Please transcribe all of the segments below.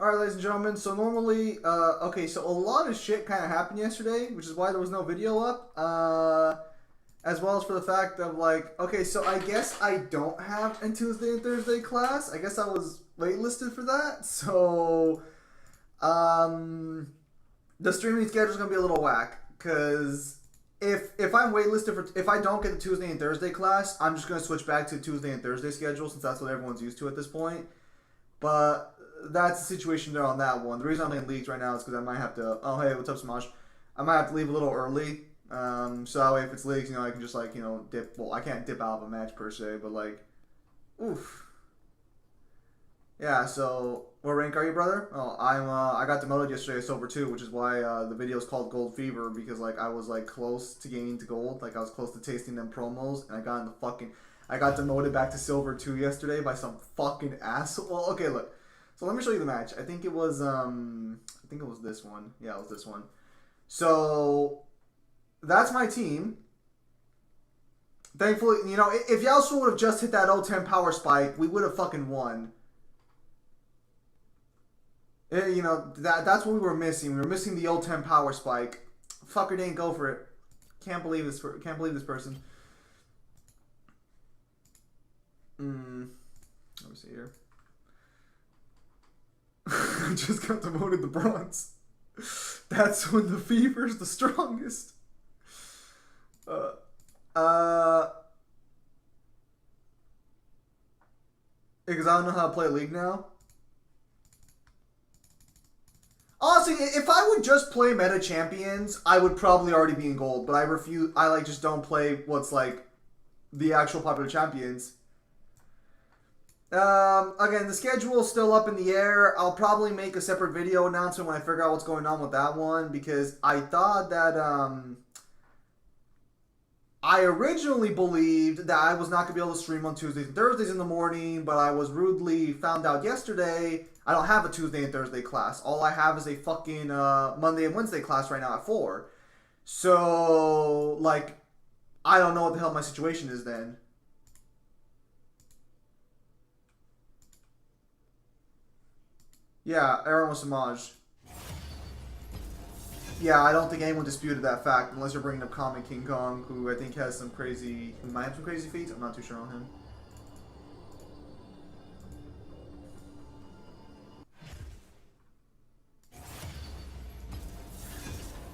All right, ladies and gentlemen. So normally, okay, so a lot of shit kind of happened yesterday, which is why there was no video up. As well as for the fact of like, okay, so I guess I don't have a Tuesday and Thursday class. I guess I was waitlisted for that. So, um, the streaming schedule is gonna be a little whack because if I'm waitlisted for if I don't get the Tuesday and Thursday class, I'm just gonna switch back to Tuesday and Thursday schedule since that's what everyone's used to at this point. But that's the situation there on that one. The reason I'm in leagues right now is because I might have to. Oh hey, what's up, Smosh? I might have to leave a little early. So that way, if it's leagues, I can just like dip. Well, I can't dip out of a match per se, but like, oof. Yeah. So what rank are you, brother? Oh, I'm. I got demoted yesterday to silver 2, which is why the video is called Gold Fever because like I was like close to getting to gold. Like I was close to tasting them promos, and I got in the fucking. I got demoted back to silver 2 yesterday by some fucking asshole. Well, okay, look. So let me show you the match. I think it was this one. Yeah, it was this one. So that's my team. Thankfully, if Yasuo would have just hit that 0-10 power spike, we would have fucking won. That's what we were missing. We were missing the 0-10 power spike. Fucker didn't go for it. Can't believe this. Can't believe this person. Let me see here. I just got demoted to bronze. That's when the fever's the strongest. Because I don't know how to play League now. Honestly, if I would just play meta champions, I would probably already be in gold. But I refuse. I like just don't play what's like the actual popular champions. Again, the schedule is still up in the air. I'll probably make a separate video announcement when I figure out what's going on with that one because I thought that I originally believed that I was not going to be able to stream on Tuesdays and Thursdays in the morning, but I was rudely found out yesterday I don't have a Tuesday and Thursday class. All I have is a fucking Monday and Wednesday class right now at 4. So, like, I don't know what the hell my situation is then. Yeah, Aaron was Samaj. Yeah, I don't think anyone disputed that fact, unless you're bringing up Common King Kong, who I think has some crazy... who might have some crazy feats? I'm not too sure on him.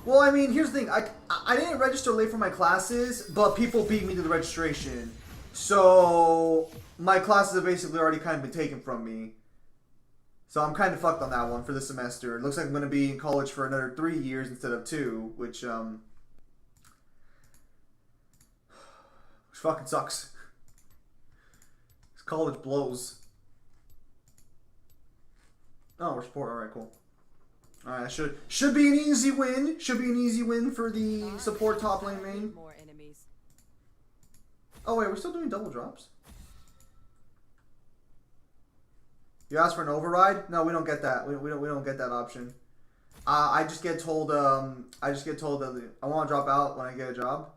Well, I mean, here's the thing. I didn't register late for my classes, but people beat me to the registration. So, my classes have basically already kind of been taken from me. So I'm kind of fucked on that one for this semester. It looks like I'm going to be in college for another 3 years instead of 2, which fucking sucks. This college blows. Oh, we're support. All right, cool. All right, should be an easy win. Should be an easy win for the support top lane main. More enemies. Oh wait, we're still doing double drops. You asked for an override? No, we don't get that. We don't get that option. I just get told that I want to drop out when I get a job.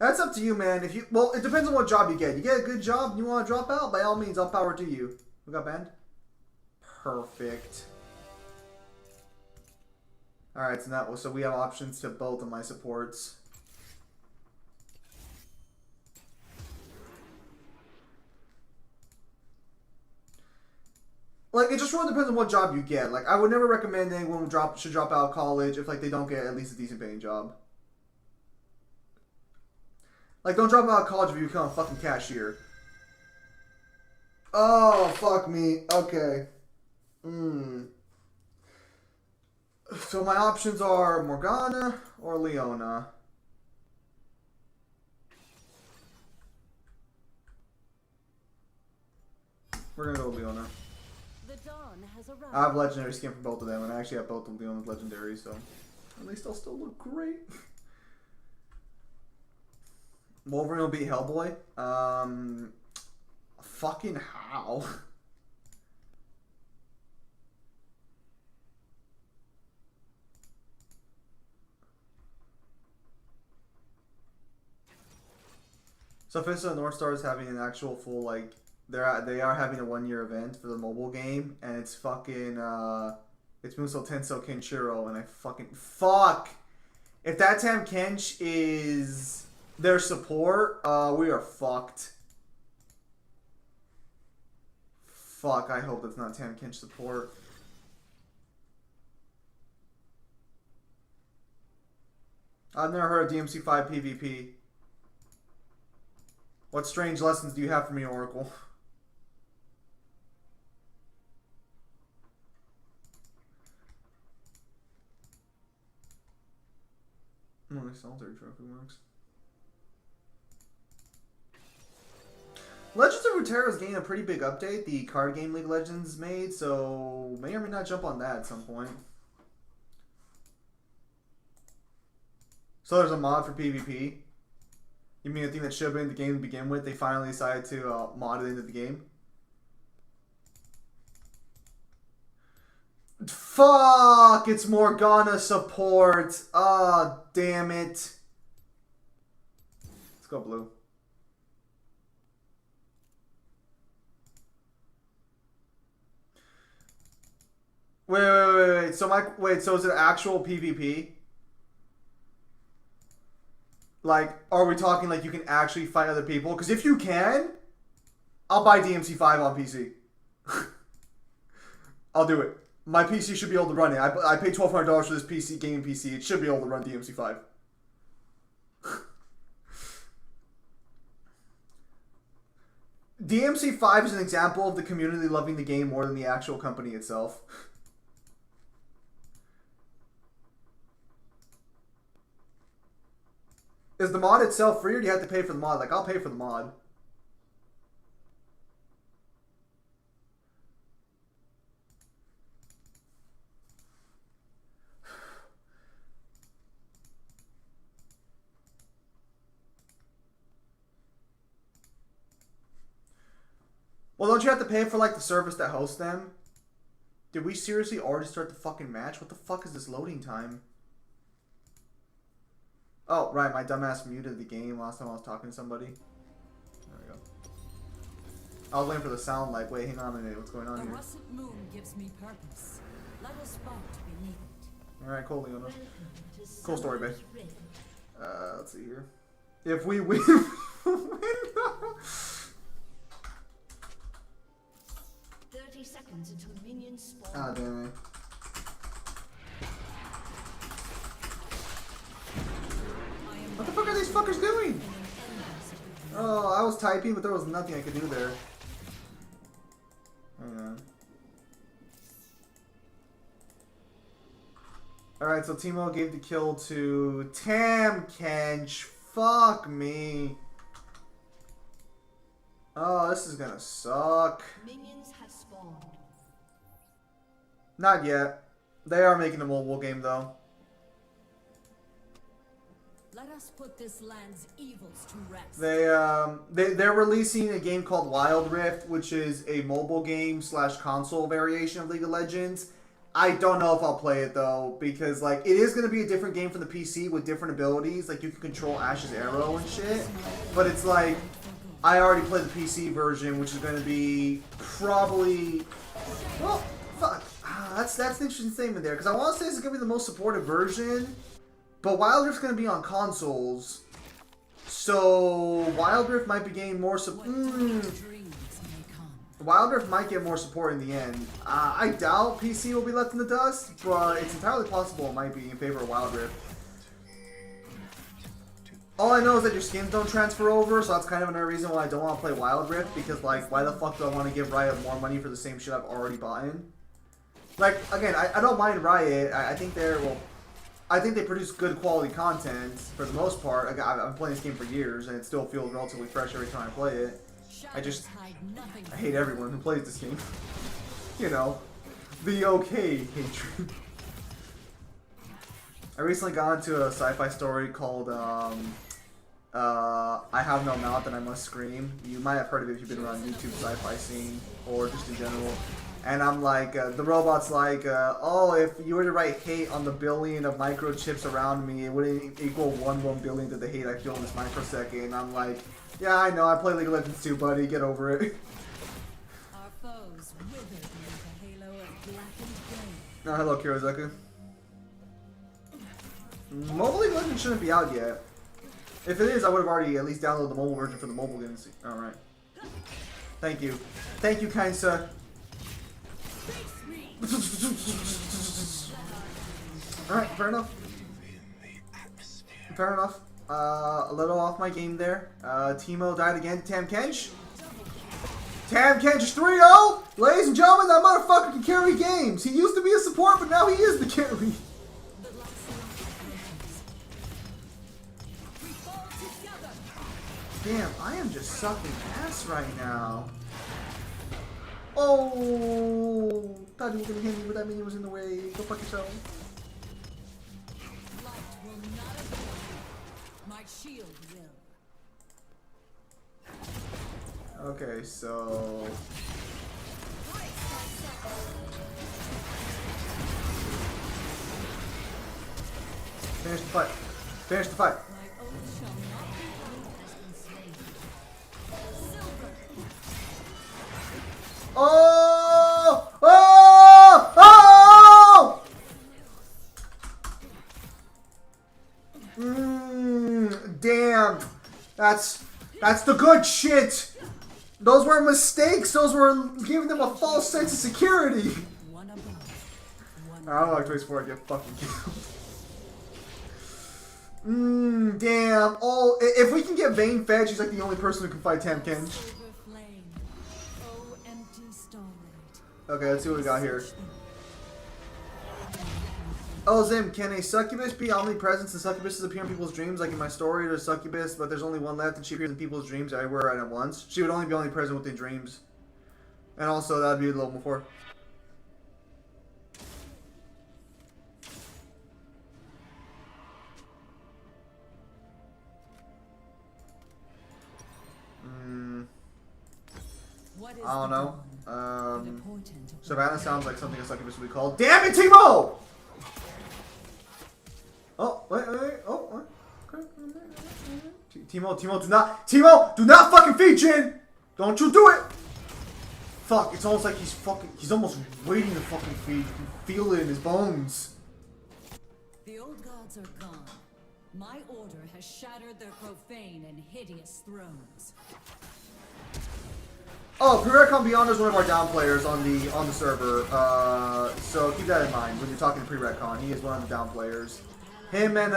That's up to you, man. If you it depends on what job you get. You get a good job and you want to drop out, by all means, all power to you. We got banned. Perfect. All right, so we have options to both of my supports. Like, it just really depends on what job you get. Like, I would never recommend anyone should drop out of college if, like, they don't get at least a decent paying job. Like, don't drop out of college if you become a fucking cashier. Oh, fuck me. Okay. So my options are Morgana or Leona. We're gonna go with Leona. I have legendary skin for both of them, and I actually have both of Leona's legendary, so at least I'll still look great. Wolverine will beat Hellboy. Fucking how? So Fist of the North Star is having an actual full, like, They are having a 1-year event for the mobile game, and it's fucking it's Musou Tensou Kenshiro, and I fucking fuck. If that Tam Kench is their support, we are fucked. Fuck, I hope that's not Tam Kench support. I've never heard of DMC5 PvP. What strange lessons do you have for me, Oracle? Only solitary trophy works. Legends of Runeterra's gained a pretty big update. The card game League of Legends made, so may or may not jump on that at some point. So there's a mod for PvP. You mean the thing that should have been in the game to begin with? They finally decided to mod it into the game. Fuck! It's Morgana support. Ah, damn it. Let's go blue. Wait. So is it actual PvP? Like, are we talking like you can actually fight other people? Because if you can, I'll buy DMC5 on PC. I'll do it. My PC should be able to run it. I paid $1,200 for this PC gaming PC. It should be able to run DMC5. DMC5 is an example of the community loving the game more than the actual company itself. Is the mod itself free, or do you have to pay for the mod? Like, I'll pay for the mod. Well, don't you have to pay for, like, the service that hosts them? Did we seriously already start the fucking match? What the fuck is this loading time? Oh, right, my dumbass muted the game last time I was talking to somebody. There we go. I was waiting for the sound like, wait, hang on a minute, what's going on here? The russet moon gives me purpose. Let us fight beneath it. Alright, cool, Leona. Cool story, babe. Let's see here. If we win... 30 seconds until minions spawn. Ah, damn it. What the fuck are these fuckers doing? Oh, I was typing, but there was nothing I could do there. Hang on. Alright, so Teemo gave the kill to Tam Kench. Fuck me. Oh, this is gonna suck. Minions have spawned. Not yet. They are making a mobile game, though. Let us put this land's evils to rest. They're releasing a game called Wild Rift, which is a mobile game / console variation of League of Legends. I don't know if I'll play it though, because like it is going to be a different game from the PC with different abilities. Like you can control Ash's arrow and shit, but it's like I already played the PC version, which is going to be probably well, fuck. That's an interesting statement there, because I want to say this is going to be the most supported version. But Wild Rift's going to be on consoles, so Wild Rift might be getting more support. Wild Rift might get more support in the end. I doubt PC will be left in the dust, but it's entirely possible it might be in favor of Wild Rift. All I know is that your skins don't transfer over, so that's kind of another reason why I don't want to play Wild Rift, because like, why the fuck do I want to give Riot more money for the same shit I've already bought in? Like, again, I don't mind Riot. I think they're, well, I think they produce good quality content for the most part. I've been playing this game for years, and it still feels relatively fresh every time I play it. I hate everyone who plays this game. You know, the okay hatred. I recently got into a sci-fi story called I Have No Mouth and I Must Scream. You might have heard of it if you've been around YouTube sci-fi scene or just in general. And I'm like, the robot's like, oh, if you were to write hate on the billion of microchips around me, it wouldn't equal 1 billion to the hate I feel in this microsecond. And I'm like, Yeah, I know. I play League of Legends too, buddy. Get over it. Our foes withered beneath a halo of blackened flame. Oh, hello, Kirizaku. Mobile League of Legends shouldn't be out yet. If it is, I would have already at least downloaded the mobile version for the mobile games. Alright. Thank you. Thank you, kind sir. Alright, fair enough. Fair enough. A little off my game there. Teemo died again to Tahm Kench. Tahm Kench is 3-0! Ladies and gentlemen, that motherfucker can carry games. He used to be a support, but now he is the carry. Damn, I am just sucking ass right now. Oh, thought you were gonna hit me, but that minion was in the way. Go fuck yourself. Light will not avoid. My shield will. Okay, so finish the fight. Finish the fight. My oath shall not be broken has been slain. Silver. Oh! Oh! Oh! Damn. That's the good shit. Those were mistakes. Those were giving them a false sense of security. One above. One I don't like Toy Sport. Get fucking killed. Damn. Oh, if we can get Vayne fed, she's like the only person who can fight Tahm Kench. silver flame. Oh, empty starlight. Okay, let's see what we got here. Oh, Zim, can a succubus be omnipresent and succubuses appear in people's dreams? Like in my story, there's succubus, but there's only one left and she appears in people's dreams everywhere and at once. She would only be omnipresent within dreams. And also, that'd be level 4. What is I don't the know. dawn? The portent of Savannah sounds like something a succubus would be called. Damn it, Teemo! Oh, wait. Oh, what? Okay. Teemo, do not fucking feed Jin! Don't you do it! Fuck, it's almost like he's almost waiting to fucking feed. You can feel it in his bones. The old gods are gone. My order has shattered their profane and hideous thrones. Oh, Pre-Retcon Beyond is one of our down players on the server. So keep that in mind when you're talking to Pre-Retcon. He is one of the down players. Him and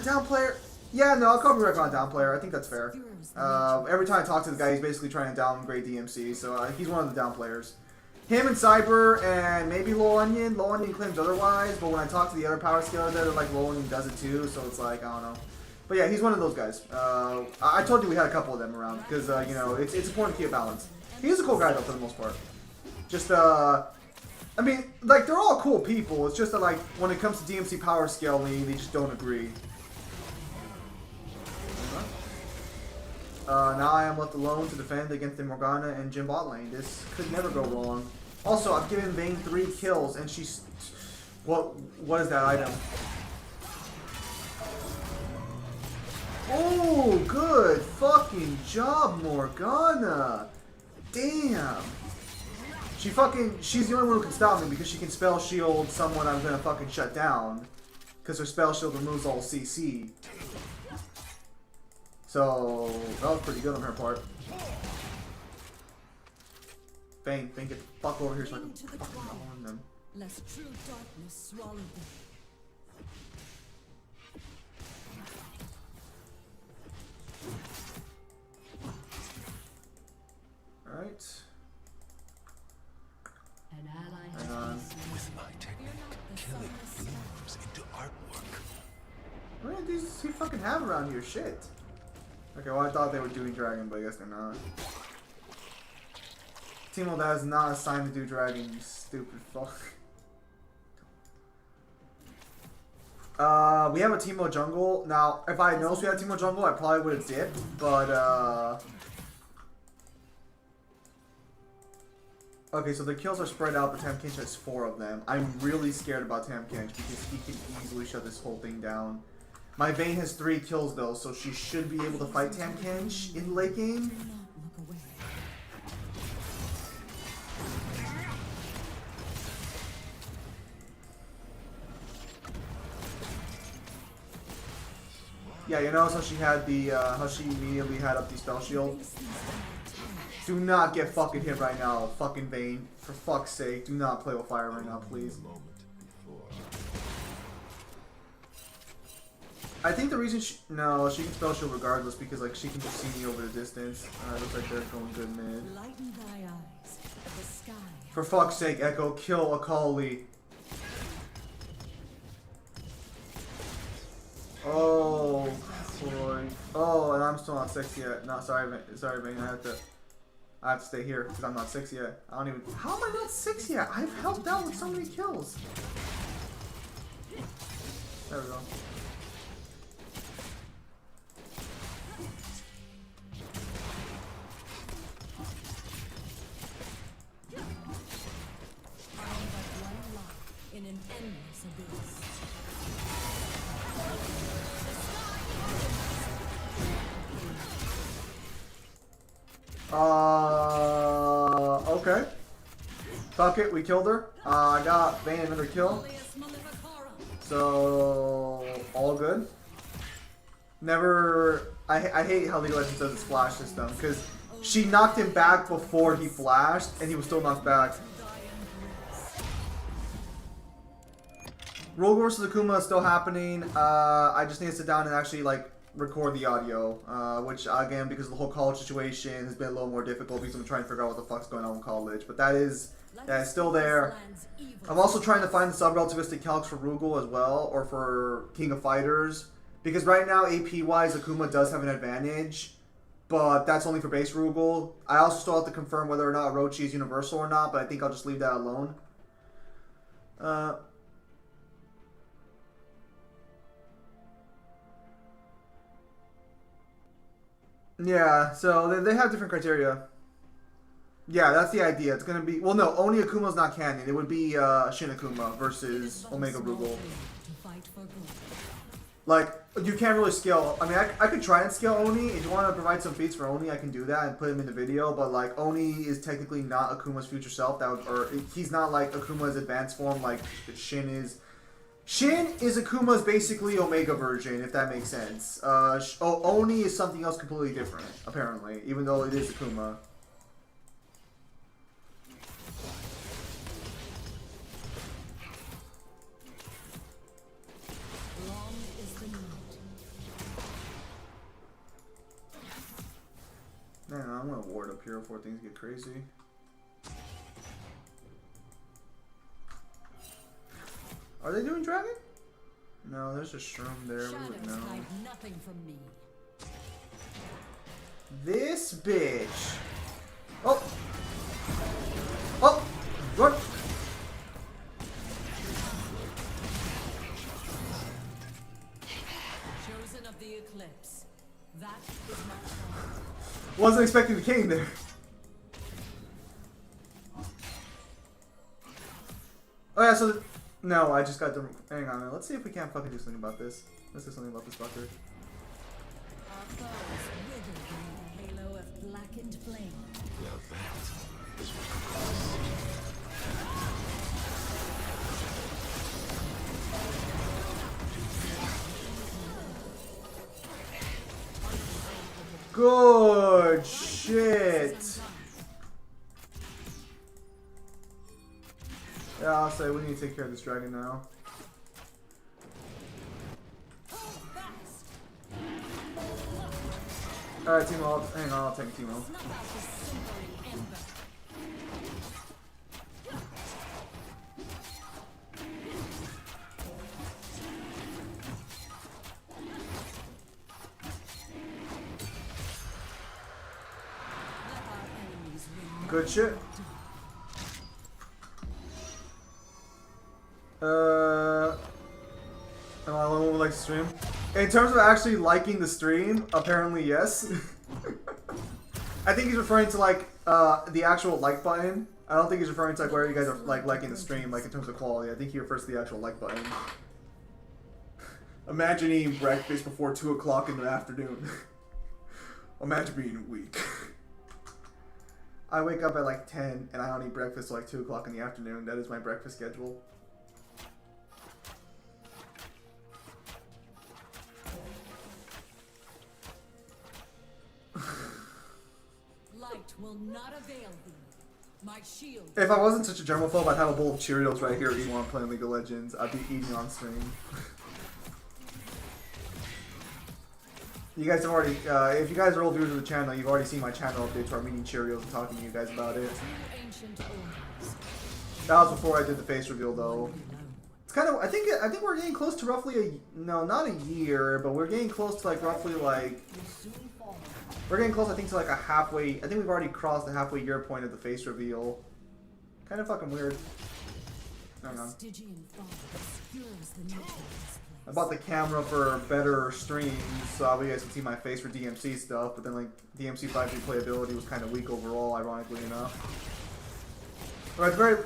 down player. Yeah, no, I'll call Pre-Retcon down player. I think that's fair. Every time I talk to the guy, he's basically trying to downgrade DMC. So he's one of the down players. Him and Cyber and maybe Low Onion. Low Onion claims otherwise, but when I talk to the other power scaler there, they're like Low Onion does it too. So it's like I don't know. But yeah, he's one of those guys. I told you we had a couple of them around because you know it's important to keep a balance. He's a cool guy though for the most part. Just I mean, like they're all cool people. It's just that like when it comes to DMC power scaling, they just don't agree. Now I am left alone to defend against the Morgana and Jhin bot lane. This could never go wrong. Also, I've given Vayne 3 kills, and she's what is that item? Oh, good fucking job, Morgana. Damn. She's the only one who can stop me because she can spell shield someone I'm gonna fucking shut down. Because her spell shield removes all CC. So, that was pretty good on her part. Vayne, get the fuck over here so I can fucking harm them. Lest true darkness swallow them. Alright. An ally Hang has on. been slain. With my technique, killing blooms into artwork. What do these you fucking have around here? Shit. Okay, well I thought they were doing dragon, but I guess they're not. Teemo, that is not assigned to do dragon, you stupid fuck. We have a Teemo jungle. Now, if I had noticed we had a Teemo jungle, I probably would have dipped, but okay, so the kills are spread out, but Tahm Kench has 4 of them. I'm really scared about Tahm Kench because he can easily shut this whole thing down. My Vayne has 3 kills though, so she should be able to fight Tahm Kench in late game. Do not look away. Yeah, you notice how she had the, how she immediately had up the spell shield? Do not get fucking hit right now, fucking Vayne. For fuck's sake, do not play with fire right now, please. I think the reason she... No, she can spell shield regardless because, like, she can just see me over the distance. Looks like they're going good mid. Lighten thy eyes. The sky. For fuck's sake, Echo, kill Akali. Oh, boy. Oh, and I'm still not 6 yet. No, sorry, sorry, Vayne. I have to stay here because I'm not 6 yet. I don't even... How am I not 6 yet? I've helped out with so many kills. There we go. In an endless abyss. Okay. Fuck it, we killed her. I got Vayne another kill. So, all good. Never... I hate how League of Legends does its flash system, because she knocked him back before he flashed, and he was still knocked back. Rogue vs Akuma is still happening. I just need to sit down and actually like record the audio, which again because of the whole college situation has been a little more difficult because I'm trying to figure out what the fuck's going on in college. But that is still there. I'm also trying to find the sub-relativistic calcs for Rugal as well, or for King of Fighters, because right now AP wise Akuma does have an advantage, but that's only for base Rugal. I also still have to confirm whether or not Orochi is universal or not, but I think I'll just leave that alone. Yeah, so they have different criteria. Yeah, that's the idea. It's gonna be... Well, no, Oni Akuma's not canon. It would be Shin Akuma versus Omega Rugal. Like, you can't really scale... I mean, I could try and scale Oni. If you want to provide some feats for Oni, I can do that and put him in the video. But, like, Oni is technically not Akuma's future self. That would, or he's not, like, Akuma's advanced form like Shin is. Shin is Akuma's basically Omega version, if that makes sense. Oni is something else completely different, apparently, even though it is Akuma. Long is the night. Man, I'm gonna ward up here before things get crazy. Are they doing dragon? No, there's a shroom there. We would know. Shadows hide nothing from me. This bitch. Oh. Oh. Run. Chosen of the eclipse. That is my fault. Wasn't expecting the king there. Oh yeah, so no, I just got the... Hang on, man. Let's see if we can't fucking do something about this. Let's do something about this fucker. Our foes withered beneath a halo of blackened flame. Good shit. Yeah, I'll say we need to take care of this dragon now. Alright, Teemo, hang on, I'll take Teemo. Good shit. Am I the only one who likes to stream? In terms of actually liking the stream, apparently yes. I think he's referring to like the actual like button. I don't think he's referring to like where you guys are like liking the stream, like in terms of quality. I think he refers to the actual like button. Imagine eating breakfast before 2 o'clock in the afternoon. Imagine being weak. I wake up at like 10 and I don't eat breakfast till like 2 o'clock in the afternoon. That is my breakfast schedule. Light will not avail thee. My shield. If I wasn't such a germaphobe, I'd have a bowl of Cheerios right here eating while I'm playing League of Legends. I'd be eating on stream. You guys have already, if you guys are old viewers of the channel, you've already seen my channel updates where I'm eating Cheerios and talking to you guys about it. That was before I did the face reveal though. It's kind of, I think we're getting close to roughly no, not a year, but we're getting close to like roughly like, we're getting close I think to like a halfway, I think we've already crossed the halfway year point of the face reveal. Kind of fucking weird. Hang on. I bought the camera for better streams, so you guys can see my face for DMC stuff, but then like DMC 5G playability was kind of weak overall, ironically enough. But it's very...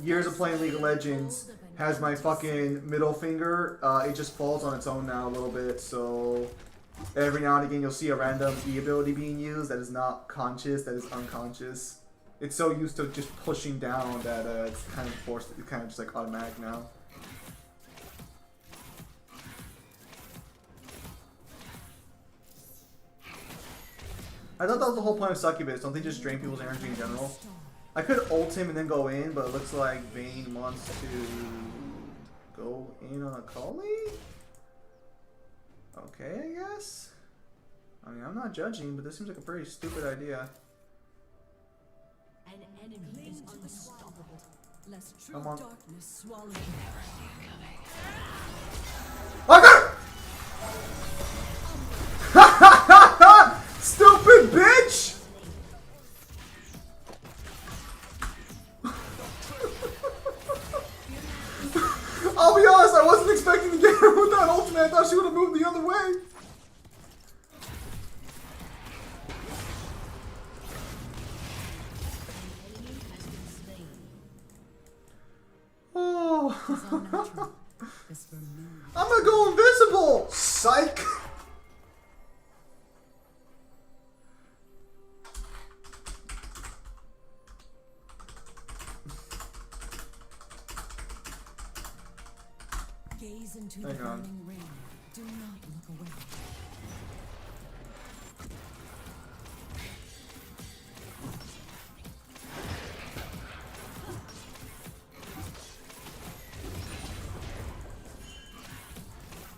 Years of playing League of Legends has my fucking middle finger. It just falls on its own now a little bit, so every now and again you'll see a random E ability being used that is not conscious, that is unconscious. It's so used to just pushing down that it's kind of forced, it's kind of just like automatic now. I thought that was the whole point of Succubus. Don't they just drain people's energy in general? I could ult him and then go in, but it looks like Vayne wants to go in on Akali? Okay, I guess? I mean, I'm not judging, but this seems like a pretty stupid idea. An enemy is unstoppable. Lest true Come on. darkness swallow Okay! Stupid bitch! I'll be honest, I wasn't expecting to get her with that ultimate. I thought she would have moved the other way. Oh. I'm gonna go invisible! Psych! Gaze into the burning ring. Do not look away.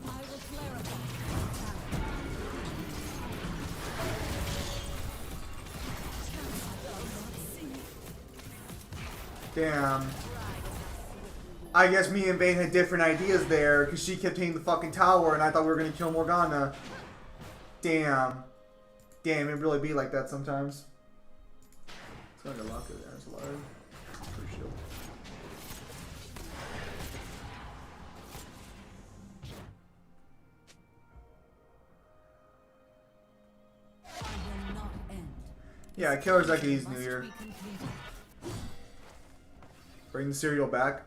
I will clarify. Damn. I guess me and Vayne had different ideas there, because she kept hitting the fucking tower, and I thought we were going to kill Morgana. Damn. Damn, it really be like that sometimes. It's going to lock it there, it's a lot of free shield. I will not end. Yeah, Killer Zeki's New Must Year. be completed. Bring the cereal back.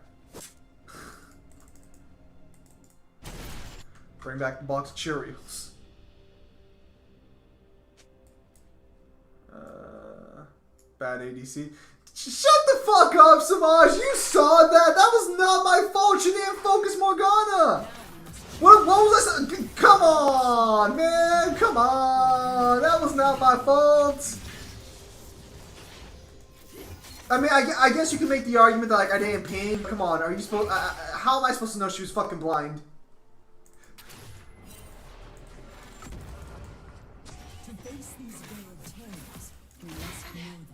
Bring back the box of Cheerios. Bad ADC. Shut the fuck up, Samaj! You saw that! That was not my fault! She didn't focus Morgana! What was this? Come on, man! Come on! That was not my fault! I mean, I guess you can make the argument that like I didn't ping. Come on, are you supposed? How am I supposed to know she was fucking blind? To face these veiled terrors, we must know them.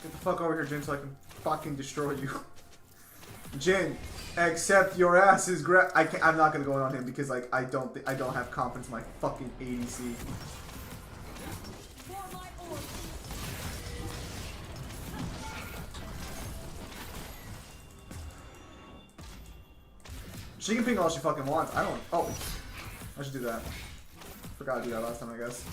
Get the fuck over here, Jin, so I can fucking destroy you. Jin, accept your ass is I'm not gonna go in on him because like I don't have confidence in my fucking ADC. For my order. She can ping all she fucking wants. I don't. Oh, I should do that. Forgot to do that last time, I guess.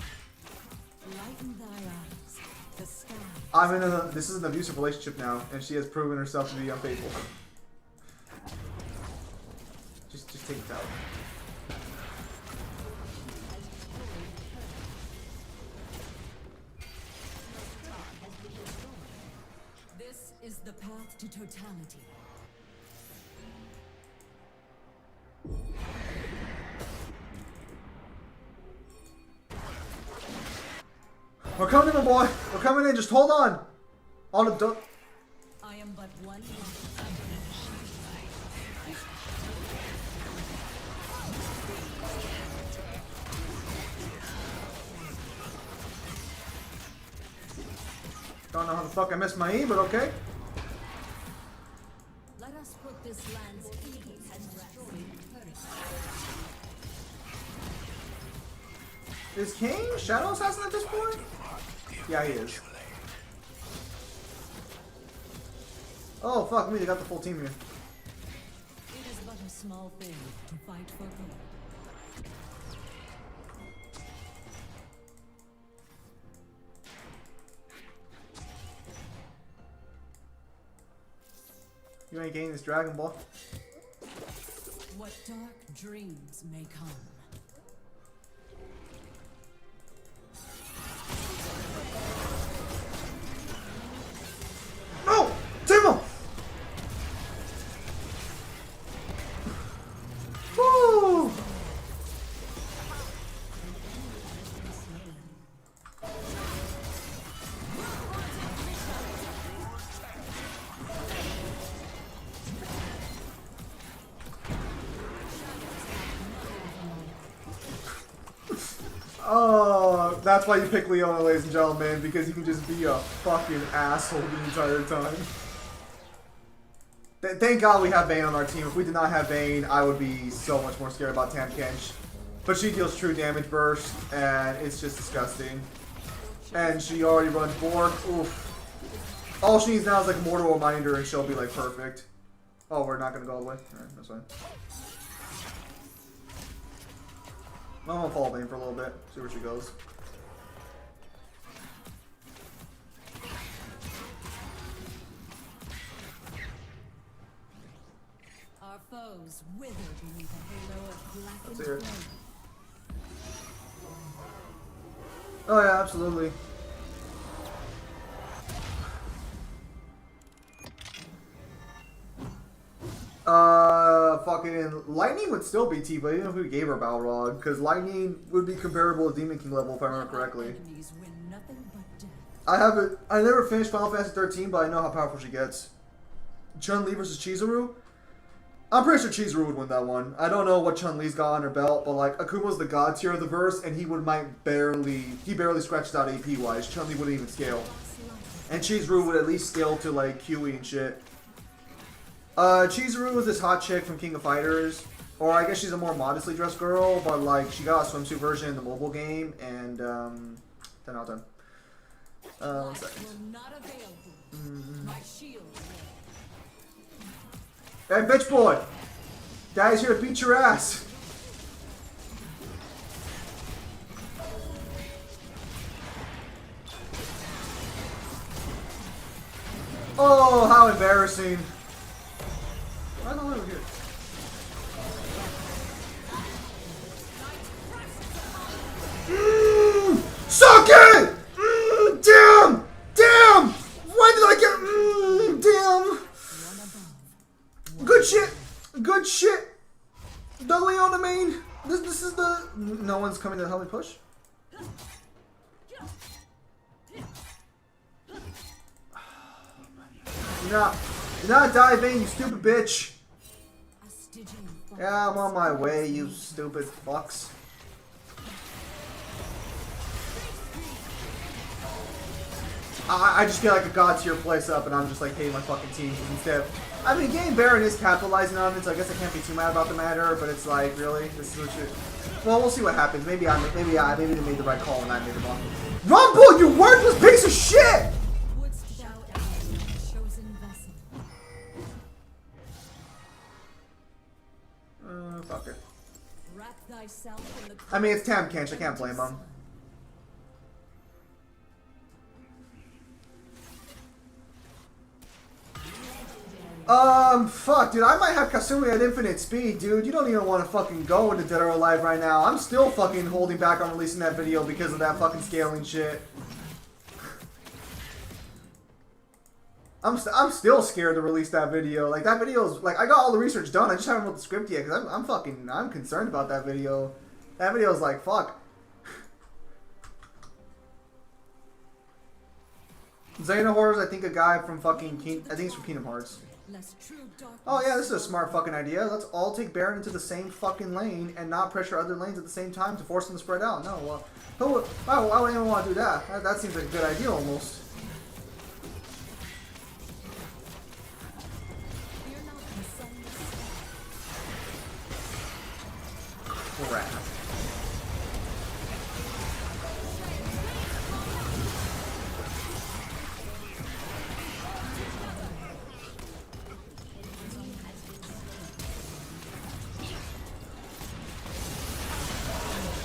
Lighten thy eyes. The sky. I'm in a. This is an abusive relationship now, and she has proven herself to be unfaithful. Just take it out. This is the path to totality. We're coming in, my boy. We're coming in. Just hold on. On the I am but one. Don't know how the fuck I missed my E, but okay. Let us put this land's ease and destroy Is Kane Shadow Assassin at this point? Yeah, he is. Oh, fuck me, they got the full team here. It is but a small thing to fight for good. You ain't getting this Dragon Ball. What dark dreams may come. No! Timo! Woo! Oh, that's why you pick Leona, ladies and gentlemen, because he can just be a fucking asshole the entire time. Thank God we have Vayne on our team. If we did not have Vayne, I would be so much more scared about Tahm Kench. But she deals true damage burst, and it's just disgusting. And she already runs Bork. Oof. All she needs now is like Mortal Reminder, and she'll be like perfect. Oh, we're not gonna go all the way? Alright, that's fine. I'm gonna follow Vayne for a little bit, see where she goes. Our foes wither beneath a halo of blackened Let's hear it. flame. Oh yeah, absolutely. Fucking Lightning would still be Tifa even if we gave her Balrog, because Lightning would be comparable to Demon King level if I remember correctly. Enemies win nothing but death. I never finished Final Fantasy 13, but I know how powerful she gets. Chun-Li versus Chizuru? I'm pretty sure Chizuru would win that one. I don't know what Chun-Li's got on her belt, but like Akuma's the god tier of the verse, and he barely scratched out AP wise. Chun-Li wouldn't even scale. And Chizuru would at least scale to like QE and shit. Chizuru is this hot chick from King of Fighters. Or I guess she's a more modestly dressed girl, but like she got a swimsuit version in the mobile game, and 10 out of 10. One second. Will not avail thee. My shield Hey, bitch boy! Daddy's here to beat your ass! Oh, how embarrassing. Why the hell are we here? Suck it! Damn! Damn! Why did I get... damn! Good shit! Good shit! The Leona main! This is the... No one's coming to help me push? You're not diving, you stupid bitch! a Stygian foe. Yeah, I'm on my way, you stupid fucks. I just feel like a god tier place up, and I'm just like hating my fucking team instead. I mean, game Baron is capitalizing on it, so I guess I can't be too mad about the matter. But it's like, really, this is what you. Well, we'll see what happens. Maybe they made the right call and I made it wrong. Rumble, you worthless piece of shit! Wouldst thou enter my chosen vessel? Fuck it. Wrap thyself in the I mean, it's Tahm Kench. I can't blame him. Fuck, dude, I might have Kasumi at infinite speed, dude. You don't even want to fucking go into Dead or Alive right now. I'm still fucking holding back on releasing that video because of that fucking scaling shit. I'm still scared to release that video. Like, that video's, like, I got all the research done. I just haven't wrote the script yet because I'm concerned about that video. That video's like, fuck. Xenohorrors, I think a guy from fucking I think it's from Kingdom Hearts. Oh yeah, this is a smart fucking idea. Let's all take Baron into the same fucking lane and not pressure other lanes at the same time to force them to spread out. No, why would anyone want to do that? That seems like a good idea almost. Crap.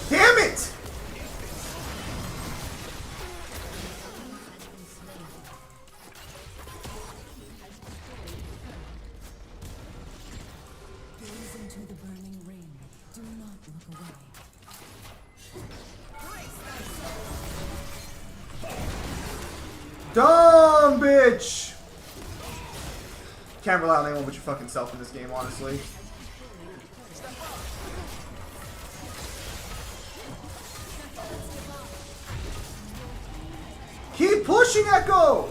Damn it! Gaze into the burning ring. Do not look away. Dumb bitch! Can't rely on anyone but your fucking self in this game, honestly. Keep pushing, Echo!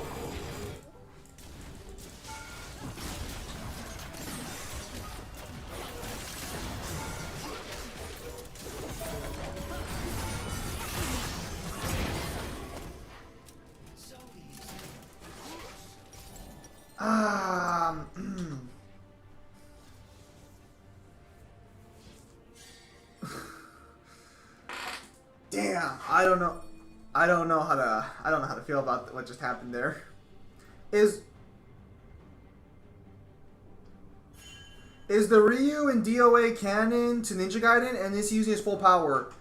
Damn, I don't know how to feel about what just happened there. Is the Ryu in DOA canon to Ninja Gaiden, and is he using his full power?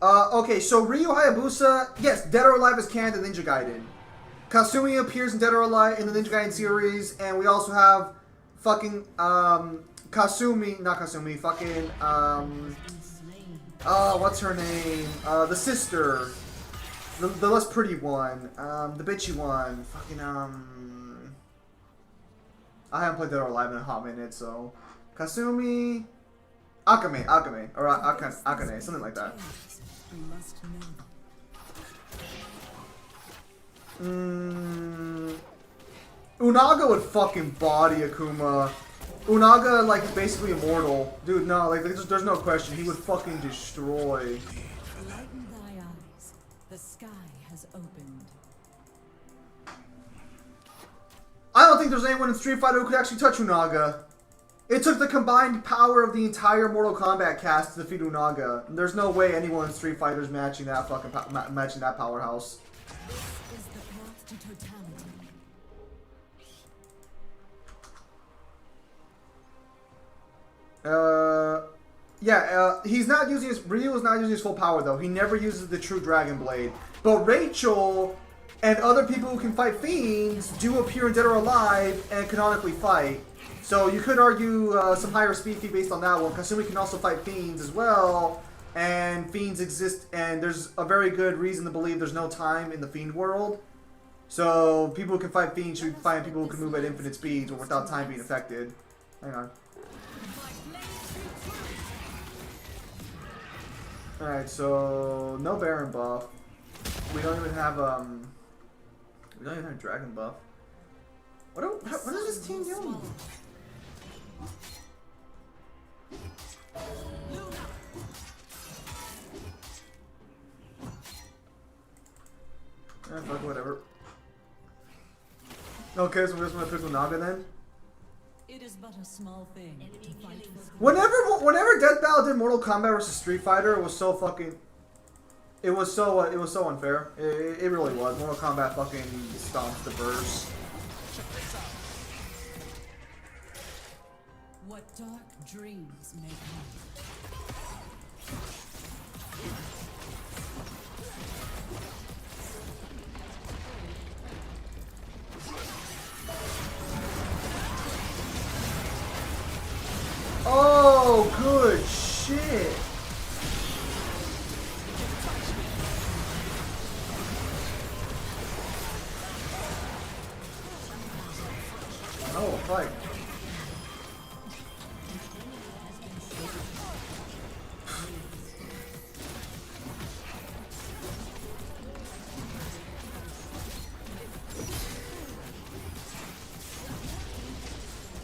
Okay, so Ryu Hayabusa, yes, Dead or Alive is canon to Ninja Gaiden. Kasumi appears in Dead or Alive in the Ninja Gaiden series, and we also have fucking what's her name? The sister. The less pretty one. The bitchy one. Fucking, I haven't played Dead or Alive in a hot minute, so... Kasumi... Akame. Or Akane, something like that. Unaga would fucking body Akuma. Unaga, like, is basically immortal. Dude, no, like, there's no question. He would fucking destroy. Lighten thy eyes. The sky has opened. I don't think there's anyone in Street Fighter who could actually touch Unaga. It took the combined power of the entire Mortal Kombat cast to defeat Unaga. There's no way anyone in Street Fighter is matching that fucking matching that powerhouse. This is the path to totality. He's not using Ryu is not using his full power though. He never uses the true Dragon Blade. But Rachel and other people who can fight fiends do appear in Dead or Alive and canonically fight. So you could argue some higher speed feat based on that one. Kasumi can also fight fiends as well, and fiends exist, and there's a very good reason to believe there's no time in the fiend world. So people who can fight fiends should find people who can move at infinite speeds or without time being affected. Hang on. Alright, so no Baron buff. We don't even have Dragon buff. What is this team doing? Fuck, whatever. Okay, so we're just gonna pick Unaga then? It is but a small thing to fight for. Whenever Death Battle did Mortal Kombat versus Street Fighter, it was so fucking... It was so unfair. It really was. Mortal Kombat fucking stomps the verse. What dark dreams may come. fight.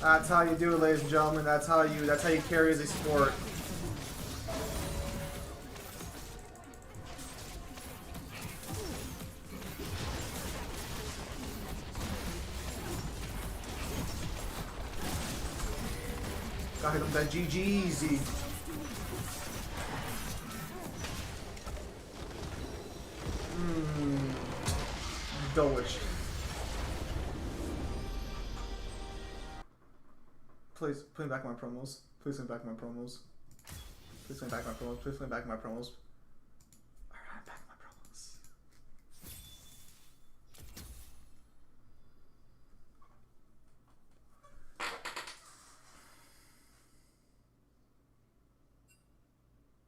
That's how you do it, ladies and gentlemen. That's how you carry as a sport. Got hit with that GG easy. Delish. Please, put me back my promos. Please put me back my promos. Please put me back my promos. Please put me back my promos. Alright, back my promos.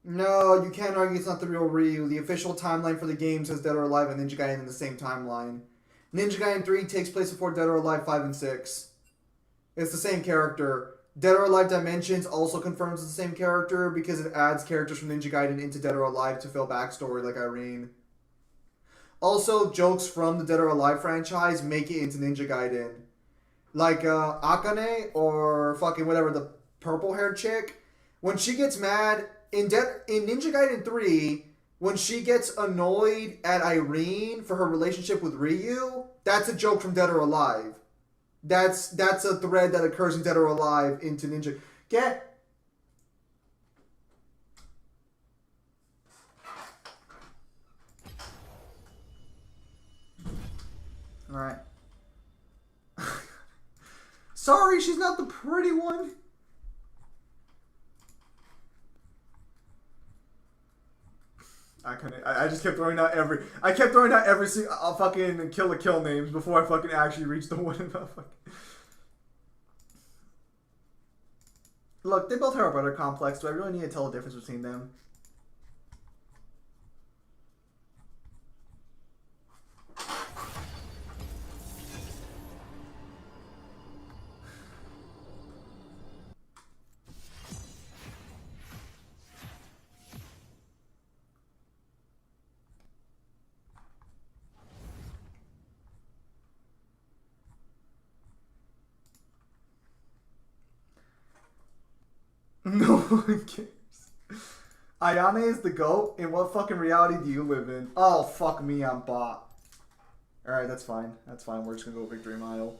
No, you can't argue it's not the real Ryu. The official timeline for the game says Dead or Alive and Ninja Gaiden in the same timeline. Ninja Gaiden 3 takes place before Dead or Alive 5 and 6. It's the same character. Dead or Alive Dimensions also confirms it's the same character because it adds characters from Ninja Gaiden into Dead or Alive to fill backstory like Irene. Also, jokes from the Dead or Alive franchise make it into Ninja Gaiden. Like Akane or fucking whatever, the purple-haired chick. When she gets mad, in Ninja Gaiden 3, when she gets annoyed at Irene for her relationship with Ryu, that's a joke from Dead or Alive. That's a thread that occurs in Dead or Alive into Ninja. Get. Alright. Sorry, she's not the pretty one. I just kept throwing out every single fucking Kill la Kill names before I fucking actually reached the one in the fucking. Look, they both have a brother complex. Do I really need to tell the difference between them? No one cares. Ayane is the GOAT? In what fucking reality do you live in? Oh, fuck me, I'm bot. Alright, that's fine. That's fine. We're just gonna go Victory Mile.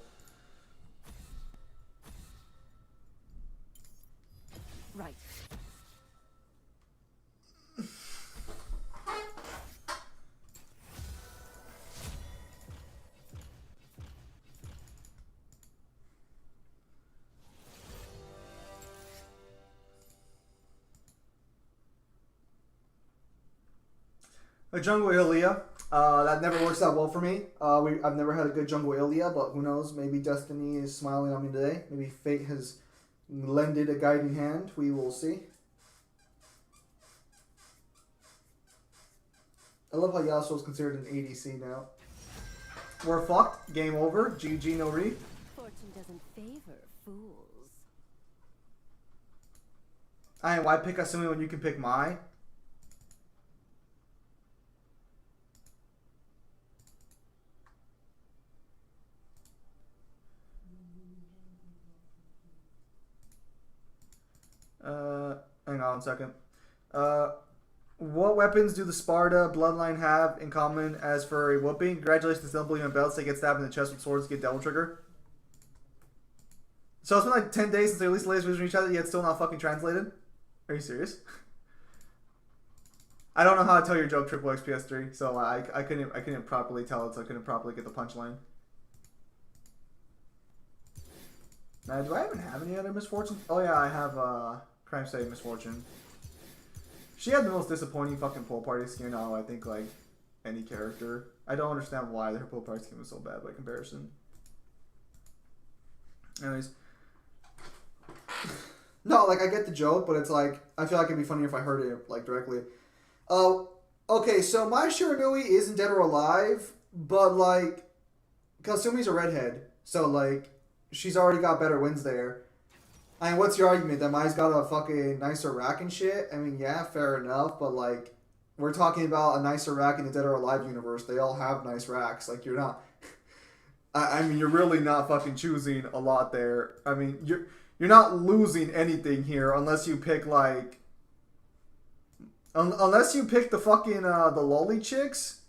Right. A Jungle Ilya. That never works out well for me. I've never had a good Jungle Ilya, but who knows? Maybe Destiny is smiling on me today. Maybe fate has lended a guiding hand. We will see. I love how Yasuo is considered an ADC now. We're fucked. Game over. GG no re. Fortune doesn't favor fools. Why pick Asumi when you can pick Mai? Hang on a second. What weapons do the Sparta bloodline have in common as for a whooping? Congratulations to Unbelievable Belts. They get stabbed in the chest with swords, get Devil Trigger. So it's been like 10 days since they released the latest version of each other, yet still not fucking translated? Are you serious? I don't know how to tell your joke, Triple X PS3, so I couldn't properly tell it, so I couldn't properly get the punchline. Now, do I even have any other misfortune? Oh yeah, I have Crime Save Misfortune. She had the most disappointing fucking pool party skin out of, I think, like, any character. I don't understand why her pool party skin was so bad by comparison. Anyways. No, like, I get the joke, but it's like, I feel like it'd be funnier if I heard it, like, directly. Okay, so Mai Shiranui isn't Dead or Alive, but, like, Kasumi's a redhead. So, like, she's already got better wins there. I mean, what's your argument? That Mai's got a fucking nicer rack and shit? I mean, yeah, fair enough, but like, we're talking about a nicer rack in the Dead or Alive universe. They all have nice racks. Like, you're not... I mean, you're really not fucking choosing a lot there. I mean, you're not losing anything here unless you pick, like... unless you pick the fucking, the lolly chicks.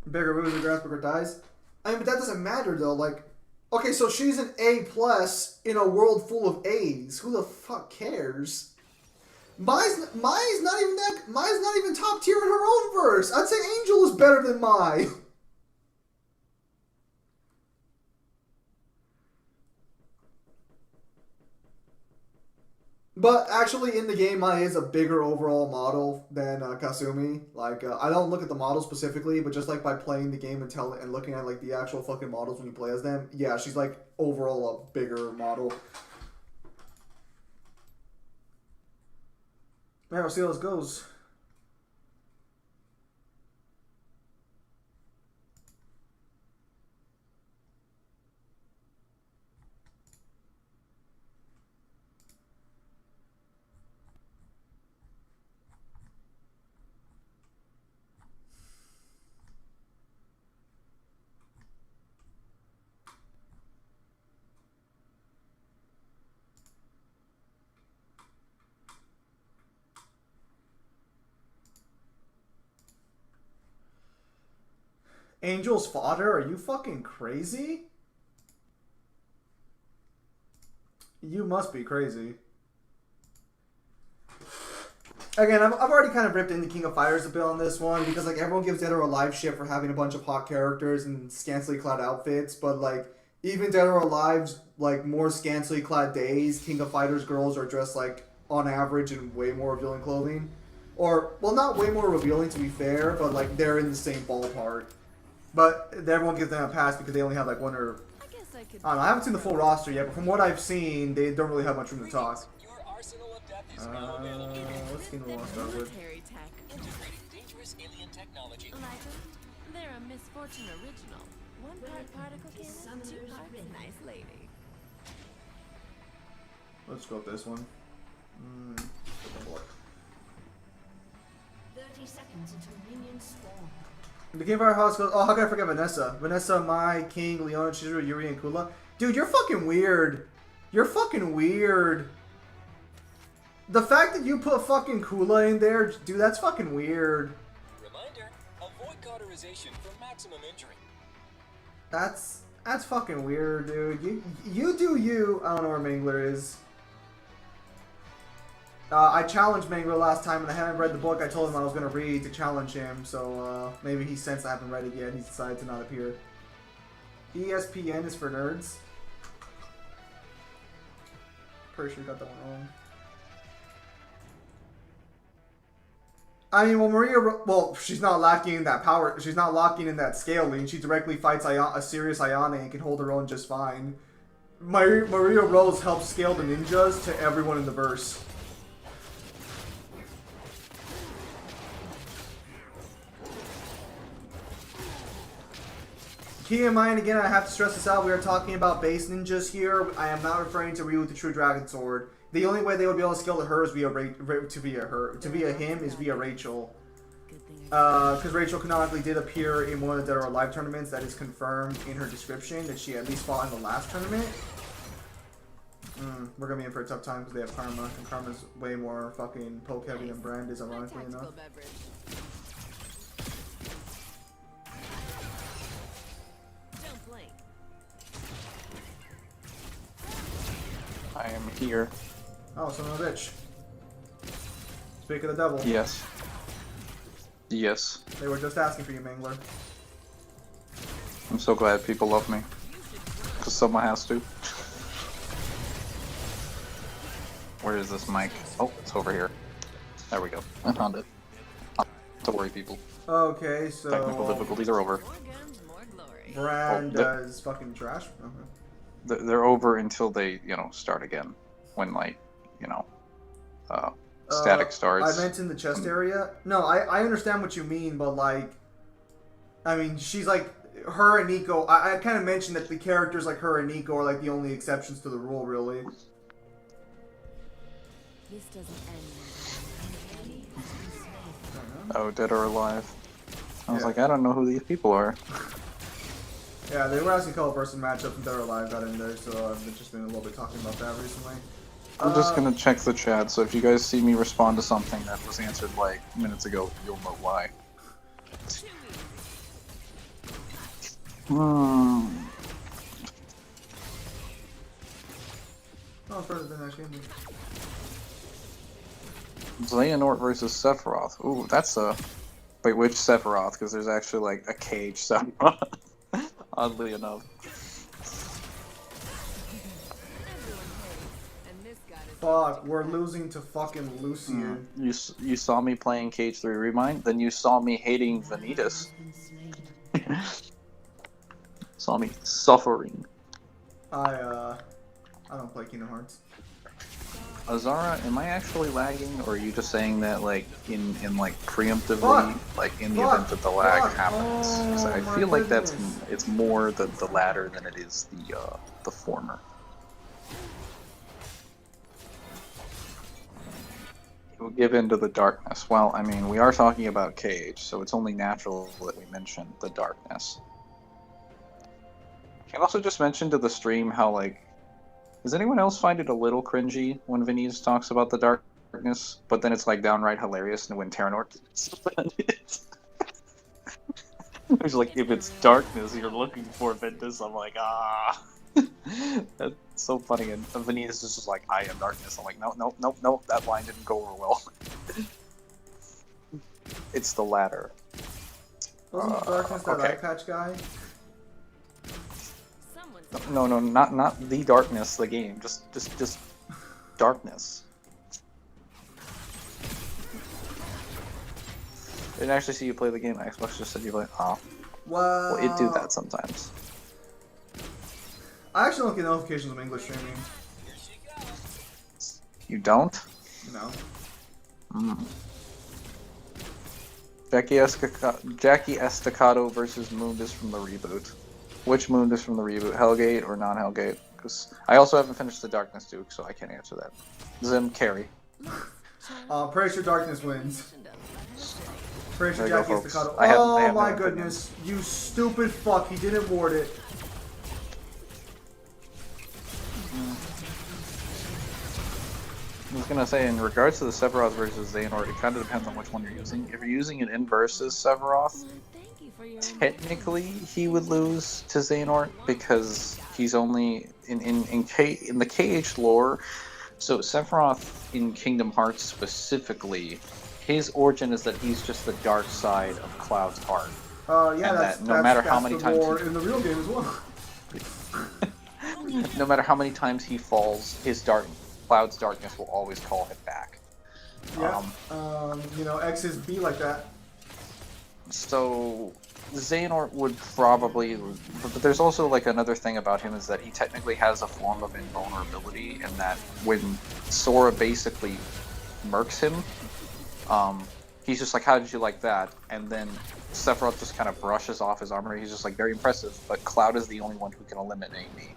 Bigger moves or grass, bigger dies. I mean, but that doesn't matter, though. Like, okay, so she's an A+ in a world full of A's. Who the fuck cares? Mai's not even top tier in her own verse. I'd say Angel is better than Mai. But actually, in the game, Mai is a bigger overall model than Kasumi. Like, I don't look at the model specifically, but just like by playing the game and looking at like the actual fucking models when you play as them, yeah, she's like overall a bigger model. Man, we'll see how this goes. Angel's fodder? Are you fucking crazy? You must be crazy. Again, I've already kind of ripped into King of Fighters a bit on this one because like everyone gives Dead or Alive shit for having a bunch of hot characters and scantily clad outfits, but like even Dead or Alive's like more scantily clad days, King of Fighters girls are dressed like on average in way more revealing clothing. Or, well, not way more revealing to be fair, but like they're in the same ballpark. But everyone gives them a pass because they only have like one or... I don't know, I haven't seen the full roster yet, but from what I've seen, they don't really have much room to talk. What skin do we want to start with? Dangerous alien technology. They're a Misfortune original. One part particle cannon, two parts nice lady. Let's go with this one. 30 seconds until minions spawn. The Game Fire House goes, oh, how could I forget Vanessa? Vanessa, Mai, King, Leona, Chizuru, Yuri, and Kula. Dude, you're fucking weird. You're fucking weird. The fact that you put fucking Kula in there, dude, that's fucking weird. Reminder, avoid cauterization for maximum injury. That's fucking weird, dude. You do you. I don't know where Mangler is. I challenged Mangler last time and I haven't read the book I told him I was going to read to challenge him, so maybe he sensed I haven't read it yet and he's decided to not appear. ESPN is for nerds. Pretty sure you got that one wrong. I mean, well, Maria, well, she's not lacking in that power. She's not lacking in that scaling. She directly fights a serious Ayane and can hold her own just fine. Maria Rose helps scale the ninjas to everyone in the verse. Keep in mind, again, I have to stress this out, we are talking about base ninjas here. I am not referring to Ryu with the True Dragon Sword. The only way they would be able to scale to her is via him is via Rachel. Because Rachel canonically did appear in one of the Dead or Alive tournaments. That is confirmed in her description that she at least fought in the last tournament. We're gonna be in for a tough time because they have Karma, and Karma's way more fucking poke heavy than Brand is, ironically enough. I am here. Oh, son of a bitch. Speak of the devil. Yes. Yes. They were just asking for you, Mangler. I'm so glad people love me. Because someone has to. Where is this mic? Oh, it's over here. There we go. I found it. Don't worry, people. Okay, so... Technical difficulties are over. Brand is fucking trash. They're over until they, start again. When, static starts. I meant in the chest area. No, I understand what you mean, but, like... I mean, she's, like... her and Nico, I kind of mentioned that the characters like her and Nico are like the only exceptions to the rule, really. This doesn't end. Oh, dead or alive. I was Yeah. like, I don't know who these people are. Yeah, they were asking Color Person matchup and Dead or Alive got in there, so I've just been a little bit talking about that recently. I'm just gonna check the chat, so if you guys see me respond to something that was answered like minutes ago, you'll know why. Oh, it's better than that game. Xehanort versus Sephiroth. Ooh, that's a... Wait, which Sephiroth? Because there's actually like a cage Sephiroth. Oddly enough. Fuck, we're losing to fucking Lucian. You saw me playing Cage 3 Remind, then you saw me hating Vanitas. Saw me suffering. I don't play Kingdom Hearts. Azara, am I actually lagging, or are you just saying that like in like preemptively, Fuck! like in the Fuck! event that the lag Fuck! happens? 'Cause Oh, I my feel like goodness. it's more the latter than it is the former. He will give in to the darkness. Well, I mean, we are talking about Cage, so it's only natural that we mention the darkness. Can also just mention to the stream how, like, does anyone else find it a little cringy when Venice talks about the darkness, but then it's like downright hilarious when Terranort There's like, if it's darkness you're looking for, Ventus, I'm like, ah. That's so funny, and Venice is just like, I am darkness. I'm like, no, that line didn't go over well. It's the latter. Wasn't Darkness that okay. eye patch guy? No, not the darkness, the game. Just darkness. I didn't actually see you play the game. Xbox just said you play. Oh, well, it do that sometimes. I actually don't get notifications of English streaming. You don't? No. Mm. Jackie Estacado versus Mundus from the reboot. Which Mundus from the reboot? Hellgate or non-Hellgate? Because I also haven't finished the Darkness Duke, so I can't answer that. Zim, carry. Pretty sure Darkness wins. Pretty sure There you Jackie go, Estacado. folks. I have Oh my no goodness. You stupid fuck. He didn't ward it. I was gonna say, in regards to the Sephiroth versus Xehanort, it kind of depends on which one you're using. If you're using an inversus Sephiroth, technically he would lose to Xehanort because he's only in the KH lore. So Sephiroth in Kingdom Hearts specifically, his origin is that he's just the dark side of Cloud's heart. Yeah, And that's that no matter how many the times lore in the real game as well. no matter how many times he falls, Cloud's darkness will always call him back. Yeah. You know, X's be like that. So Xehanort would probably, but there's also like another thing about him is that he technically has a form of invulnerability, and that when Sora basically murks him, he's just like, how did you like that? And then Sephiroth just kind of brushes off his armor. He's just like, very impressive, but Cloud is the only one who can eliminate me.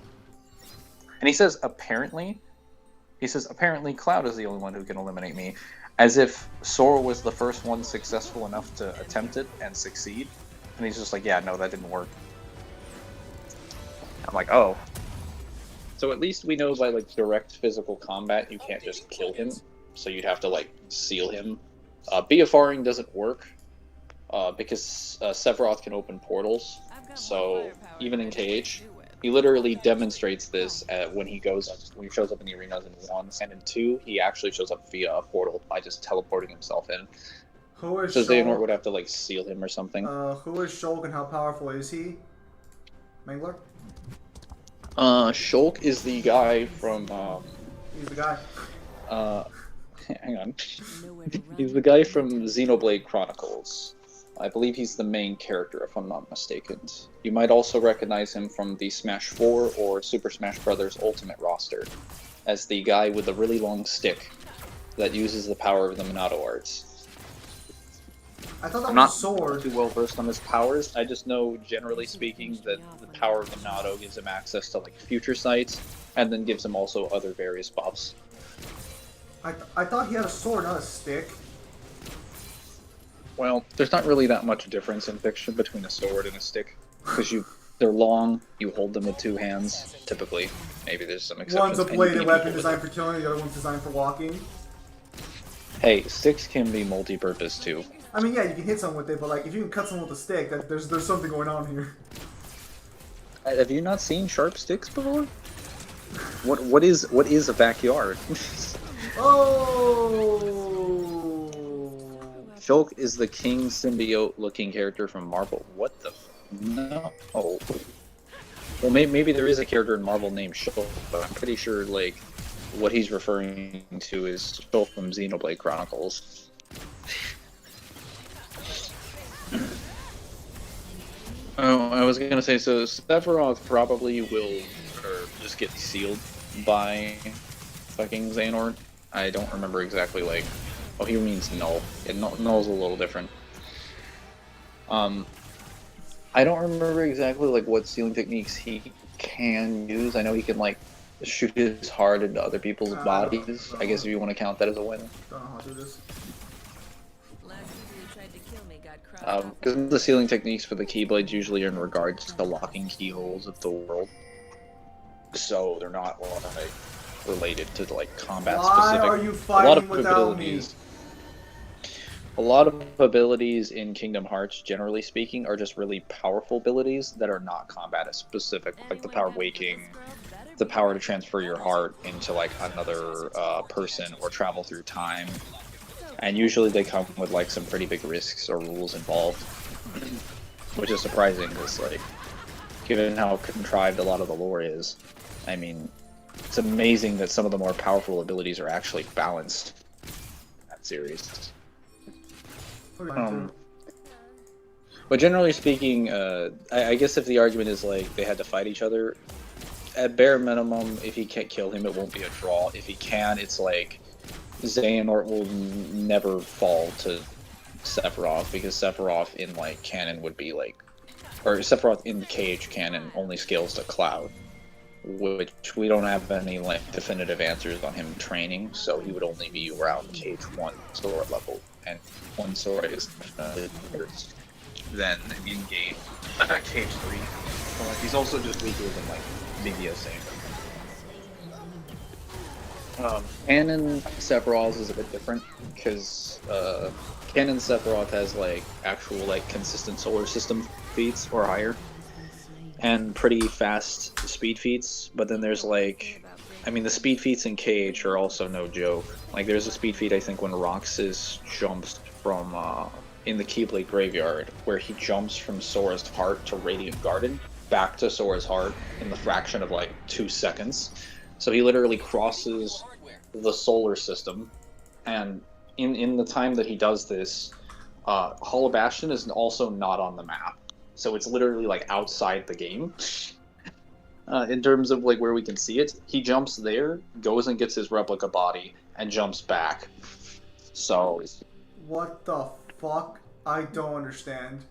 And he says apparently Cloud is the only one who can eliminate me, as if Sora was the first one successful enough to attempt it and succeed. And he's just like, yeah, no, that didn't work. I'm like, oh. So at least we know by like direct physical combat, you can't just kill him. So you'd have to like seal him. BFRing doesn't work because Sephiroth can open portals. So even in KH, he literally demonstrates this when he shows up in the arenas in 1, and in 2, he actually shows up via a portal by just teleporting himself in. Who is So Xehanort Shulk? would have to like seal him or something. Who is Shulk and how powerful is he? Mangler? Shulk is the guy from He's the guy. hang on. He's the guy from Xenoblade Chronicles. I believe he's the main character, if I'm not mistaken. You might also recognize him from the Smash 4 or Super Smash Bros. Ultimate roster as the guy with the really long stick that uses the power of the Minato arts. I thought that I'm was a not sword. too well versed on his powers. I just know, generally speaking, that the power of the Nado gives him access to like future sights, and then gives him also other various buffs. I thought he had a sword, not a stick. Well, there's not really that much difference in fiction between a sword and a stick, because they're long. You hold them with two hands, typically. Maybe there's some exceptions. One's a and you bladed can weapon hold it. designed for killing, the other one's designed for walking. Hey, sticks can be multi-purpose too. I mean, yeah, you can hit someone with it, but like, if you can cut someone with a stick, there's something going on here. Have you not seen sharp sticks before? What is a backyard? Oh! Shulk is the king symbiote-looking character from Marvel. What the? No. Oh. Well, maybe there is a character in Marvel named Shulk, but I'm pretty sure like what he's referring to is Shulk from Xenoblade Chronicles. Oh, I was gonna say, so Sephiroth probably will just get sealed by fucking Xehanort. I don't remember exactly, like... Oh, he means null. Null's a little different. I don't remember exactly, like, what sealing techniques he can use. I know he can, like, shoot his heart into other people's bodies. I guess if you want to count that as a win. Don't know how to do this. Because the sealing techniques for the Keyblades usually are in regards to locking keyholes of the world. So they're not like related to like combat specific. Why are you fighting without me? A lot of abilities in Kingdom Hearts, generally speaking, are just really powerful abilities that are not combat specific, like the power of waking, the power to transfer your heart into like another person or travel through time. And usually they come with like some pretty big risks or rules involved, which is surprising because like, given how contrived a lot of the lore is, I mean, it's amazing that some of the more powerful abilities are actually balanced in that series. But generally speaking, I guess if the argument is like they had to fight each other, at bare minimum, if he can't kill him, it won't be a draw. If he can, it's like Xehanort will never fall to Sephiroth, because Sephiroth in like canon would be like, or Sephiroth in KH canon only scales to Cloud, which we don't have any like definitive answers on him training, so he would only be around KH1 Sora level, and one Sora is worse than in game KH3. So, like, he's also just weaker than like Media Saber. Canon Sephiroth is a bit different because Canon Sephiroth has like actual like consistent solar system feats or higher, and pretty fast speed feats. But then there's like, I mean, the speed feats in KH are also no joke. Like there's a speed feat I think when Roxas jumps from in the Keyblade Graveyard, where he jumps from Sora's heart to Radiant Garden back to Sora's heart in the fraction of like 2 seconds. So he literally crosses the solar system, and in the time that he does this, Hollow Bastion is also not on the map. So it's literally like outside the game. In terms of like where we can see it, he jumps there, goes and gets his replica body, and jumps back. So... What the fuck? I don't understand.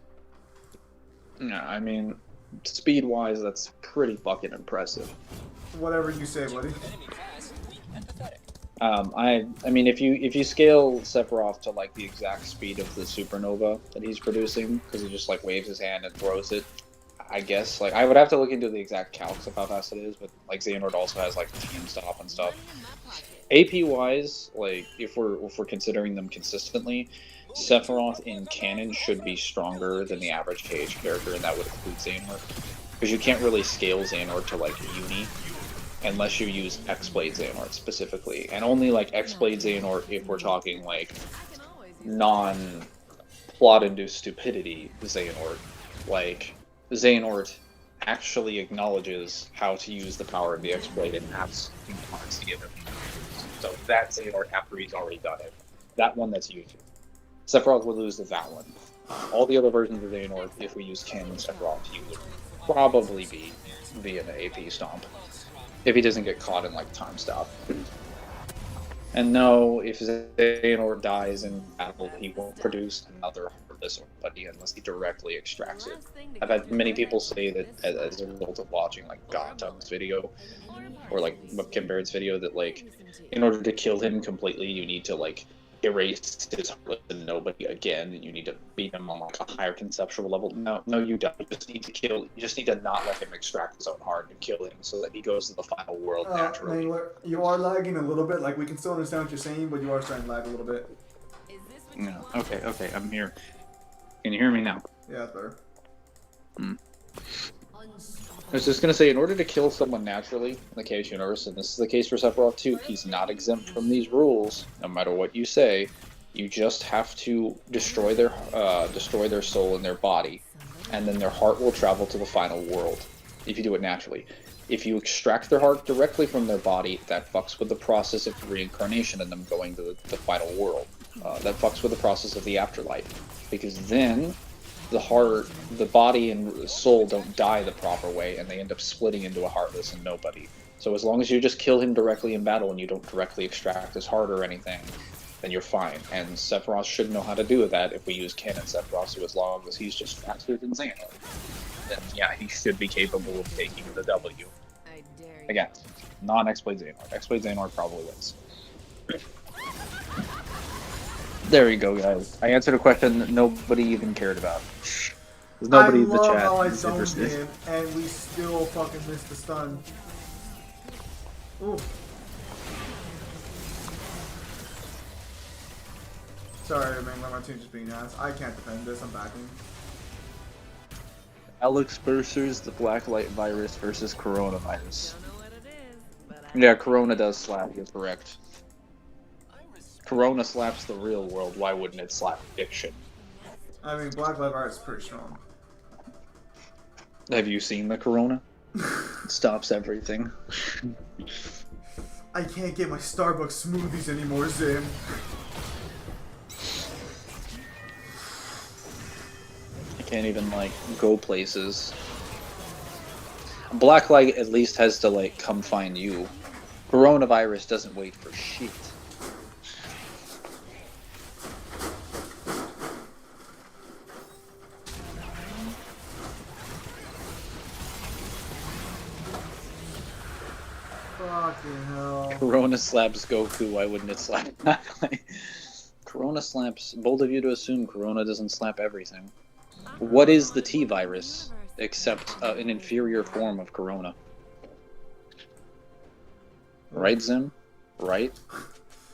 Yeah, I mean, speed-wise, that's pretty fucking impressive. Whatever you say, buddy. I mean, if you scale Sephiroth to like the exact speed of the supernova that he's producing, because he just like waves his hand and throws it, I guess like I would have to look into the exact calcs of how fast it is, but like Xehanort also has like team stop and stuff. AP wise, like if we're considering them consistently, Sephiroth in canon should be stronger than the average KH character, and that would include Xehanort, because you can't really scale Xehanort to like uni unless you use X-Blade Xehanort specifically, and only like X-Blade Xehanort if we're talking like non-plot-induced stupidity Xehanort. Like, Xehanort actually acknowledges how to use the power of the X-Blade and maps parts together. So that Xehanort after he's already done it. That one that's used. Sephiroth would lose to that one. All the other versions of Xehanort, if we use canon Sephiroth, he would probably be via the AP stomp. If he doesn't get caught in like time stop. And no, if Xehanort dies in battle, he won't produce another Heartless or Buddy unless he directly extracts it. I've had many people say that as a result of watching like Gotham's video or like Webcam Barrett's video that like in order to kill him completely, you need to like erase his Heartless and Nobody again, and you need to beat him on like a higher conceptual level. No, you don't. You just need to kill. You just need to not let him extract his own heart and kill him so that he goes to the final world naturally. You are lagging a little bit. Like we can still understand what you're saying, but you are starting to lag a little bit. No. Okay, I'm here. Can you hear me now? Yeah, that's better. I was just gonna say, in order to kill someone naturally in the Chaos Universe, and this is the case for Sephiroth too, he's not exempt from these rules, no matter what you say. You just have to destroy their soul in their body, and then their heart will travel to the final world, if you do it naturally. If you extract their heart directly from their body, that fucks with the process of reincarnation and them going to the final world. That fucks with the process of the afterlife, because then the heart, the body and the soul don't die the proper way, and they end up splitting into a Heartless and Nobody. So as long as you just kill him directly in battle and you don't directly extract his heart or anything, then you're fine. And Sephiroth should know how to do that if we use canon Sephiroth, so as long as he's just faster than Xehanort, then yeah, he should be capable of taking the W. Again, non-X-Blade Xehanort. X-Blade Xehanort probably wins. There you go, guys. I answered a question that nobody even cared about. There's nobody in the chat who's interested. And we still fucking missed the stun. Ooh. Sorry, man, my team's just being ass. I can't defend this, I'm backing. Alex Bursers, the Blacklight virus versus coronavirus. Yeah, Corona does slap, you're correct. Corona slaps the real world, why wouldn't it slap fiction? I mean, Blacklight virus is pretty strong. Have you seen the Corona? It stops everything. I can't get my Starbucks smoothies anymore, Zim. I can't even, like, go places. Blacklight at least has to, like, come find you. Coronavirus doesn't wait for shit. Fucking hell. Corona slaps Goku, why wouldn't it slap Blacklight? Corona slaps... Bold of you to assume Corona doesn't slap everything. What is the T-Virus, except an inferior form of Corona? Right, Zim? Right?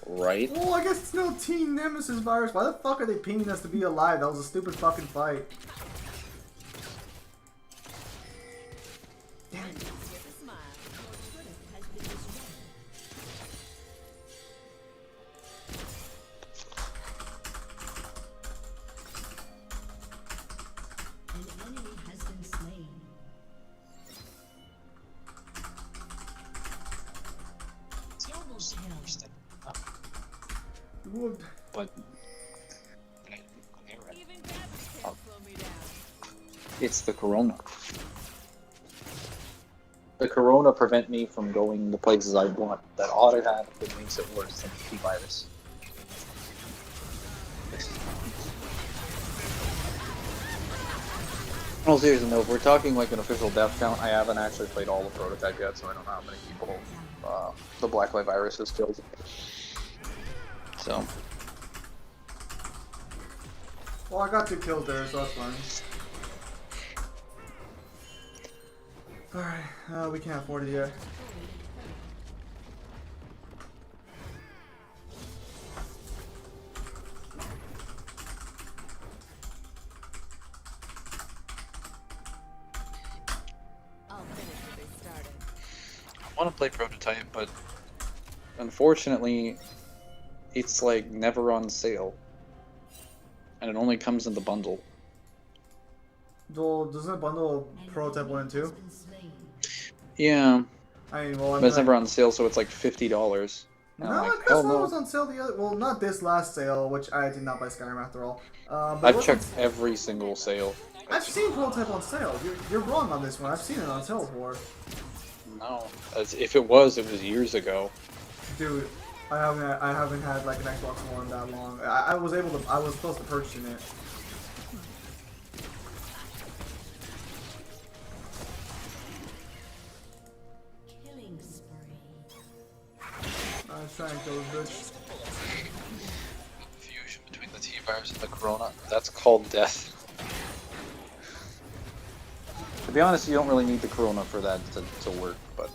Right? Well, I guess it's no Team Nemesis virus. Why the fuck are they pinging us to be alive? That was a stupid fucking fight. Damn it. But it's the Corona. The Corona prevent me from going the places I want. That automatically makes it worse than the T-Virus. Well, seriously, no, if we're talking like an official death count, I haven't actually played all the prototype yet, so I don't know how many people the Blacklight virus has killed. So. Well, I got 2 kills there, so that's fine. Alright, we can't afford it yet. I want to play prototype, but unfortunately, it's like never on sale, and it only comes in the bundle. Well, doesn't it bundle prototype 1 and 2? Yeah, I mean, well, but it's never on sale, so it's like $50. No, I guess it was on sale the other. Well, not this last sale, which I did not buy Skyrim after all. But I've checked every single sale. I've seen prototype on sale. You're wrong on this one. I've seen it on sale before. No, if it was years ago. Dude, I haven't had like an Xbox One that long. I was supposed to purchase it. Killing spree. I was trying to kill this bitch. Fusion between the T-virus and the corona. That's called death. To be honest, you don't really need the corona for that to work, but...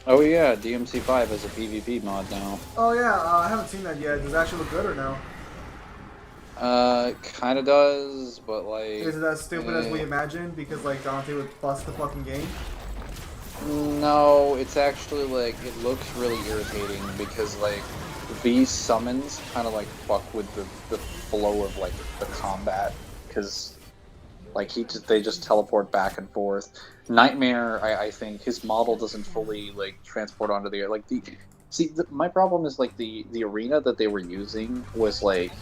Oh yeah, DMC5 has a PvP mod now. Oh yeah, I haven't seen that yet. Does it actually look good or no? Kinda does, but like... Is it as stupid as we imagined? Because like Dante would bust the fucking game? No, it's actually like, it looks really irritating because like, these summons kind of like fuck with the flow of like the combat, because like they just teleport back and forth. Nightmare, I think his model doesn't fully like transport onto the air. Like my problem is like the arena that they were using was like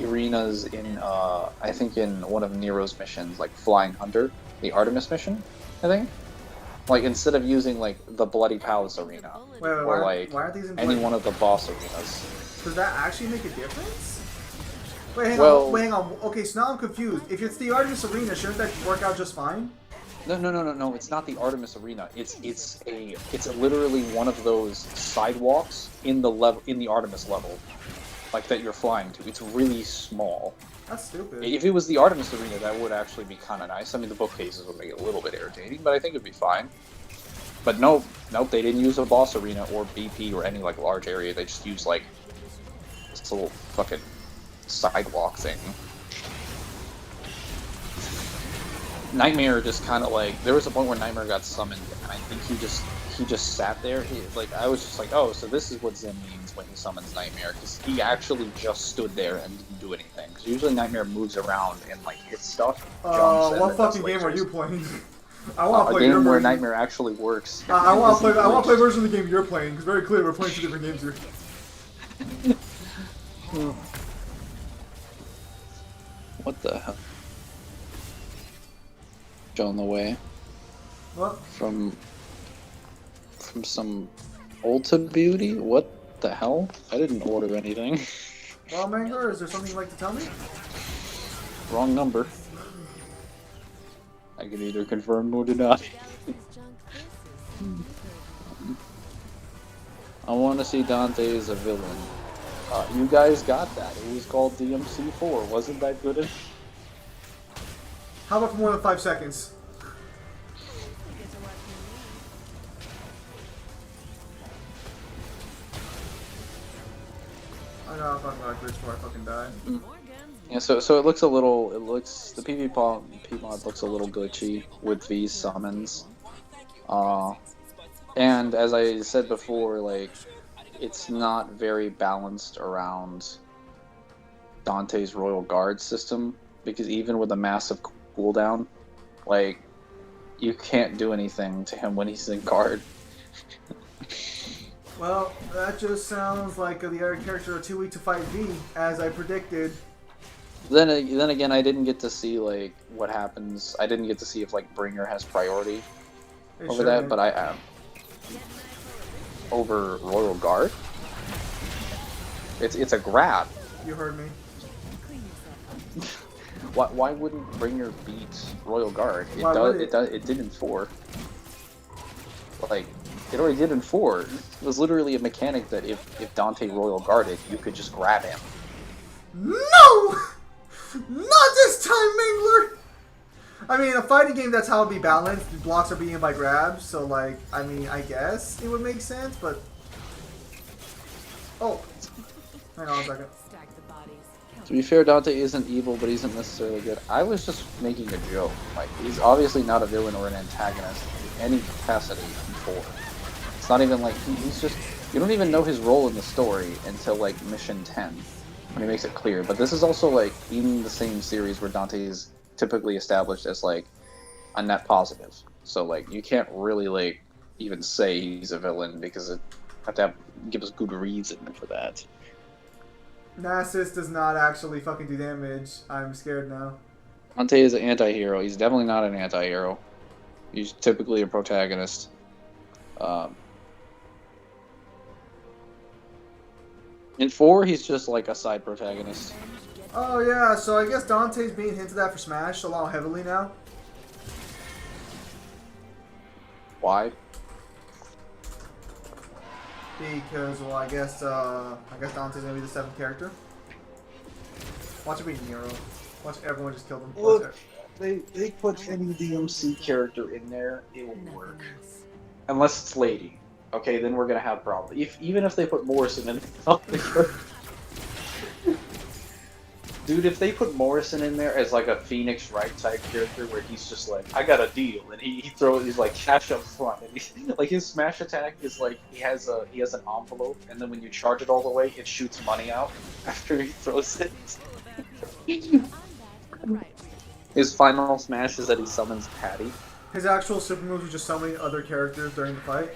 arenas in I think in one of Nero's missions, like Flying Hunter, the Artemis mission, I think. Like instead of using like the Bloody Palace arena, Wait, or like why aren't these in any one of the boss arenas. Does that actually make a difference? Wait, hang on. Okay, so now I'm confused. If it's the Artemis Arena, shouldn't that work out just fine? No. It's not the Artemis Arena. It's literally one of those sidewalks in the Artemis level, like that you're flying to. It's really small. That's stupid. If it was the Artemis Arena, that would actually be kind of nice. I mean, the bookcases would make it a little bit irritating, but I think it'd be fine. But nope, they didn't use a boss arena or BP or any like large area. They just used like this little fucking sidewalk thing. Nightmare just kind of like, there was a point where Nightmare got summoned, and I think he just sat there. I was just like, oh, so this is what Zen means when he summons Nightmare, because he actually just stood there and didn't do anything. Because usually Nightmare moves around and like hits stuff. What fucking game are you playing? I want to play a your game where version. Nightmare actually works. I want to play a version of the game you're playing, because very clear we're playing 2 different games here. What the hell? Shown the way. What? From some Ulta Beauty? What the hell? I didn't order anything. Well, Mangler, is there something you'd like to tell me? Wrong number. I can either confirm or deny. I want to see Dante as a villain. You guys got that. It was called DMC4. Wasn't that good enough? How about for more than 5 seconds? I know I'm fucking like this before I fucking die. Yeah, so it looks the PvP mod looks a little glitchy with these summons. And as I said before, like, it's not very balanced around Dante's Royal Guard system, because even with a massive cooldown, like, you can't do anything to him when he's in guard. Well, that just sounds like the other character are too weak to fight V, as I predicted. Then again, I didn't get to see like what happens. I didn't get to see if like Bringer has priority over that, but I am over Royal Guard. It's a grab. You heard me. Why wouldn't Bringer beat Royal Guard? It did in 4. Like, it already did in 4. It was literally a mechanic that if Dante Royal Guarded, you could just grab him. No! Not this time, Mangler! I mean, a fighting game, that's how it'd be balanced. The blocks are beaten by grabs, so like, I mean, I guess it would make sense, but... Oh. Hang on a second. To be fair, Dante isn't evil, but he isn't necessarily good. I was just making a joke. Like, he's obviously not a villain or an antagonist in any capacity in 4. It's not even like, he's just... You don't even know his role in the story until, like, Mission 10, when he makes it clear. But this is also, like, in the same series where Dante is typically established as, like, a net positive. So, like, you can't really, like, even say he's a villain, because it have to give us good reason for that. Nasus does not actually fucking do damage. I'm scared now. Dante is an anti-hero. He's definitely not an anti-hero. He's typically a protagonist. In 4, he's just like a side protagonist. Oh yeah, so I guess Dante's being hinted at for Smash a lot heavily now. Why? Because, well, I guess Dante's gonna be the 7th character. Watch it be Nero. Watch everyone just kill them. Look, they put any DMC character in there, it will work. Unless it's Lady. Okay, then we're gonna have problems. Even if they put Morrison in dude, if they put Morrison in there as like a Phoenix Wright type character where he's just like, I got a deal, and he's like cash up front, and like his smash attack is like he has an envelope, and then when you charge it all the way, it shoots money out after he throws it. His final smash is that he summons Patty. His actual super moves are just summoning other characters during the fight.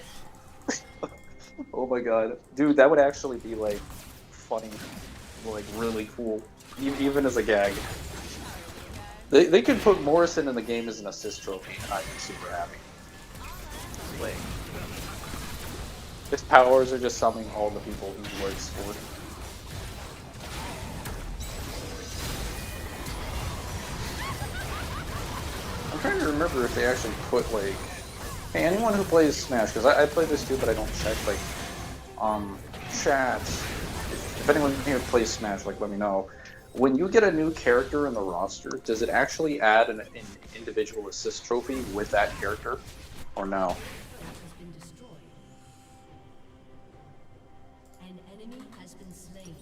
Oh my god. Dude, that would actually be like funny. Like really cool. Even as a gag. They could put Morrison in the game as an assist trophy and I'd be super happy. Like, his powers are just summoning all the people he works for. I'm trying to remember if they actually put like, hey, anyone who plays Smash, because I play this too, but I don't check like chat. If anyone here plays Smash, like let me know. When you get a new character in the roster, does it actually add an individual assist trophy with that character, or no? An enemy has been slain.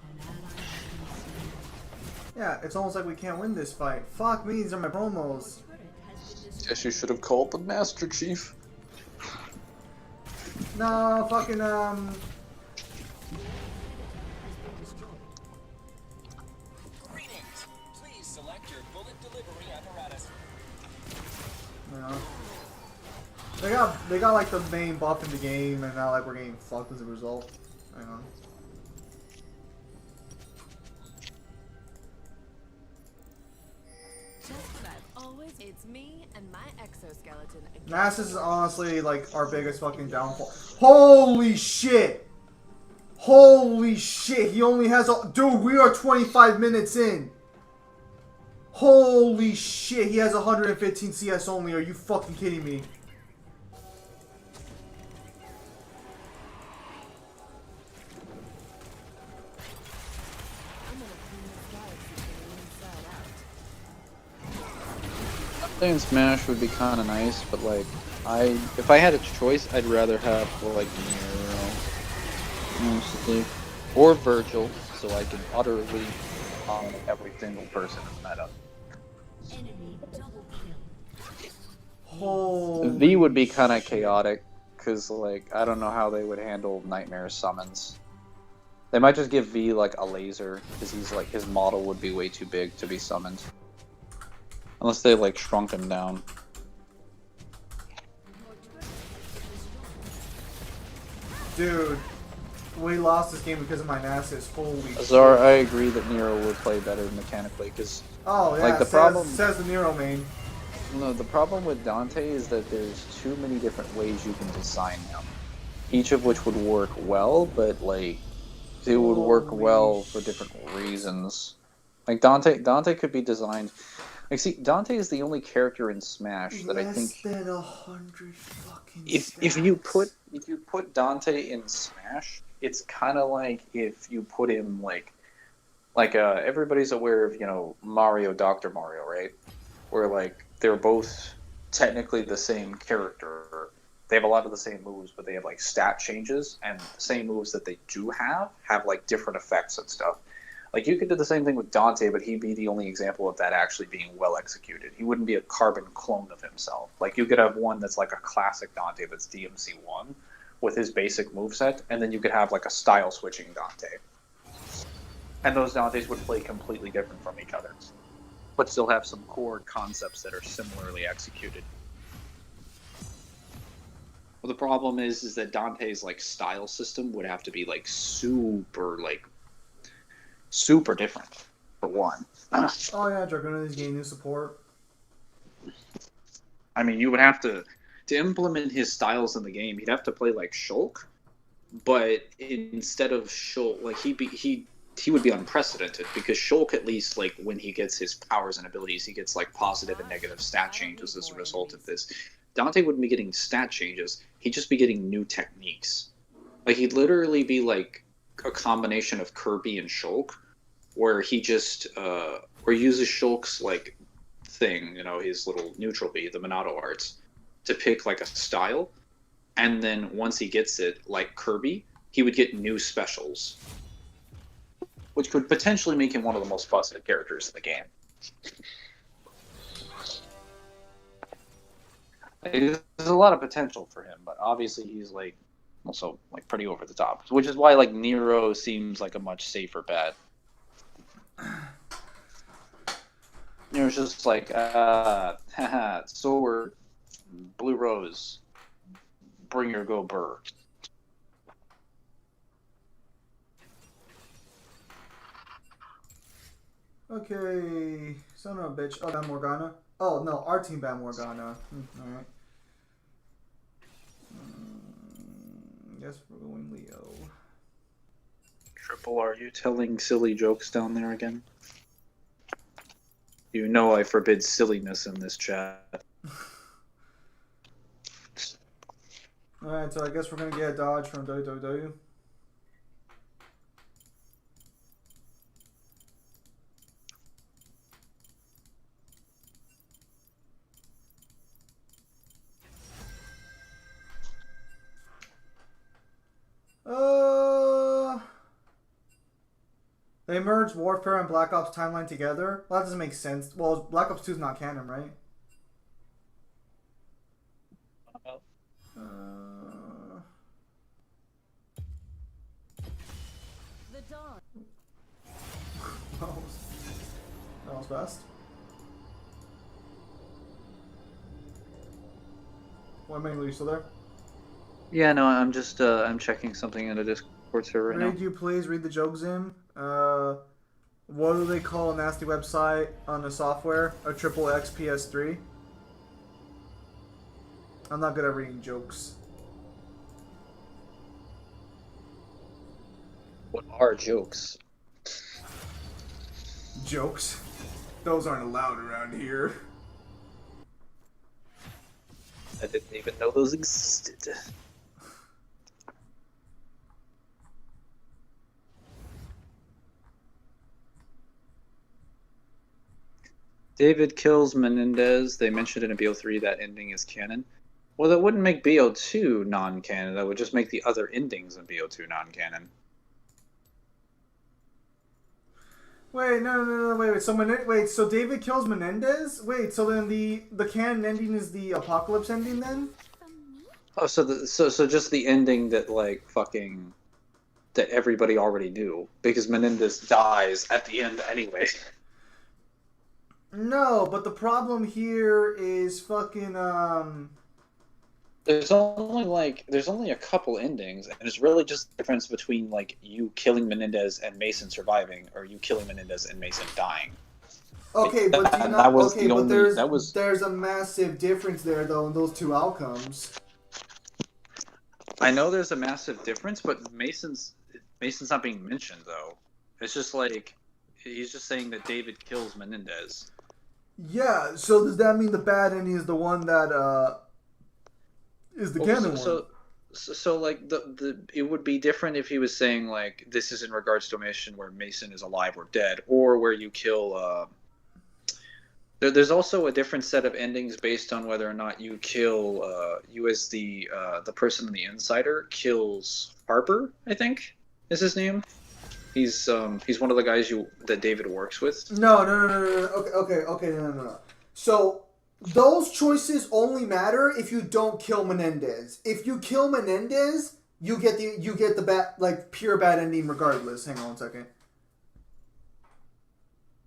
An ally has been slain. Yeah, it's almost like we can't win this fight. Fuck me, these are my promos. Guess you should have called the Master Chief. No, fucking Greetings. Please select your bullet delivery apparatus. no. They got like the main buff in the game, and now like we're getting fucked as a result. Hang on. Just what I've always. It's me and my exoskeleton again. Nasus is honestly like our biggest fucking downfall. Holy shit! Holy shit! He only has a dude. We are 25 minutes in. Holy shit! He has 115 CS only. Are you fucking kidding me? I'm gonna clean this galaxy from the inside out. Playing Smash would be kind of nice, but like, if I had a choice, I'd rather have like Nero, honestly, or Virgil, so I can utterly every single person in the meta. Enemy double kill. Holy V would be kind of chaotic, cause like I don't know how they would handle Nightmare summons. They might just give V like a laser, cause he's like his model would be way too big to be summoned. Unless they like shrunk him down. dude. We lost this game because of my Nasus. Holy Azar, shit. I agree that Nero would play better mechanically, because Oh yeah, like, the says, problem- says the Nero main. no, the problem with Dante is that there's too many different ways you can design him. Each of which would work well, but like it would work Holy well for different reasons. Like Dante could be designed. Like, see, Dante is the only character in Smash that I think Less than 100 fucking if you stats. put Dante in Smash, it's kind of like if you put him like everybody's aware of, you know, Mario, Dr. Mario, right? Where like they're both technically the same character. They have a lot of the same moves, but they have like stat changes, and the same moves that they do have like different effects and stuff. Like, you could do the same thing with Dante, but he'd be the only example of that actually being well executed. He wouldn't be a carbon clone of himself. Like, you could have one that's like a classic Dante that's DMC1 with his basic moveset, and then you could have like a style switching Dante. And those Dantes would play completely different from each other, but still have some core concepts that are similarly executed. Well, the problem is that Dante's like style system would have to be like super different for one. Oh yeah, Dragoon is getting new support. I mean, you would have to implement his styles in the game. He'd have to play like Shulk, but instead of Shulk, like he would be unprecedented because Shulk, at least like when he gets his powers and abilities, he gets like positive and negative stat changes as a result of this. Dante wouldn't be getting stat changes. He'd just be getting new techniques. Like he'd literally be like a combination of Kirby and Shulk, where he just or uses Shulk's like thing, you know, his little neutral B, the Monado arts, to pick like a style, and then once he gets it, like Kirby, he would get new specials, which could potentially make him one of the most busted characters in the game. There's a lot of potential for him, but obviously he's like also like pretty over the top, which is why like Nero seems like a much safer bet. Nero's just like, haha, sword, blue rose, bring your go burr. Okay, son of a bitch. Oh, Bam Morgana. Oh no, our team Bam Morgana. Alright. Guess we're going Leo. Triple, are you telling silly jokes down there again? You know I forbid silliness in this chat. Alright, so I guess we're gonna get a dodge from WWW. They merged Warfare and Black Ops timeline together? Well, that doesn't make sense. Well, Black Ops 2 is not canon, right? The dawn. That was fast. What, Mangle, are you still there? Yeah, no, I'm just I'm checking something in the Discord server right now. Could you please read the jokes in? What do they call a nasty website on the software? A triple X PS3? I'm not good at reading jokes. What are jokes? Jokes? Those aren't allowed around here. I didn't even know those existed. David kills Menendez. They mentioned in a BO3 that ending is canon. Well, that wouldn't make BO2 non-canon. That would just make the other endings in BO2 non-canon. Wait, no, wait. So David kills Menendez? Wait, so then the canon ending is the apocalypse ending then? Oh, so just the ending that like fucking that everybody already knew because Menendez dies at the end anyway. No, but the problem here is fucking There's only a couple endings, and it's really just the difference between like you killing Menendez and Mason surviving, or you killing Menendez and Mason dying. Okay, but do you not, that was okay, the but only. there's a massive difference there though in those two outcomes. I know there's a massive difference, but Mason's not being mentioned though. It's just like he's just saying that David kills Menendez. Yeah, so does that mean the bad ending is the one that is the canon one? So like the it would be different if he was saying like this is in regards to a mission where Mason is alive or dead, or where you kill. There's also a different set of endings based on whether or not you kill you as the person in the Insider kills Harper, I think is his name. He's one of the guys that David works with. No. Okay, no. So those choices only matter if you don't kill Menendez. If you kill Menendez, you get the bad, like pure bad ending regardless. Hang on 1 second.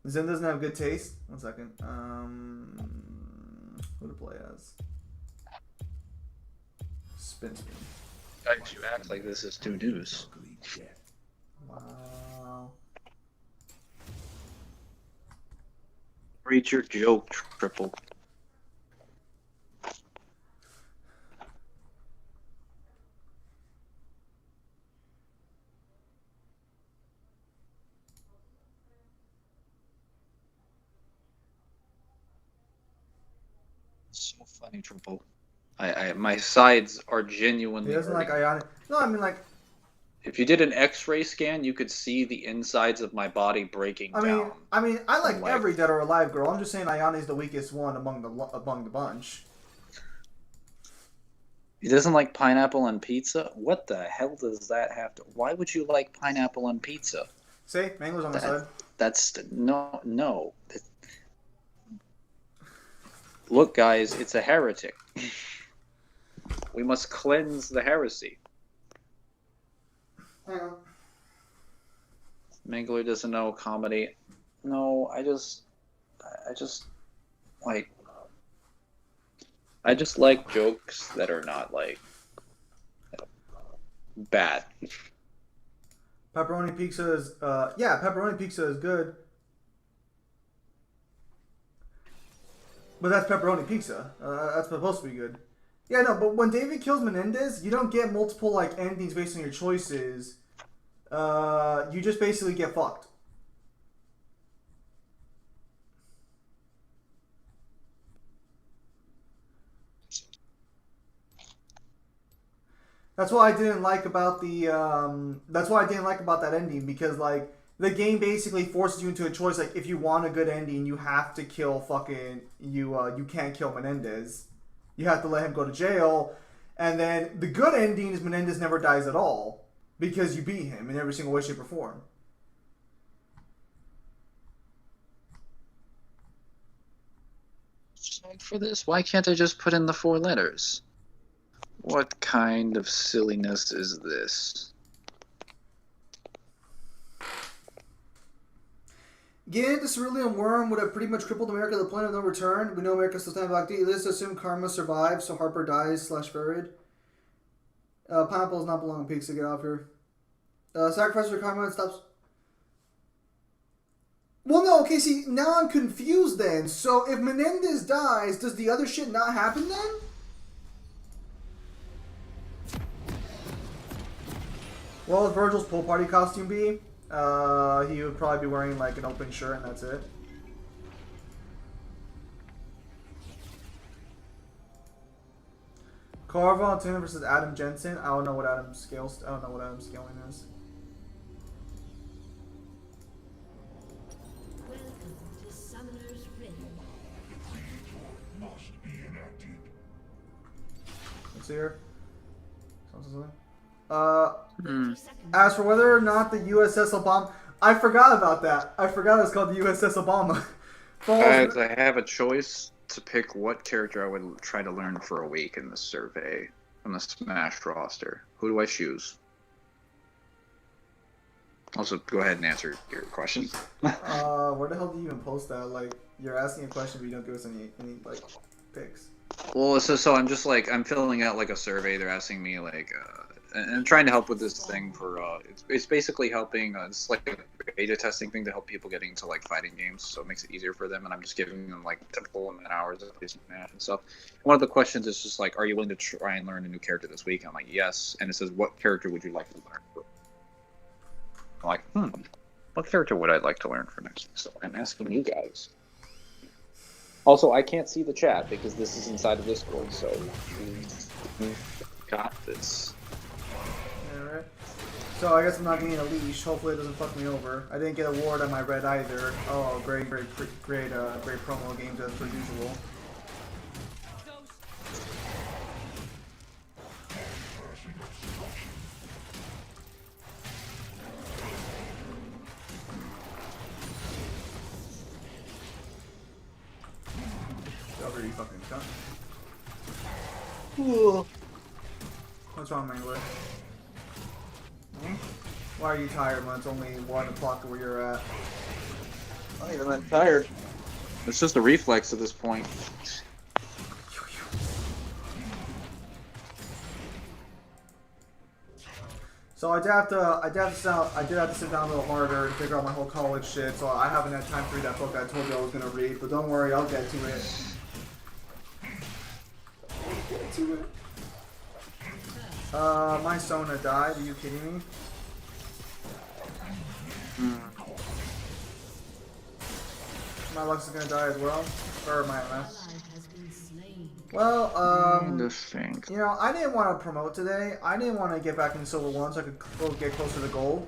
Zen doesn't have good taste. 1 second. Who to play as? Spin. Guys, you act like this is two news. Wow. Read your joke, Triple. So funny, Triple. My sides are genuinely He doesn't like hurting. Ionic. No, I mean like. If you did an X-ray scan, you could see the insides of my body breaking down. I like Like- every Dead or Alive girl. I'm just saying Ayane's the weakest one among the bunch. He doesn't like pineapple on pizza? What the hell does that have to... Why would you like pineapple on pizza? See, Mangler's on my side. That's... No. Look, guys, it's a heretic. We must cleanse the heresy. Hang on. Mangler doesn't know comedy. No, I just like... I just like jokes that are not, like, bad. Pepperoni pizza is, pepperoni pizza is good. But that's pepperoni pizza. That's supposed to be good. Yeah, no, but when David kills Menendez, you don't get multiple, like, endings based on your choices. You just basically get fucked. That's what I didn't like about the, that's what I didn't like about that ending, because, like, the game basically forces you into a choice, like, if you want a good ending, you have to kill fucking, you can't kill Menendez. You have to let him go to jail, and then the good ending is Menendez never dies at all, because you beat him in every single way, shape, or form. For this, why can't I just put in the 4 letters? What kind of silliness is this? Getting into Cerulean Worm would have pretty much crippled America to the point of no return. We know America's still standing back. Let's assume Karma survives, so Harper dies / buried. Pineapple does not belong in pizza. Get off here. Sacrifice for Karma and stops. Well, no, okay, see, now I'm confused then. So if Menendez dies, does the other shit not happen then? What would Virgil's pool party costume be? He would probably be wearing like an open shirt and that's it. Carl Valentino versus Adam Jensen. I don't know what Adam scaling is. Welcome to Summoner's Rift. Must be enacted. Let's see here. Something. As for whether or not the USS Obama, I forgot about that. I forgot it's called the USS Obama. Guys, I have a choice to pick what character I would try to learn for a week in this survey from the Smash roster. Who do I choose? Also, go ahead and answer your question. Where the hell do you even post that? Like, you're asking a question, but you don't give us any like picks. Well, so I'm just like, I'm filling out like a survey. They're asking me like, and I'm trying to help with this thing for, it's basically helping, it's like a beta testing thing to help people getting into like fighting games, so it makes it easier for them, and I'm just giving them like typical amount of hours of this and stuff. One of the questions is just like, are you willing to try and learn a new character this week? I'm like, yes, and it says, what character would you like to learn for? I'm like, what character would I like to learn for next week? So I'm asking you guys. Also, I can't see the chat because this is inside of Discord, so we got this. Alright. So I guess I'm not getting a leash. Hopefully it doesn't fuck me over. I didn't get a ward on my red either. Oh, great promo games as per usual. Over you fucking cunt. What's wrong, Mangler? Why are you tired when it's only 1 o'clock where you're at? I'm not even that tired. It's just a reflex at this point. So I did have to sit down a little harder and figure out my whole college shit. So I haven't had time to read that book I told you I was gonna read. But don't worry, I'll get to it. I'll get to it. My Sona died. Are you kidding me? My Lux is gonna die as well, or my MS. Well, you know, I didn't want to promote today. I didn't want to get back in Silver 1 so I could get closer to gold.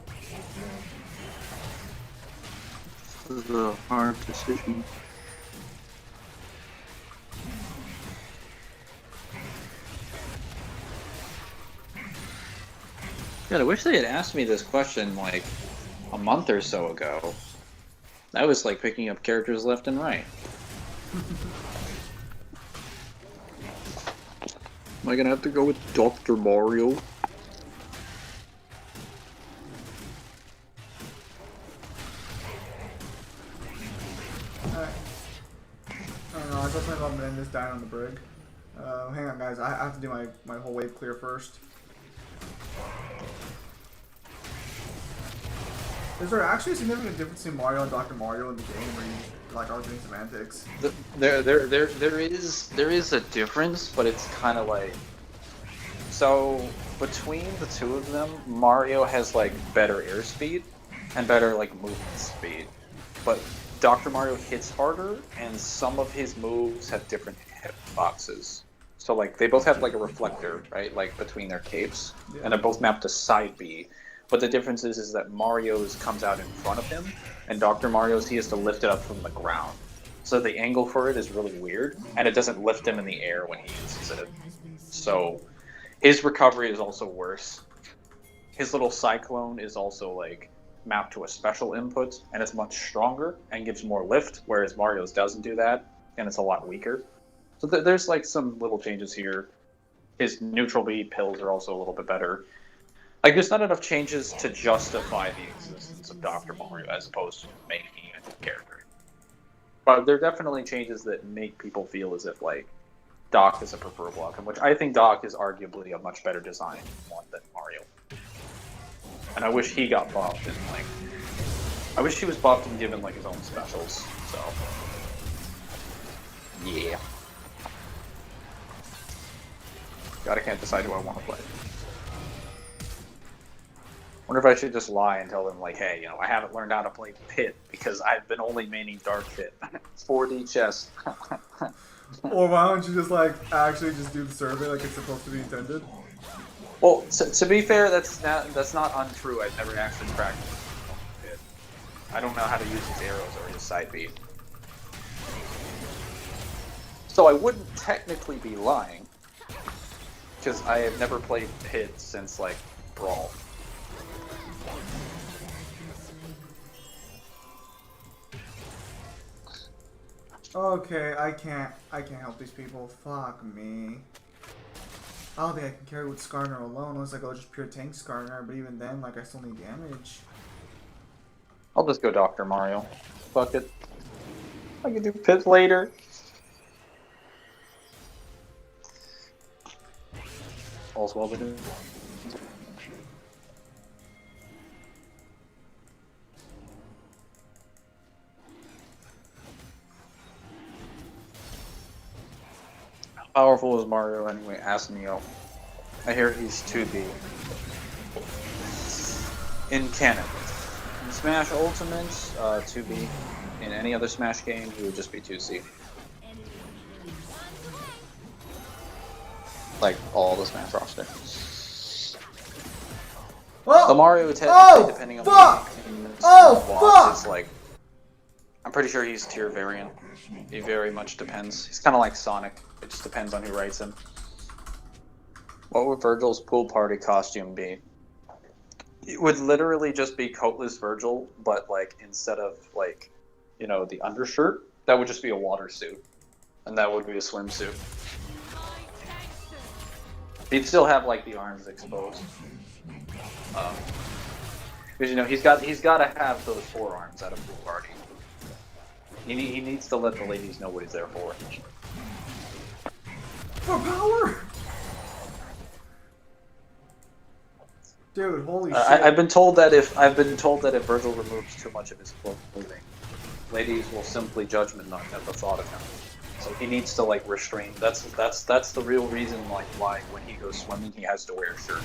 This is a hard decision. God, I wish they had asked me this question like a month or so ago. That was like picking up characters left and right. Am I gonna have to go with Dr. Mario? Alright. I don't know, I was hoping about Menendez dying on the brig. Hang on guys, I have to do my whole wave clear first. Is there actually a significant difference between Mario and Dr. Mario in the game where you like arguing semantics? There is a difference, but it's kind of like, so between the two of them, Mario has like better airspeed and better like movement speed, but Dr. Mario hits harder, and some of his moves have different hitboxes. So like they both have like a reflector, right, like between their capes, Yeah. and they're both mapped to side B. But the difference is that Mario's comes out in front of him, and Dr. Mario's he has to lift it up from the ground. So the angle for it is really weird, and it doesn't lift him in the air when he uses it. So his recovery is also worse. His little cyclone is also like mapped to a special input, and it's much stronger and gives more lift, whereas Mario's doesn't do that, and it's a lot weaker. So there's like some little changes here. His neutral B pills are also a little bit better. Like, there's not enough changes to justify the existence of Dr. Mario as opposed to making a new character. But there are definitely changes that make people feel as if, like, Doc is a preferable outcome, which I think Doc is arguably a much better designed one than Mario. And I wish he got buffed and, like, I wish he was buffed and given, like, his own specials, so. Yeah. God, I can't decide who I want to play. Wonder if I should just lie and tell them, like, hey, you know, I haven't learned how to play Pit because I've been only maining Dark Pit. 4D chess. Or why don't you just like actually just do the survey like it's supposed to be intended? Well, to be fair, that's not untrue. I've never actually practiced Pit. I don't know how to use his arrows or his side B. So I wouldn't technically be lying, because I have never played Pit since, like, Brawl. Okay, I can't help these people. Fuck me. I don't think I can carry with Skarner alone unless I go just pure tank Skarner, but even then, like, I still need damage. I'll just go Dr. Mario. Fuck it. I can do Pit later. All's well with it. How powerful is Mario anyway? Ask Neo. I hear he's 2B. In canon. In Smash Ultimate, 2B. In any other Smash game, he would just be 2C. Like all the Smash roster. Oh! The Mario depending on fuck! is like, I'm pretty sure he's tier variant. He very much depends. He's kind of like Sonic. It just depends on who writes him. What would Virgil's pool party costume be? It would literally just be coatless Virgil, but like instead of like, you know, the undershirt, that would just be a water suit, and that would be a swimsuit. He'd still have like the arms exposed, because you know he's got to have those forearms at a pool party. He needs to let the ladies know what he's there for. For power! Dude, holy shit. I've been told that if Virgil removes too much of his clothing, ladies will simply judgment not at the thought of him. So he needs to like restrain. That's the real reason like why when he goes swimming he has to wear a shirt.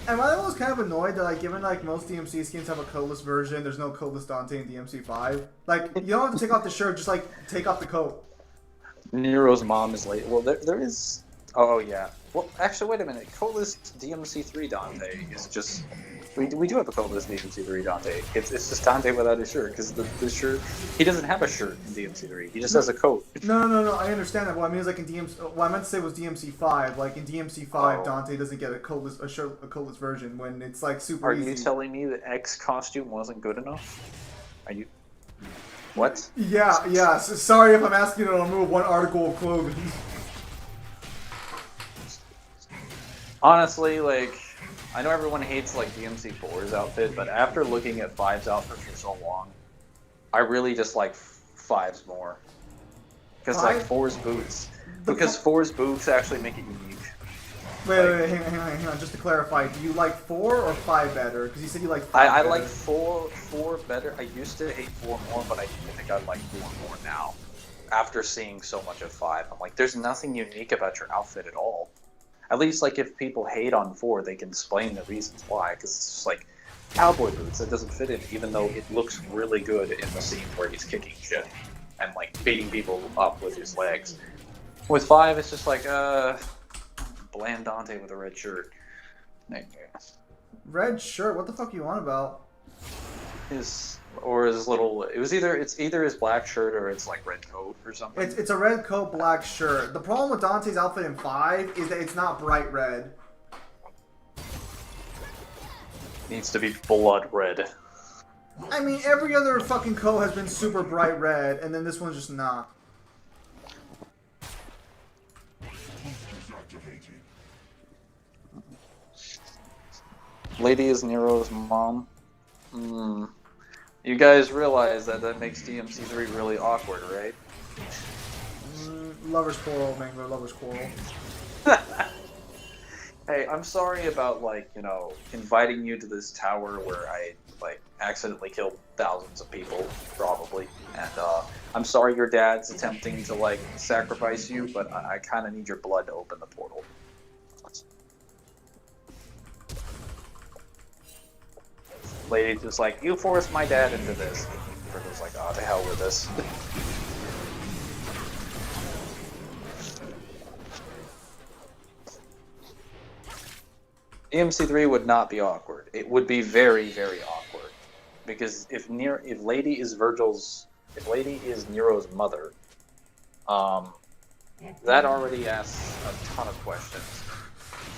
And I was kind of annoyed that, like, given like most DMC skins have a coatless version, there's no coatless Dante in DMC5. Like, you don't have to take off the shirt, just like take off the coat. Nero's mom is late. Well, there is. Oh yeah. Well, actually, wait a minute. Coatless DMC3 Dante is just. We do have a coatless DMC3 Dante. It's just Dante without his shirt because the shirt he doesn't have a shirt in DMC3. He just has a coat. No. I understand that. What I mean is like in DMC. What I meant to say was DMC5. Like in DMC5, Dante doesn't get a coatless version when it's like super easy. Are you telling me the X costume wasn't good enough? Are you? What? Yeah. Sorry if I'm asking you to remove one article of clothing. Honestly, like, I know everyone hates like DMC4's outfit, but after looking at 5's outfit for so long, I really just like 5's more. Because like 4's boots, because 4's boots actually make it unique. Wait, hang on. Just to clarify, do you like 4 or 5 better? Because you said you like 5 I better. like 4 better. I used to hate 4 more, but I think I like 4 more now. After seeing so much of 5, I'm like, there's nothing unique about your outfit at all. At least, like, if people hate on 4, they can explain the reasons why. Because it's just like cowboy boots that doesn't fit in, even though it looks really good in the scene where he's kicking shit and like beating people up with his legs. With 5, it's just like bland Dante with a red shirt. Red shirt? What the fuck are you on about? His little. It's either his black shirt or it's like red coat or something. It's a red coat, black shirt. The problem with Dante's outfit in 5 is that it's not bright red. Needs to be blood red. I mean, every other fucking coat has been super bright red, and then this one's just not. Lady is Nero's mom. You guys realize that makes DMC3 really awkward, right? Lover's quarrel, Mangler, lover's quarrel. Hey, I'm sorry about, like, you know, inviting you to this tower where I, like, accidentally killed thousands of people, probably. And, I'm sorry your dad's attempting to, like, sacrifice you, but I kind of need your blood to open the portal. Lady's just like, you forced my dad into this. Virgil's like, oh, to hell with this. DMC3 would not be awkward. It would be very, very awkward. Because if Lady is Nero's mother, that already asks a ton of questions.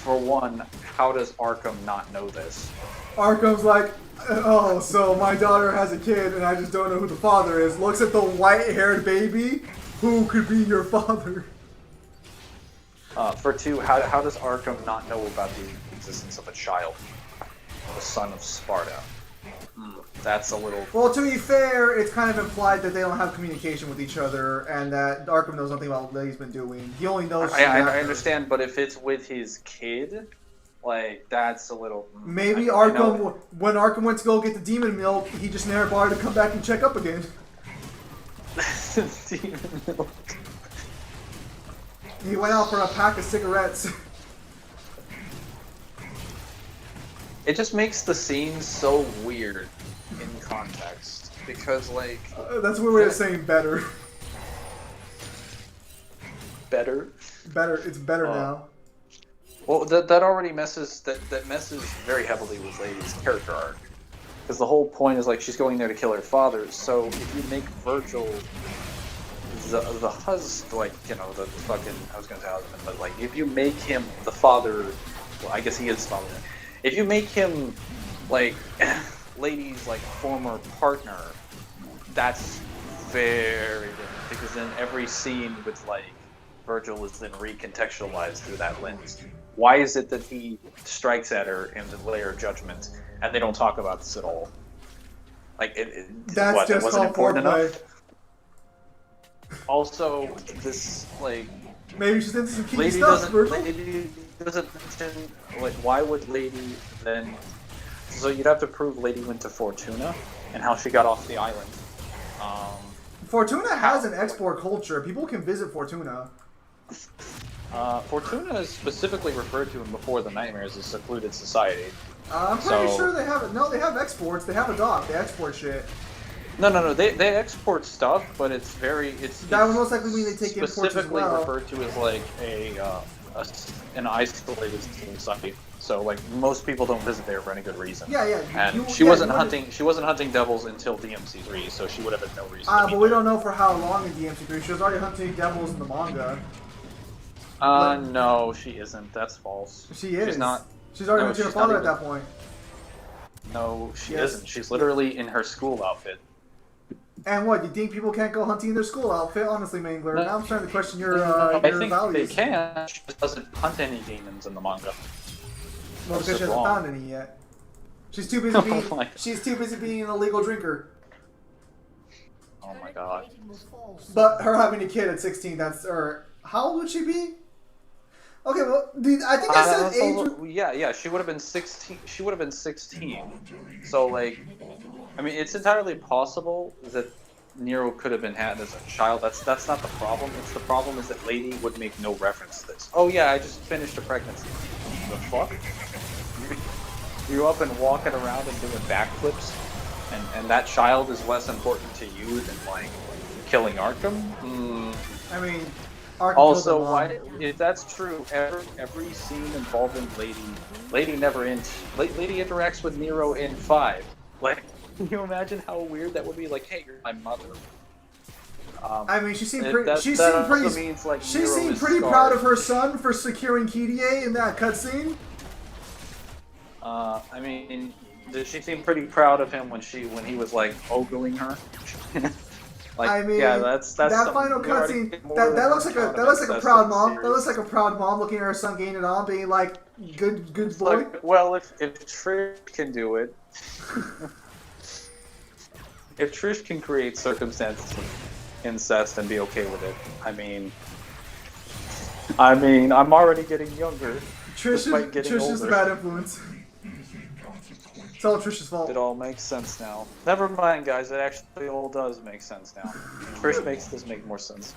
For one, how does Arkham not know this? Arkham's like, oh, so my daughter has a kid and I just don't know who the father is. Looks at the white-haired baby. Who could be your father? For two, how does Arkham not know about the existence of a child? The son of Sparta. That's a little... Well, to be fair, it's kind of implied that they don't have communication with each other and that Arkham knows nothing about what he's been doing. He only knows... I understand, but if it's with his kid, like, that's a little... Maybe Arkham, when Arkham went to go get the demon milk, he just never bothered to come back and check up again. Demon milk. He went out for a pack of cigarettes. It just makes the scene so weird in context, because, like... That's a weird way of saying better. Better? Better. It's better now. Well, that already messes... That messes very heavily with Lady's character arc. Because the whole point is, like, she's going there to kill her father, so if you make Virgil... The husband, like, you know, the fucking... I was gonna say husband, but, like, if you make him the father... Well, I guess he is the father. If you make him, like, Lady's, like, former partner, that's very different. Because then every scene with, like, Virgil is then recontextualized through that lens. Why is it that he strikes at her in the Layer of Judgment, and they don't talk about this at all? Like, That's just wasn't called important foreplay. enough? Also, this, like, Maybe she's into some kinky Lady stuff, doesn't. Virgil. Lady doesn't mention like why would Lady then? So you'd have to prove Lady went to Fortuna and how she got off the island. Fortuna has an export culture. People can visit Fortuna. Fortuna is specifically referred to in Before the Nightmare as a secluded society. I'm pretty So- sure they have it. No, they have exports. They have a dock. They export shit. No. They export stuff, but it's That would most likely mean they take imports as specifically well. referred to as like an isolated society. So like most people don't visit there for any good reason. Yeah. And she wasn't hunting. She wasn't hunting devils until DMC3, so she would have had no reason. to be But we there. don't know for how long in DMC3. She was already hunting devils in the manga. No, she isn't. That's false. She is. She's not. She's already No, hunting her she's not father at even- that point. No, she Yes. isn't. She's literally in her school outfit. And what? You think people can't go hunting in their school outfit? Honestly, Mangler. No. Now I'm starting to question your I think values. they can. She just doesn't hunt any demons in the manga. Well, because That's she hasn't wrong. found any yet. She's too busy Oh being. my- She's too busy being an illegal drinker. Oh my god. But her having a kid at 16, that's or how old would she be? Okay, well, I think I said age. Yeah. She would have been 16. She would have been 16. So like, I mean, it's entirely possible that Nero could have been had as a child. That's not the problem. It's the problem is that Lady would make no reference to this. Oh yeah, I just finished a pregnancy. The fuck? You up and walking around and doing backflips, and that child is less important to you than like killing Arkham? I mean, Arkham Also, killed her why? mom. If that's true, every scene involving Lady never Lady interacts with Nero in 5. Like, can you imagine how weird that would be? Like, hey, you're my mother. I mean, she seemed That- pretty. that She also seemed pretty. means, like, She Nero seemed is pretty scarred. proud of her son for securing Kirie in that cutscene. I mean, did she seem pretty proud of him when he was like ogling her? Like, I mean, yeah, that's that something final we already cutscene. get more That than looks like one a shot proud of mom. series. That looks like a proud mom looking at her son gaining it on, being like, "Good boy." Like, well, if Trish can do it, if Trish can create circumstances of incest and be okay with it, I mean, I'm already getting younger. Trish despite getting is the older. bad influence. It's all Trish's fault. It all makes sense now. Never mind, guys. It actually all does make sense now. Trish makes this make more sense.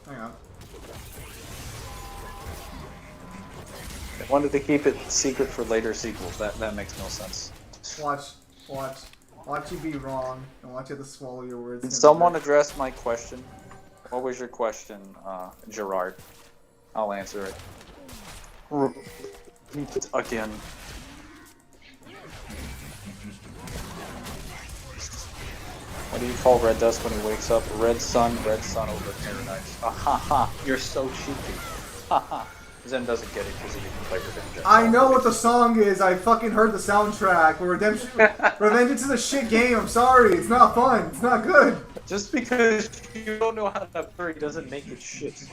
Hang on. They wanted to keep it secret for later sequels. That makes no sense. Watch you be wrong, and watch you have to swallow your words. Did someone address my question? What was your question, Gerard? I'll answer it. Again. What do you call Red Dusk when he wakes up? Red sun over paradise. Ha ha! You're so cheeky. Ha ha! Zen doesn't get it because he didn't play Revenge. I know what the song is. I fucking heard the soundtrack. But Revenge is a shit game. I'm sorry. It's not fun. It's not good. Just because you don't know how to play doesn't make it shit.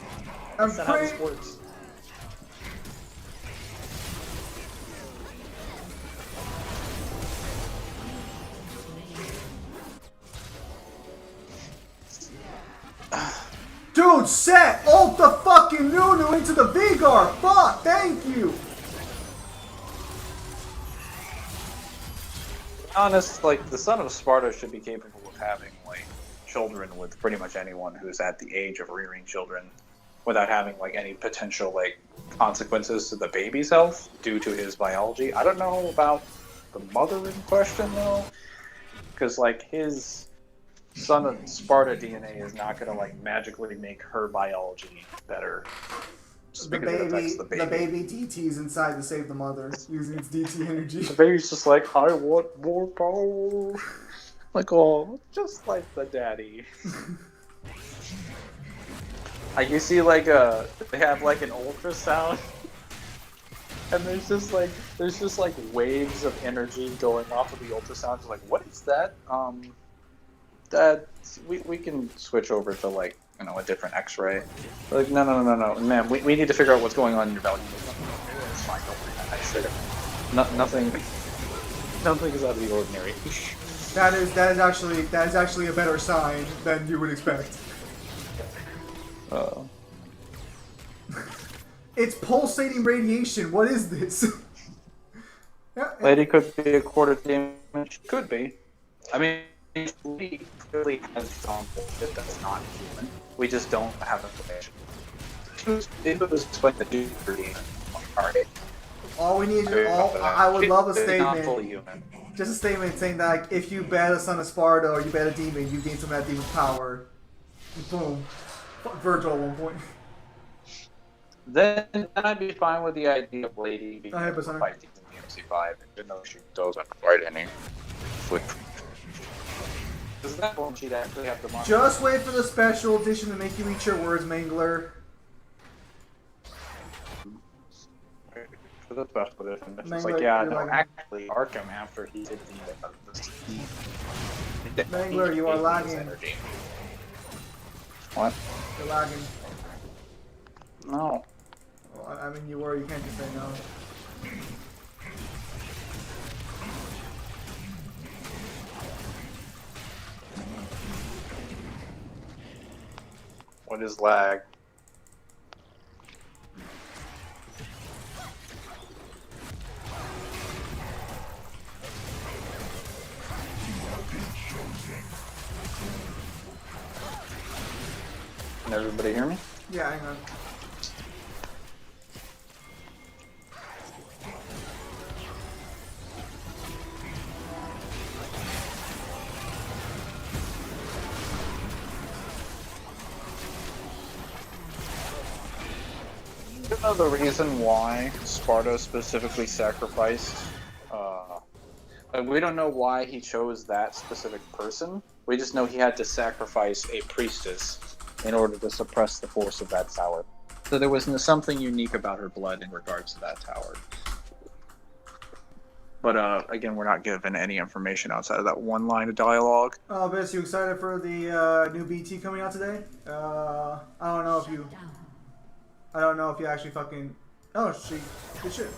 I'm That's not how this pretty. works. Dude, set! Ult the fucking Nunu into the Vigar! Fuck! Thank you! Honest, like, the Son of Sparta should be capable of having, like, children with pretty much anyone who's at the age of rearing children without having, like, any potential, like, consequences to the baby's health due to his biology. I don't know about the mother in question, though, because, like, his Son of Sparta DNA is not going to, like, magically make her biology better. Just The because it affects baby DT's inside to save the mother, using its DT energy. The baby's just like, I want more power. Like, oh, just like the daddy. Like, you see, like, they have, like, an ultrasound. And there's just, like, waves of energy going off of the ultrasound. It's like, what is that? That, we can switch over to, like, you know, a different x-ray. Like, no, man, we need to figure out what's going on in your belly. It's fine, don't worry, I swear. Nothing is out of the ordinary. That is actually a better sign than you would expect. It's pulsating radiation. What is this? Yeah, Lady could be a quarter damage. Could be. I mean, we clearly has some bullshit that's not human. We just don't have information. It was explain the dude for the alright. all we need. I would love a Not fully statement. human. Just a statement saying that like, if you bat a son of Sparta or you bat a demon, you gain some of that demon's power. Boom. Fuck Virgil at one point. Then I'd be fine with the idea of Lady being Go ahead, able to Basana. fight things in the MC5, even though she doesn't fight any. Does that one she'd actually have the money? Just wait for the special edition to make you eat your words, Mangler. For the special edition, it's Mangler, like, yeah, you're no, lagging. actually, Arkham, after he did the Mangler, you are lagging. energy. What? You're lagging. No. Well, I mean, you were. You can't just say no. What is lag? Can everybody hear me? Yeah, hang on. You know the reason why Sparta specifically sacrificed, like, we don't know why he chose that specific person. We just know he had to sacrifice a priestess in order to suppress the force of that tower. So there was something unique about her blood in regards to that tower. But again, we're not given any information outside of that one line of dialogue. Oh, Vince, you excited for the new BT coming out today? I don't know if you. Down. I don't know if you actually fucking. Oh, good shit.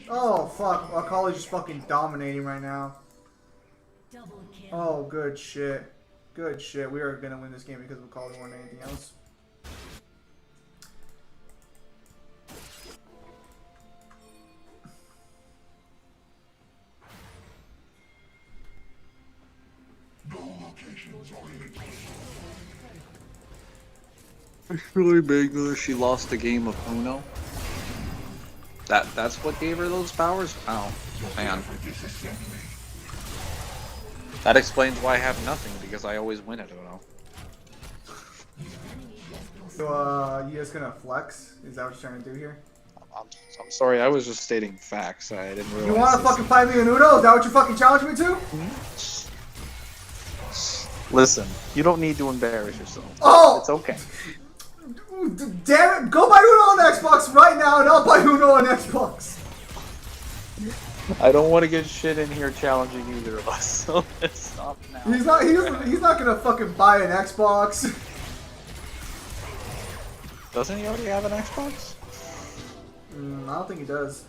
Oh fuck, our college is fucking dominating right now. Double kill. Oh, good shit. Good shit. We are gonna win this game because of college more than anything else. Really big. She lost the game of Uno. That's what gave her those powers? Oh, man. That explains why I have nothing, because I always win at Uno. So, you guys gonna flex? Is that what you're trying to do here? I'm sorry, I was just stating facts. I didn't realize. You wanna fucking fight me in Uno? Is that what you fucking challenged me to? Listen, you don't need to embarrass yourself. Oh! It's okay. Damn it! Go buy Uno on Xbox right now, and I'll buy Uno on Xbox. I don't want to get shit in here challenging either of us, so let's stop now. He's not gonna fucking buy an Xbox. Doesn't he already have an Xbox? I don't think he does.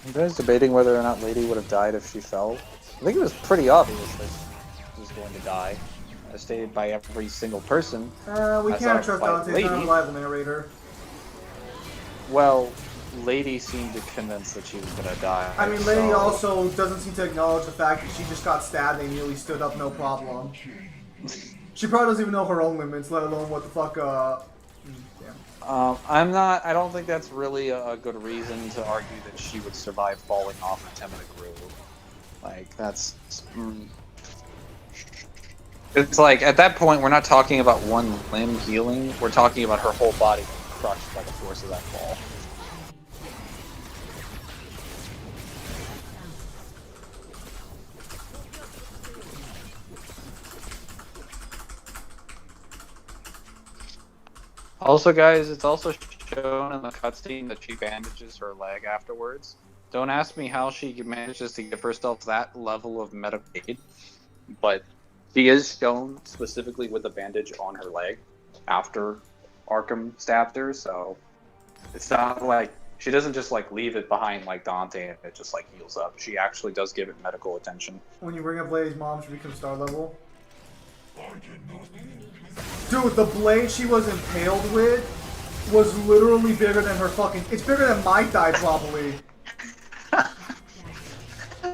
You guys debating whether or not Lady would have died if she fell? I think it was pretty obvious that she was going to die, as stated by every single person. We That's can't not trust quite Dante. He's not a Lady. reliable narrator. Well, Lady seemed to convince that she was going to die. I mean, Lady so- also doesn't seem to acknowledge the fact that she just got stabbed and nearly stood up no problem. She probably doesn't even know her own limits, let alone what the fuck, damn. I don't think that's really a good reason to argue that she would survive falling off of Temina Grove. Like, that's... It's like, at that point, we're not talking about one limb healing, we're talking about her whole body being crushed by the force of that fall. Also, guys, it's also shown in the cutscene that she bandages her leg afterwards. Don't ask me how she manages to give herself that level of medical aid, but She is shown specifically with a bandage on her leg after Arkham stabbed her, so it's not like she doesn't just like leave it behind like Dante and it just like heals up. She actually does give it medical attention. When you bring up Lady's mom, she becomes star level. Dude, the blade she was impaled with was literally bigger than her fucking. It's bigger than my thigh, probably.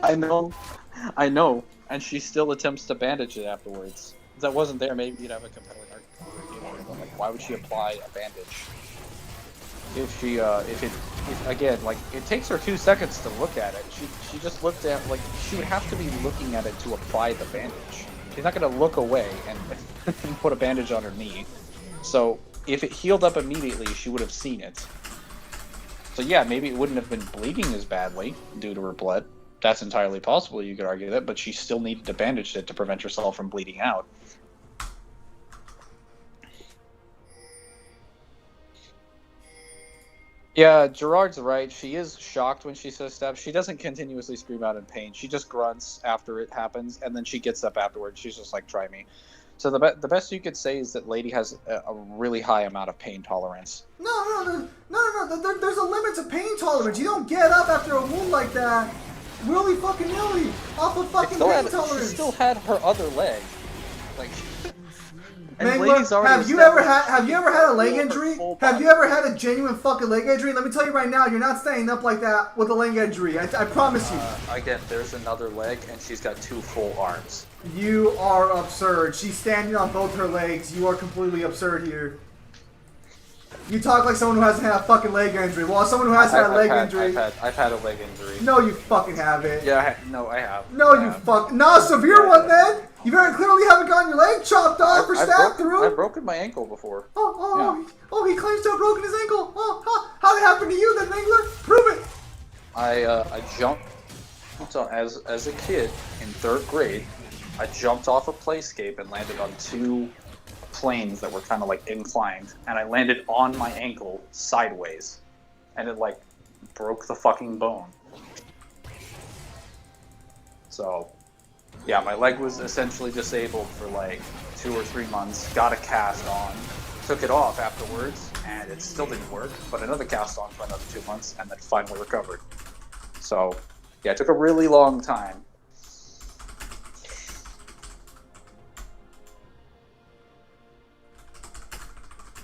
I know, and she still attempts to bandage it afterwards. If that wasn't there, maybe you'd have a compelling argument. But like, why would she apply a bandage? If she, again, like, it takes her 2 seconds to look at it. She just looked at, like, she would have to be looking at it to apply the bandage. She's not gonna look away and put a bandage on her knee. So, if it healed up immediately, she would have seen it. So yeah, maybe it wouldn't have been bleeding as badly due to her blood. That's entirely possible, you could argue that, but she still needed to bandage it to prevent herself from bleeding out. Yeah, Gerard's right. She is shocked when she says stab. She doesn't continuously scream out in pain. She just grunts after it happens, and then she gets up afterwards. She's just like, try me. So the best you could say is that Lady has a really high amount of pain tolerance. No. There's a limit to pain tolerance. You don't get up after a wound like that, willy fucking nilly, off of fucking pain tolerance. She still had her other leg. Like, and Mangler, Lady's already have you ever had a leg injury? Have you ever had a genuine fucking leg injury? Let me tell you right now, you're not standing up like that with a leg injury. I promise you. Again, there's another leg, and she's got 2 full arms. You are absurd. She's standing on both her legs. You are completely absurd here. You talk like someone who hasn't had a fucking leg injury. Well, as someone who has had a leg injury. I've had a leg injury. No, you fucking haven't. Yeah, I have. No, you fuck. Not a severe one then. You very clearly haven't gotten your leg chopped off or stabbed through. I've broken my ankle before. Oh, he claims to have broken his ankle. How'd it happen to you then, Mangler? Prove it. I jumped as a kid in 3rd grade. I jumped off a playscape and landed on 2 planes that were kind of like inclined, and I landed on my ankle sideways, and it like broke the fucking bone. So yeah, my leg was essentially disabled for like 2 or 3 months, got a cast on, took it off afterwards, and it still didn't work, but another cast on for another 2 months, and then finally recovered. So yeah, it took a really long time.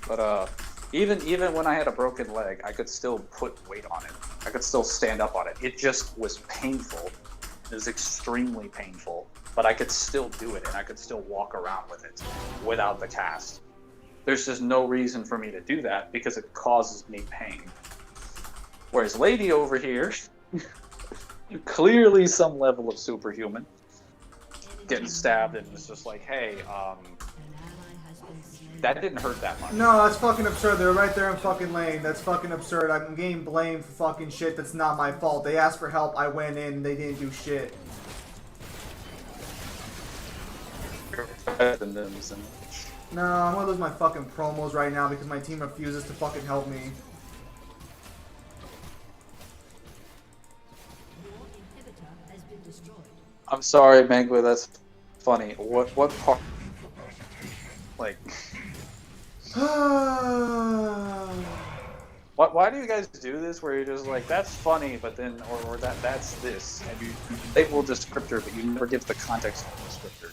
But even when I had a broken leg, I could still put weight on it. I could still stand up on it. It just was painful. It was extremely painful. But I could still do it, and I could still walk around with it without the cast. There's just no reason for me to do that because it causes me pain. Whereas Lady over here, clearly some level of superhuman, getting stabbed and it's just like, hey, that didn't hurt that much. No, that's fucking absurd. They're right there in fucking lane. That's fucking absurd. I'm getting blamed for fucking shit that's not my fault. They asked for help. I went in. They didn't do shit. No, I'm gonna lose my fucking promos right now because my team refuses to fucking help me. I'm sorry, Mangler, that's funny. What part? Like... Why do you guys do this where you're just like, that's funny, but then, or that's this, and you label the descriptor, but you never give the context of the descriptor.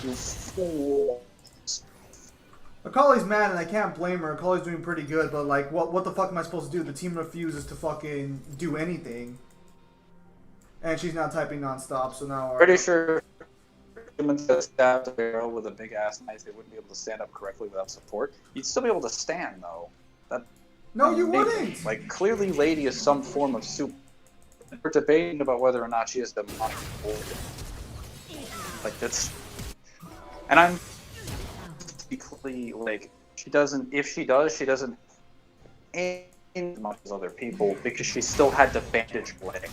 You fool. Akali's mad and I can't blame her. Akali's doing pretty good, but like, what the fuck am I supposed to do? The team refuses to fucking do anything. And she's not typing non-stop, so now... Pretty sure humans that stabbed a barrel with a big ass knife, they wouldn't be able to stand up correctly without support. You'd still be able to stand, though. No, you wouldn't! Like, clearly Lady is some form of super... We're debating about whether or not she is demonic organ. Like, that's... And I'm... Like, she doesn't... If she does, she doesn't... as much as other people, because she still had the bandage leg.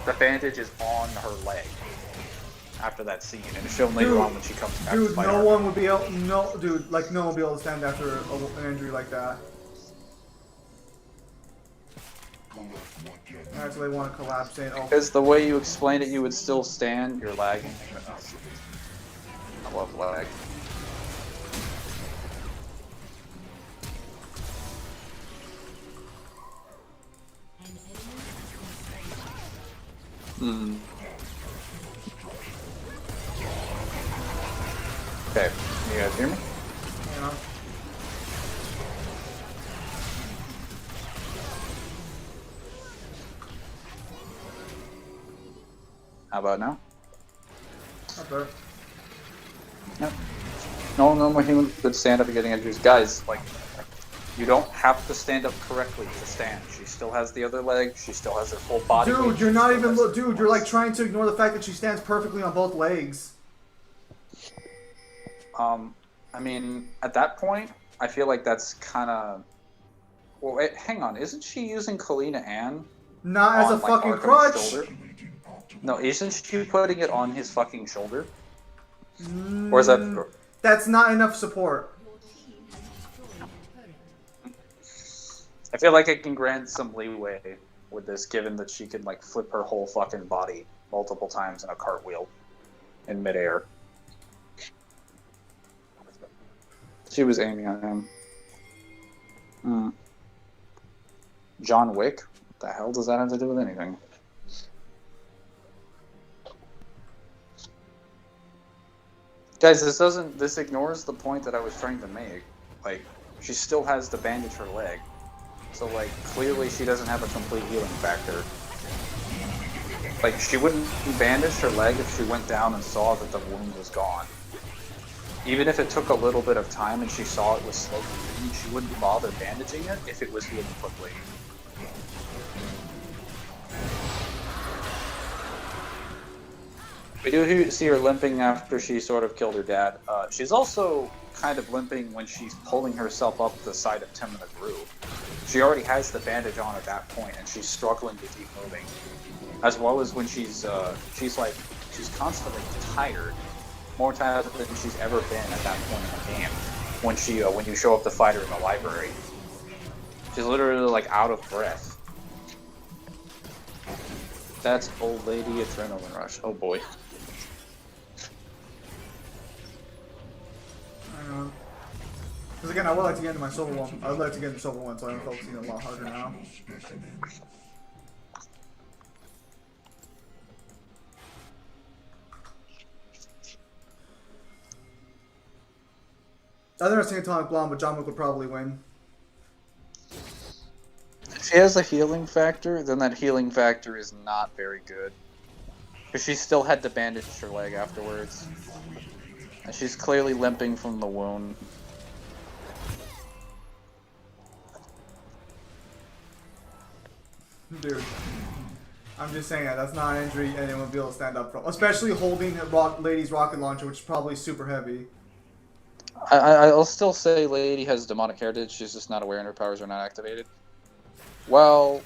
The bandage is on her leg after that scene, and it's shown later on when she comes back. Dude, no one would be able. No one would be able to stand after an injury like that. That's why they want to collapse in. Oh, Because the way you explained it, you would still stand. You're lagging. I love lag. Hmm. Okay, you guys hear me? you know. How about now? Not bad. Yep. No more human could stand up and getting injuries. Guys, like, you don't have to stand up correctly to stand. She still has the other leg. She still has her full body. Dude, weight. you're She not still even has look. the Dude, you're like trying to ignore the fact that she stands perfectly on both legs. I mean, at that point, I feel like that's kind of. Well, wait, hang on. Isn't she using Kalina Ann? Not as a on, like, fucking Arkham's crutch. shoulder? No, isn't she putting it on his fucking shoulder? Or is that? That's not enough support. I feel like I can grant some leeway with this, given that she can like flip her whole fucking body multiple times in a cartwheel in midair. She was aiming at him. John Wick? What the hell does that have to do with anything? Guys, this ignores the point that I was trying to make. Like, she still has to bandage her leg. So, like, clearly she doesn't have a complete healing factor. Like, she wouldn't bandage her leg if she went down and saw that the wound was gone. Even if it took a little bit of time and she saw it was slowly healing, she wouldn't bother bandaging it if it was healing quickly. We do see her limping after she sort of killed her dad. She's also kind of limping when she's pulling herself up the side of Timna Gru. She already has the bandage on at that point, and she's struggling to keep moving. As well as when she's constantly tired, more tired than she's ever been at that point in the game. When you show up to fight her in the library, she's literally like out of breath. That's old lady adrenaline rush. Oh boy. Because again, I would like to get into my silver one. I would like to get into silver one, so I'm focusing a lot harder now. I think I've seen Atomic Blonde, but John Wick would probably win. If she has a healing factor, then that healing factor is not very good. Because she still had to bandage her leg afterwards. And she's clearly limping from the wound. Dude, I'm just saying that's not an injury anyone would be able to stand up from. Especially holding Lady's rocket launcher, which is probably super heavy. I'll still say Lady has demonic heritage, she's just not aware and her powers are not activated. Well,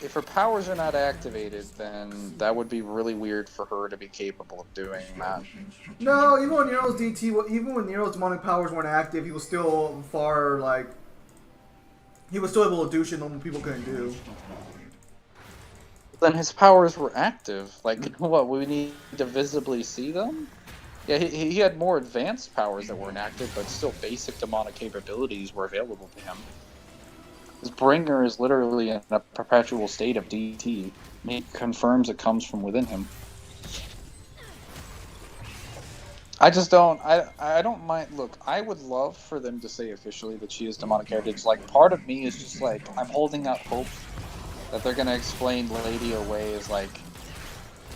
if her powers are not activated, then that would be really weird for her to be capable of doing that. No, even when Nero's DT, even when Nero's demonic powers weren't active, he was still far, like... He was still able to do shit normal people couldn't do. Then his powers were active. Like, what, we need to visibly see them? Yeah, he had more advanced powers that weren't active, but still basic demonic capabilities were available to him. His bringer is literally in a perpetual state of DT. He confirms it comes from within him. I just don't, I don't mind, look, I would love for them to say officially that she is demonic heritage. Like, part of me is just like, I'm holding out hope that they're gonna explain Lady away as like,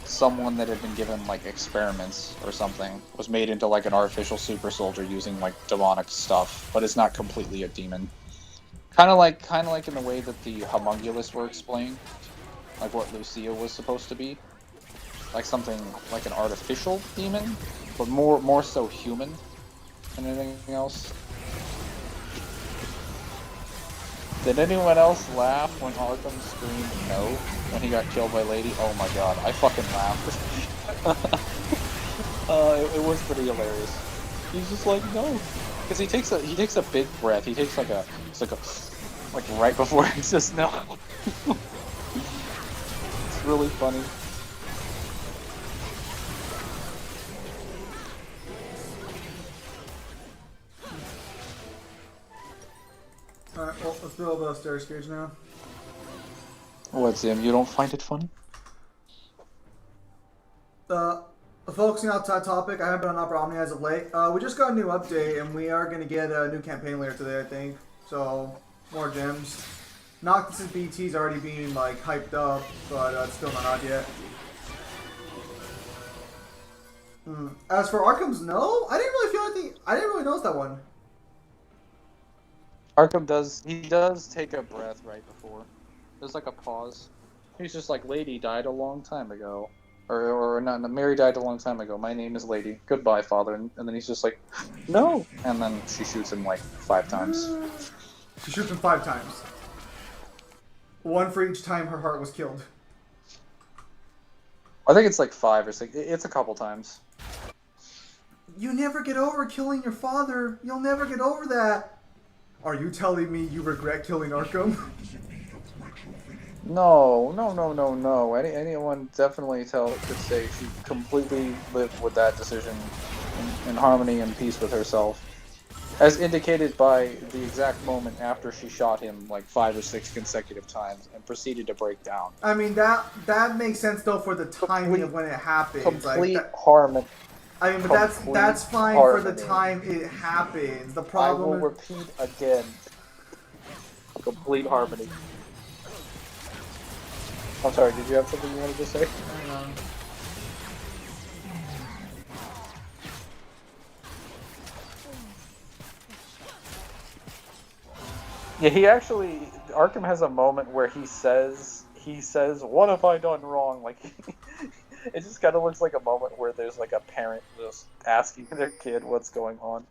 someone that had been given like experiments or something, was made into like an artificial super soldier using like demonic stuff, but it's not completely a demon. Kind of like in the way that the homunculus were explained, like what Lucia was supposed to be, like something like an artificial demon, but more so human than anything else. Did anyone else laugh when Arkham screamed no when he got killed by Lady? Oh my god, I fucking laughed. It was pretty hilarious. He's just like, no. Because he takes a big breath. He takes like right before he says no. It's really funny. Alright, well, let's build a stair stage now. What's him? You don't find it funny? Focusing on that topic, I haven't been on Opera Omni as of late. We just got a new update, and we are going to get a new campaign later today, I think. So, more gems. Noctis' BT's already being, like, hyped up, but it's still not out yet. As for Arkham's, no? I didn't really feel anything. I didn't really notice that one. Arkham does take a breath right before. There's like a pause. He's just like, Lady died a long time ago. Or not, Mary died a long time ago. My name is Lady. Goodbye, father. And then he's just like, no! And then she shoots him like 5 times. She shoots him 5 times. 1 for each time her heart was killed. I think it's like 5 or 6. It's a couple times. You never get over killing your father. You'll never get over that. Are you telling me you regret killing Arkham? No. Anyone definitely could say she completely lived with that decision in harmony and peace with herself. As indicated by the exact moment after she shot him like 5 or 6 consecutive times and proceeded to break down. I mean, that makes sense though for the timing of when it happened. Complete like, harmony. I mean, but that's fine for the time it happens. The problem I will is... repeat again. Complete harmony. I'm sorry, did you have something you wanted to say? Hang on. Yeah, he actually... Arkham has a moment where he says, what have I done wrong? Like, it just kind of looks like a moment where there's like a parent just asking their kid what's going on.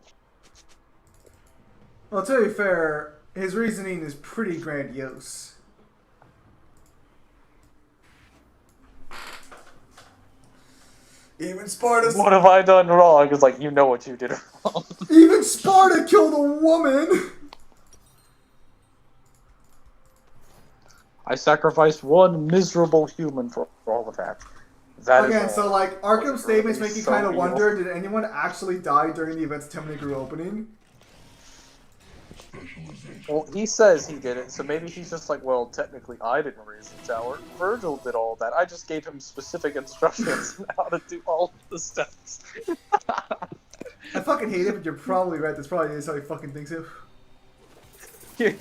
Well, to be fair, his reasoning is pretty grandiose. Even Sparta... What have I done wrong? It's like, you know what you did wrong. Even Sparta killed a woman! I sacrificed one miserable human for all of that. That Again, is so like, Arkham's statements make you so kind of evil. wonder, did anyone actually die during the events of Temnegru opening? Well, he says he did it, so maybe he's just like, well, technically I didn't raise the tower. Virgil did all that. I just gave him specific instructions on how to do all of the steps. I fucking hate it, but you're probably right. That's probably is how he fucking thinks it. He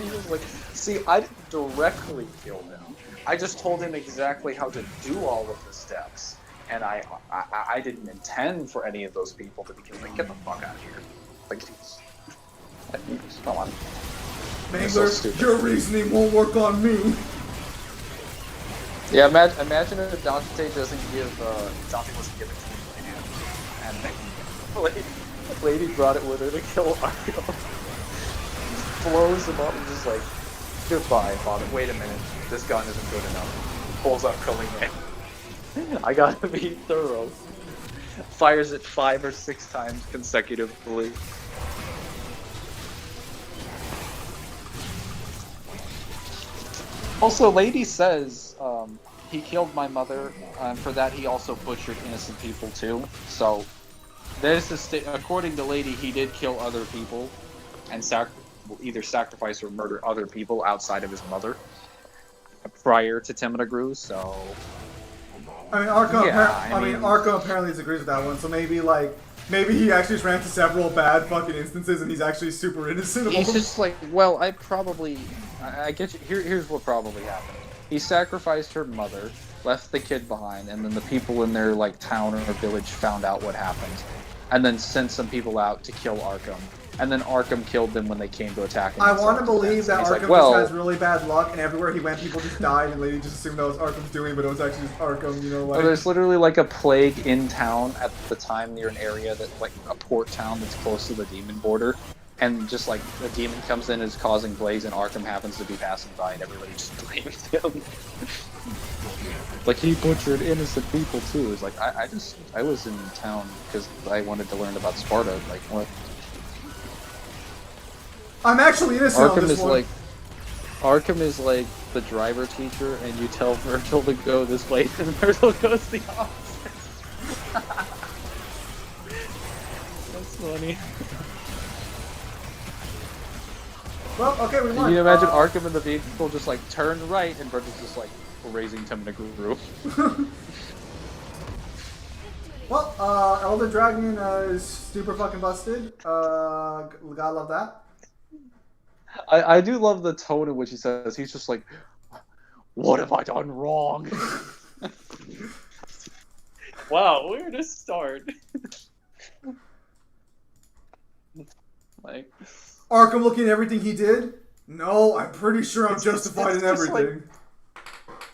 was like, see, I didn't directly kill him. I just told him exactly how to do all of the steps. And I didn't intend for any of those people to be killed. Like, get the fuck out of here. Like, come on. Mangler, So your reasoning won't work on me. Yeah, imagine if Dante doesn't give, Dante wasn't given to Lady, and Lady brought it with her to kill Arkham. Blows him up and just like, goodbye, father. Wait a minute, this gun isn't good enough. Pulls out Kalina. I gotta be thorough. Fires it 5 or 6 times consecutively. Also, Lady says he killed my mother. For that, he also butchered innocent people too. So, there's this. According to Lady, he did kill other people, and either sacrifice or murder other people outside of his mother prior to Temnegru. So, I mean, Arkham. Yeah, I mean, Arkham apparently disagrees with that one. So maybe he actually just ran into several bad fucking instances, and he's actually super innocent. he's just like, well, I get you. Here's what probably happened. He sacrificed her mother, left the kid behind, and then the people in their like town or village found out what happened, and then sent some people out to kill Arkham. And then Arkham killed them when they came to attack him. I want to believe that Arkham like, well, just has really bad luck, and everywhere he went, people just died, and Lady just assumed that was Arkham's doing, but it was actually just Arkham, you know, like... There's literally like a plague in town at the time near an area that, like, a port town that's close to the demon border. And just, like, the demon comes in and is causing plagues, and Arkham happens to be passing by, and everybody just blames him. Like, he butchered innocent people, too. It's like, I was in town because I wanted to learn about Sparta. Like, what? I'm actually innocent on this one. Arkham is like the driver teacher and you tell Virgil to go this way, and Virgil goes the opposite. That's funny. Well, okay, we won. Can you imagine Arkham in the vehicle just like turned right and Virgil's just like raising Tim Negru? Well, Elder Dragon is super fucking busted. Gotta love that. I do love the tone in which he says, he's just like, what have I done wrong? Wow, where to start? Like, Arkham looking at everything he did? No, I'm pretty sure I'm justified in just like- everything.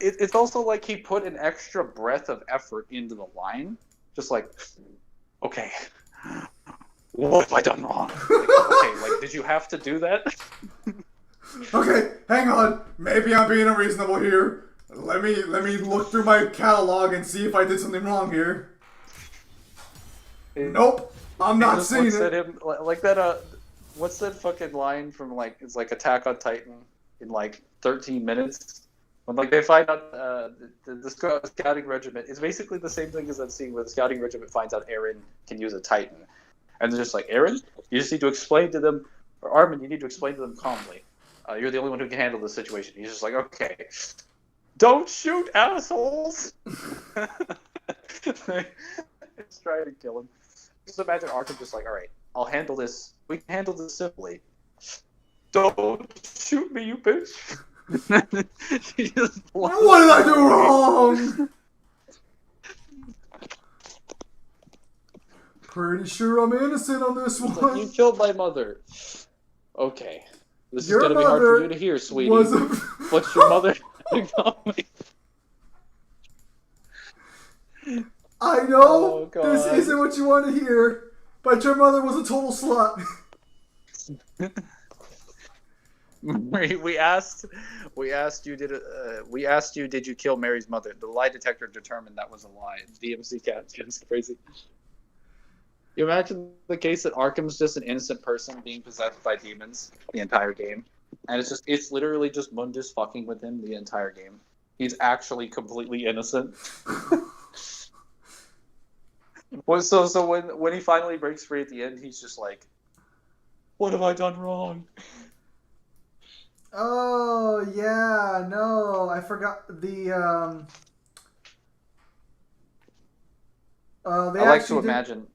it's also like he put an extra breath of effort into the line. Just like, okay, what have I done wrong? Like, did you have to do that? Okay, hang on. Maybe I'm being unreasonable here. Let me look through my catalog and see if I did something wrong here. Nope, I'm not Just seeing looks at it. him like that. What's that fucking line from like it's like Attack on Titan in like 13 minutes? When like they find out the scouting regiment, it's basically the same thing as that scene where the scouting regiment finds out Aaron can use a Titan, and they're just like, Aaron, you just need to explain to them, or Armin, you need to explain to them calmly. You're the only one who can handle this situation. He's just like, okay, don't shoot, assholes. It's trying to kill him. Just imagine Arkham just like, all right, I'll handle this. We can handle this simply. Don't shoot me, you bitch. She just What did I do wrong? Pretty sure I'm innocent on this Like, one. you killed my mother. Okay. This Your is gonna be hard mother for you to hear, sweetie. was a- What's your mother call me? I know Oh, God. this isn't what you want to hear, but your mother was a total slut. We asked you did you kill Mary's mother? The lie detector determined that was a lie. DMC cat is crazy. You imagine the case that Arkham's just an innocent person being possessed by demons the entire game, and it's literally just Mundus fucking with him the entire game. He's actually completely innocent. So when he finally breaks free at the end, he's just like, "What have I done wrong?" Oh yeah, no, I forgot the. They I like actually to did- imagine.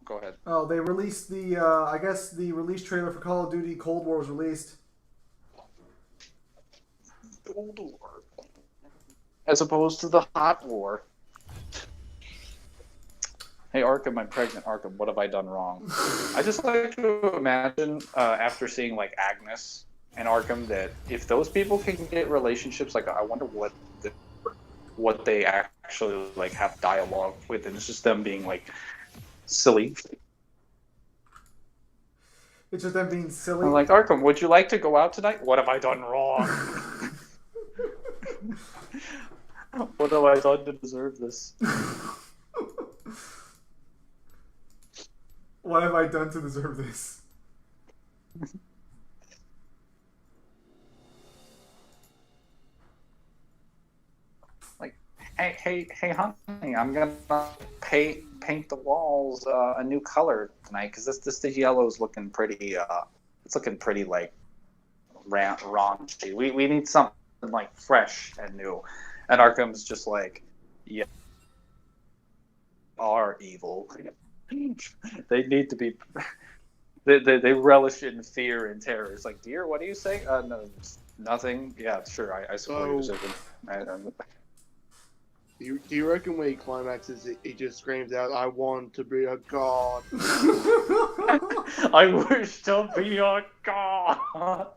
Go ahead. Oh, they released the. I guess the release trailer for Call of Duty Cold War was released. Cold War. As opposed to the Hot War. Hey Arkham, I'm pregnant. Arkham, what have I done wrong? I just like to imagine after seeing like Agnes and Arkham that if those people can get relationships, like I wonder what they actually like have dialogue with, and it's just them being like silly. It's just them being silly. I'm like, Arkham, would you like to go out tonight? What have I done wrong? What have I done to deserve this? What have I done to deserve this? Like, hey, honey, I'm gonna paint the walls a new color tonight because this yellow is looking pretty. It's looking pretty like raunchy. We need something like fresh and new. And Arkham's just like, yeah, are evil. They need to be. They relish in fear and terror. It's like, dear, what do you say? No, nothing. Yeah, sure. I support your decision. Do you reckon when he climaxes, he just screams out, "I want to be a god"? I wish to be a god.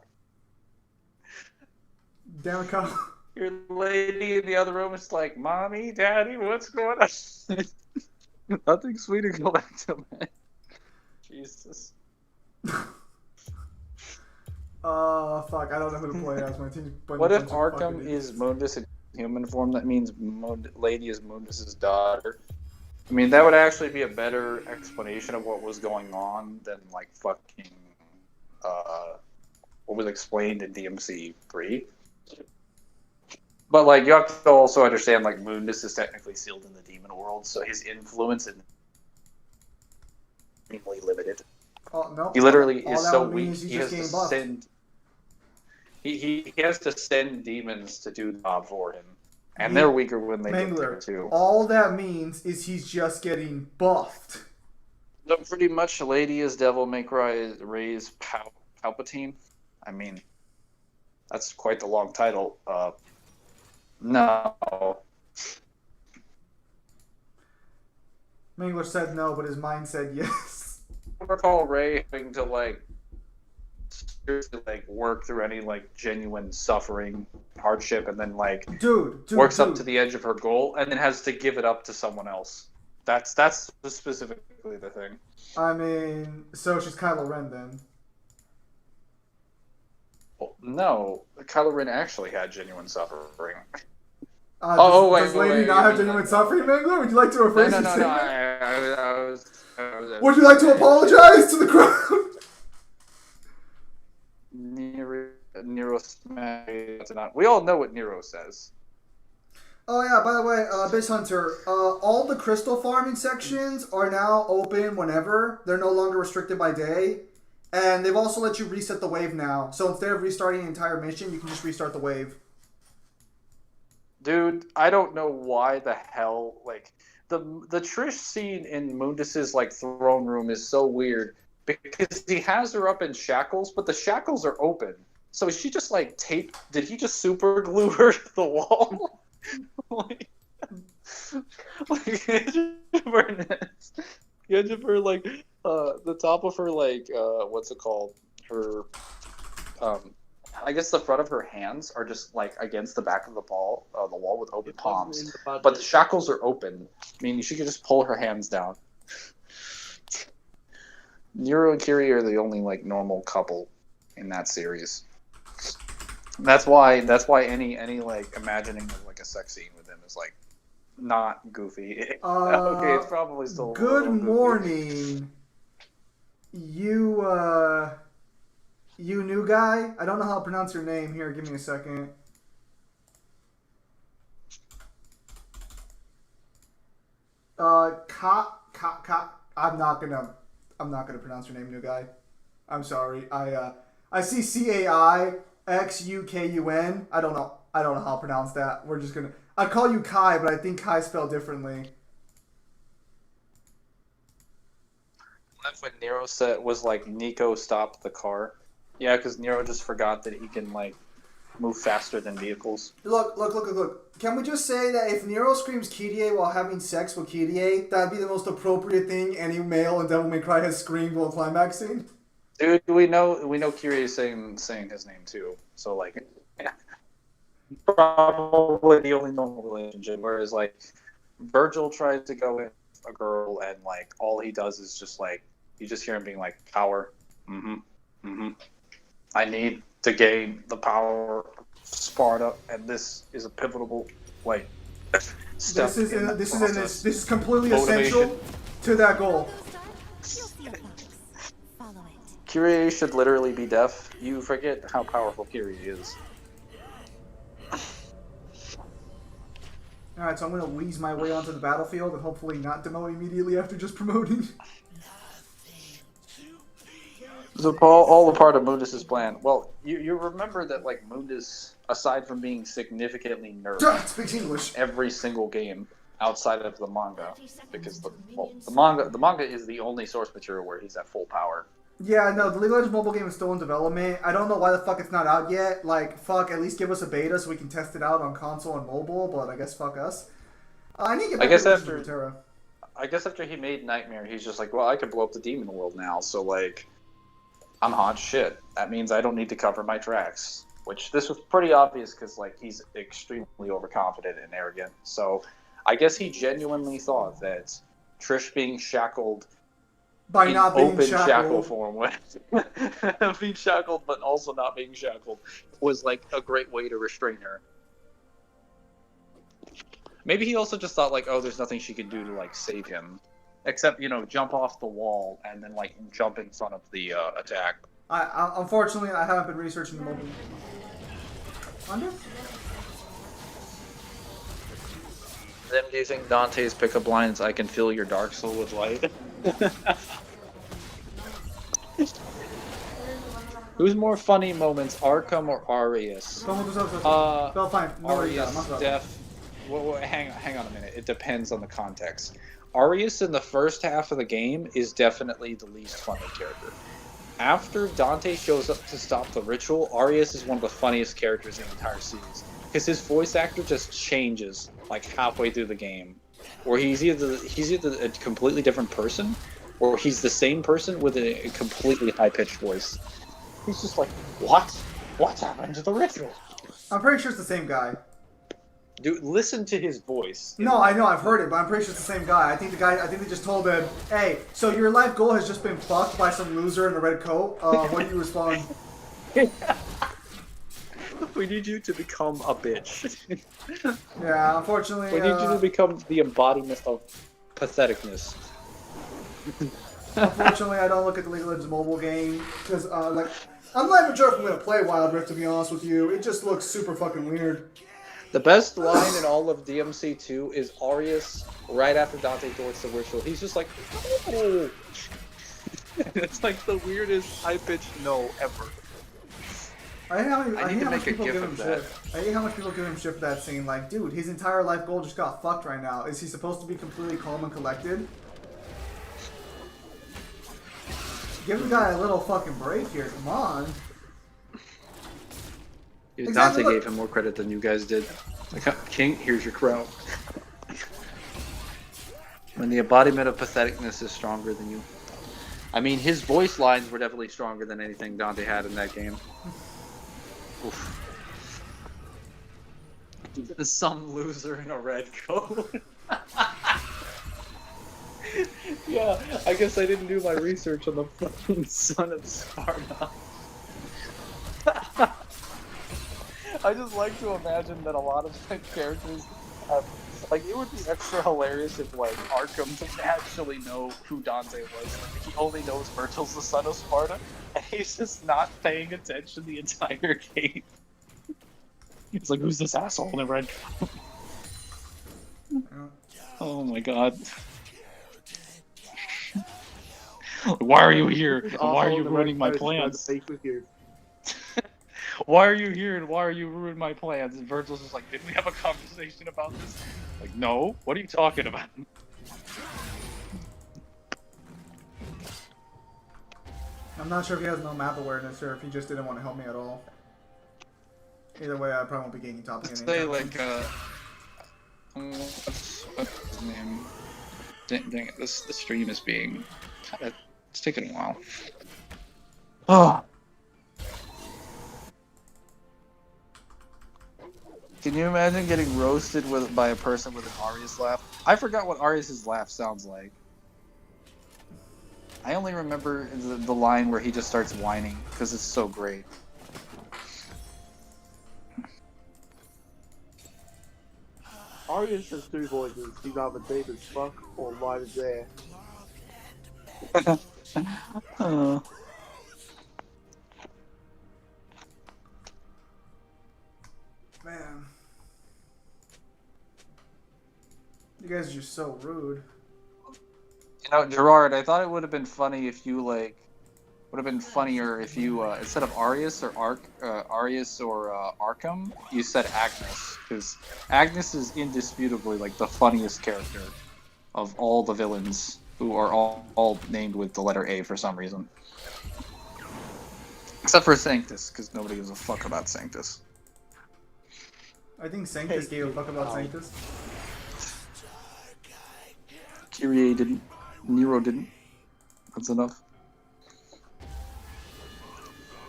Damn it, Kyle. Your lady in the other room is like, Mommy, Daddy, what's going on? Nothing sweet to go back to, man. Jesus. Fuck, I don't know who to play as my team. What if Arkham is Mundus in human form? That means Lady is Mundus's daughter. I mean, that would actually be a better explanation of what was going on than, like, fucking, what was explained in DMC 3. But like you have to also understand, like Mundus is technically sealed in the demon world, so his influence is extremely limited. Oh no. He literally all is that so would mean weak. is he's He has just to getting buffed. send. He has to send demons to do the job for him, and they're weaker when they get there Mangler, too. all that means is he's just getting buffed. So pretty much, Lady is Devil May Cry Ray's Palpatine. I mean, that's quite the long title. No. Mangler said no, but his mind said yes. I recall Ray having to like seriously like work through any like genuine suffering, hardship, and then like Dude, works up to the edge of her goal, and then has to give it up to someone else. That's specifically the thing. I mean, so she's Kylo Ren then. Well, no, Kylo Ren actually had genuine suffering. Does Lady not have genuine suffering, Mangler? Would you like to rephrase your statement? I was Would you like to apologize to the crowd? Nero we all know what Nero says. Oh yeah, by the way, Biz Hunter, all the crystal farming sections are now open whenever. They're no longer restricted by day. And they've also let you reset the wave now. So instead of restarting the entire mission, you can just restart the wave. Dude, I don't know why the hell, like, the Trish scene in Mundus's, like, throne room is so weird. Because he has her up in shackles, but the shackles are open. So is she just, like, did he just super glue her to the wall? like the edge of her, like, the top of her, like, what's it called? Her, I guess the front of her hands are just, like, against the back of the wall with open palms. But the shackles are open, meaning she could just pull her hands down. Nero and Kiri are the only, like, normal couple in that series. That's why any like imagining of like a sex scene with them is like not goofy. Okay, it's probably still. Good morning, you new guy. I don't know how to pronounce your name. Here, give me a second. I'm not gonna pronounce your name, new guy. I'm sorry. I see CAIXUKUN. I don't know how to pronounce that. We're just gonna. I'd call you Kai, but I think Kai spelled differently. That's when Nero was like, Nico stopped the car. Yeah, because Nero just forgot that he can like move faster than vehicles. Look. Can we just say that if Nero screams Kyrie while having sex with Kyrie, that'd be the most appropriate thing any male in Devil May Cry has screamed while climaxing? Dude, we know Kyrie is saying his name too. So like, yeah. Probably the only normal relationship. Whereas like, Virgil tries to go with a girl, and like all he does is just like, you just hear him being like, power. I need to gain the power of Sparta, and this is a pivotal like step. This is completely Motivation. essential to that goal. Kyrie should literally be deaf. You forget how powerful Kyrie is. Alright, so I'm going to wheeze my way onto the battlefield and hopefully not demote immediately after just promoting. So all a part of Mundus's plan. Well, you remember that like Mundus, aside from being significantly nerfed Speaks English. every single game outside of the manga, because the manga is the only source material where he's at full power. Yeah, no, the League of Legends mobile game is still in development. I don't know why the fuck it's not out yet. Like, fuck, at least give us a beta so we can test it out on console and mobile, but I guess fuck us. I need to get back to Runeterra. I guess after he made Nightmare, he's just like, well, I can blow up the demon world now, so like, I'm hot shit. That means I don't need to cover my tracks. Which, this was pretty obvious because like, he's extremely overconfident and arrogant. So, I guess he genuinely thought that Trish being shackled by not being open shackled. shackle form, being shackled but also not being shackled, was like a great way to restrain her. Maybe he also just thought like, oh, there's nothing she can do to like save him, except jump off the wall and then like jump in front of the attack. Unfortunately, I haven't been researching the mobile. Under? Then do you think Dante's pickup lines, "I can fill your dark soul with light"? Who's more funny moments, Arkham or Arius? Fine. Arius, hang on a minute. It depends on the context. Arius in the first half of the game is definitely the least funny character. After Dante shows up to stop the ritual, Arius is one of the funniest characters in the entire series. Because his voice actor just changes like halfway through the game. Or he's either a completely different person, or he's the same person with a completely high-pitched voice. He's just like, what? What happened to the ritual? I'm pretty sure it's the same guy. Dude, listen to his voice. No, I know, I've heard it, but I'm pretty sure it's the same guy. I think they just told him, hey, so your life goal has just been fucked by some loser in a red coat. What do you respond? We need you to become a bitch. Yeah, unfortunately. We need you to become the embodiment of patheticness. Unfortunately, I don't look at the League of Legends mobile game because, I'm not even sure if I'm gonna play Wild Rift. To be honest with you, it just looks super fucking weird. The best line in all of DMC2 is Arius right after Dante thwarts the ritual. He's just like, oh. It's like the weirdest high-pitched no ever. I hate how much people gif give of him that. shit. I hate how much people give him shit for that scene. Like, dude, his entire life goal just got fucked right now. Is he supposed to be completely calm and collected? Give the guy a little fucking break here. Come on. Yeah, Exactly, Dante look. gave him more credit than you guys did. Like, King, here's your crown. When the embodiment of patheticness is stronger than you. I mean, his voice lines were definitely stronger than anything Dante had in that game. Oof. Some loser in a red coat. Yeah, I guess I didn't do my research on the fucking son of Sparta. I just like to imagine that a lot of the characters have, like, it would be extra hilarious if, like, Arkham didn't actually know who Dante was. Like, he only knows Virgil's the son of Sparta, and he's just not paying attention the entire game. He's like, who's this asshole in the red coat? Oh my god. Why are you here? Why are you ruining my plans? Why are you here and why are you ruining my plans? And Virgil's just like, didn't we have a conversation about this? Like, no? What are you talking about? I'm not sure if he has no map awareness or if he just didn't want to help me at all. Either way, I probably won't be gaining top Let's again. say, like, what's his name? Dang it, the stream is being kind of, it's taking a while. Oh. Can you imagine getting roasted by a person with an Arius laugh? I forgot what Arius' laugh sounds like. I only remember the line where he just starts whining, because it's so great. Arius has two voices. He's either deep as fuck or light as air. Man. You guys are just so rude. You know, Gerard, I thought it would have been funny if you, like, would have been funnier if you, instead of Arius or Arkham, you said Agnes, because Agnes is indisputably, like, the funniest character of all the villains, who are all named with the letter A for some reason. Except for Sanctus, because nobody gives a fuck about Sanctus. I think Sanctus gave a fuck about Sanctus. Kyrie didn't. Nero didn't. That's enough.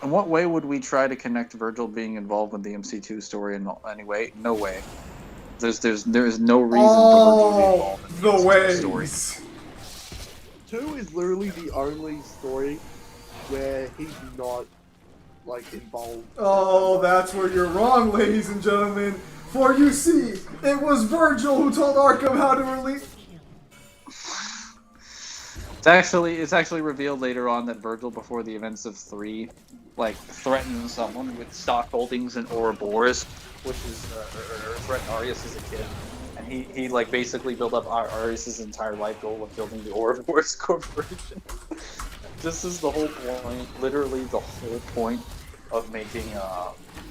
In what way would we try to connect Virgil being involved with the MC2 story in any way? No way. There is no reason for Virgil to be involved in the MC2 story. 2 is literally the only story where he's not, like, involved. Oh, that's where you're wrong, ladies and gentlemen. For you see, it was Virgil who told Arkham how to release. It's actually revealed later on that Virgil, before the events of 3, like, threatened someone with stock holdings in Ouroboros, which is, or threatened Arius as a kid. And he like basically built up Arius' entire life goal of building the Ouroboros Corporation. This is the whole point, literally the whole point of making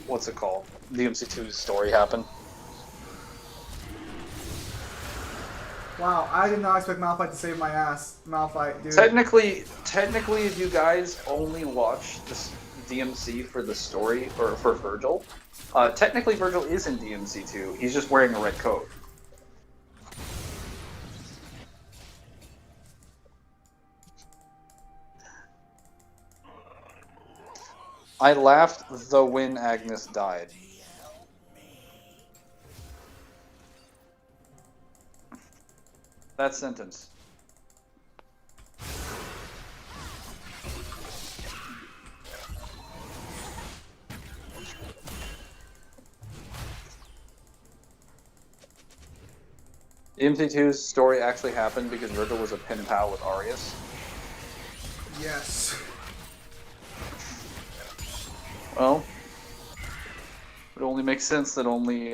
what's it called? DMC2's story happen. Wow, I did not expect Malphite to save my ass. Malphite, dude. Technically, if you guys only watch this DMC for the story or for Virgil, technically Virgil is in DMC2. He's just wearing a red coat. I laughed the when Agnes died. That sentence. DMC2's story actually happened because Virgil was a pen pal with Arius. Yes. Well, it only makes sense that only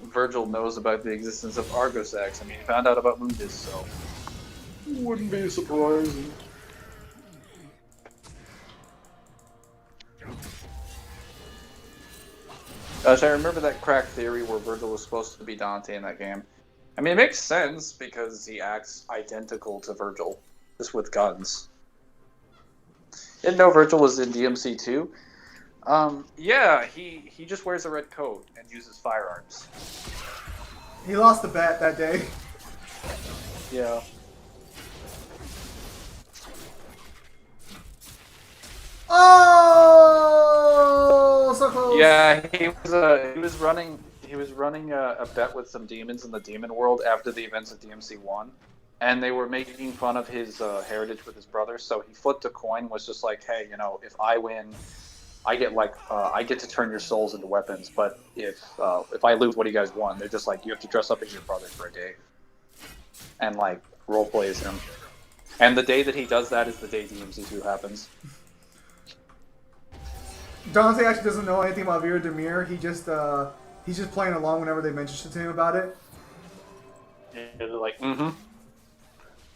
Virgil knows about the existence of Argosax. I mean, he found out about Mundus, so wouldn't be surprising. Gosh, I remember that crack theory where Virgil was supposed to be Dante in that game. I mean, it makes sense because he acts identical to Virgil, just with guns. Didn't know Virgil was in DMC too. Yeah, he just wears a red coat and uses firearms. He lost the bet that day. Yeah. Oh, so close. Yeah, he was running a bet with some demons in the demon world after the events of DMC1, and they were making fun of his heritage with his brother. So he flipped a coin, was just like, hey, you know, if I win, I get to turn your souls into weapons. But if I lose, what do you guys want? They're just like, you have to dress up as your brother for a day, and like role plays him. And the day that he does that is the day DMC2 happens. Dante actually doesn't know anything about Vera Demir. He's just playing along whenever they mention shit to him about it. And they're like, mm-hmm.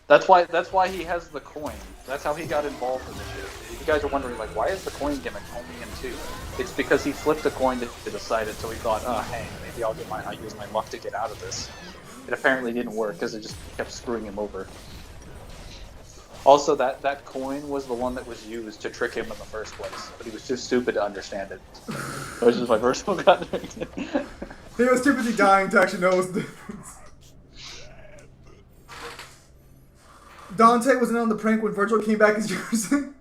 That's why he has the coin. That's how he got involved in this shit. You guys are wondering, like, why is the coin gimmick only in 2? It's because he flipped a coin to decide it, so he thought, oh, hey, maybe I'll use my luck to get out of this. It apparently didn't work because it just kept screwing him over. Also, that coin was the one that was used to trick him in the first place, but he was too stupid to understand it. That was just my personal contract. He was too busy dying to actually know what's the difference. Dante wasn't on the prank when Virgil came back as Urizen.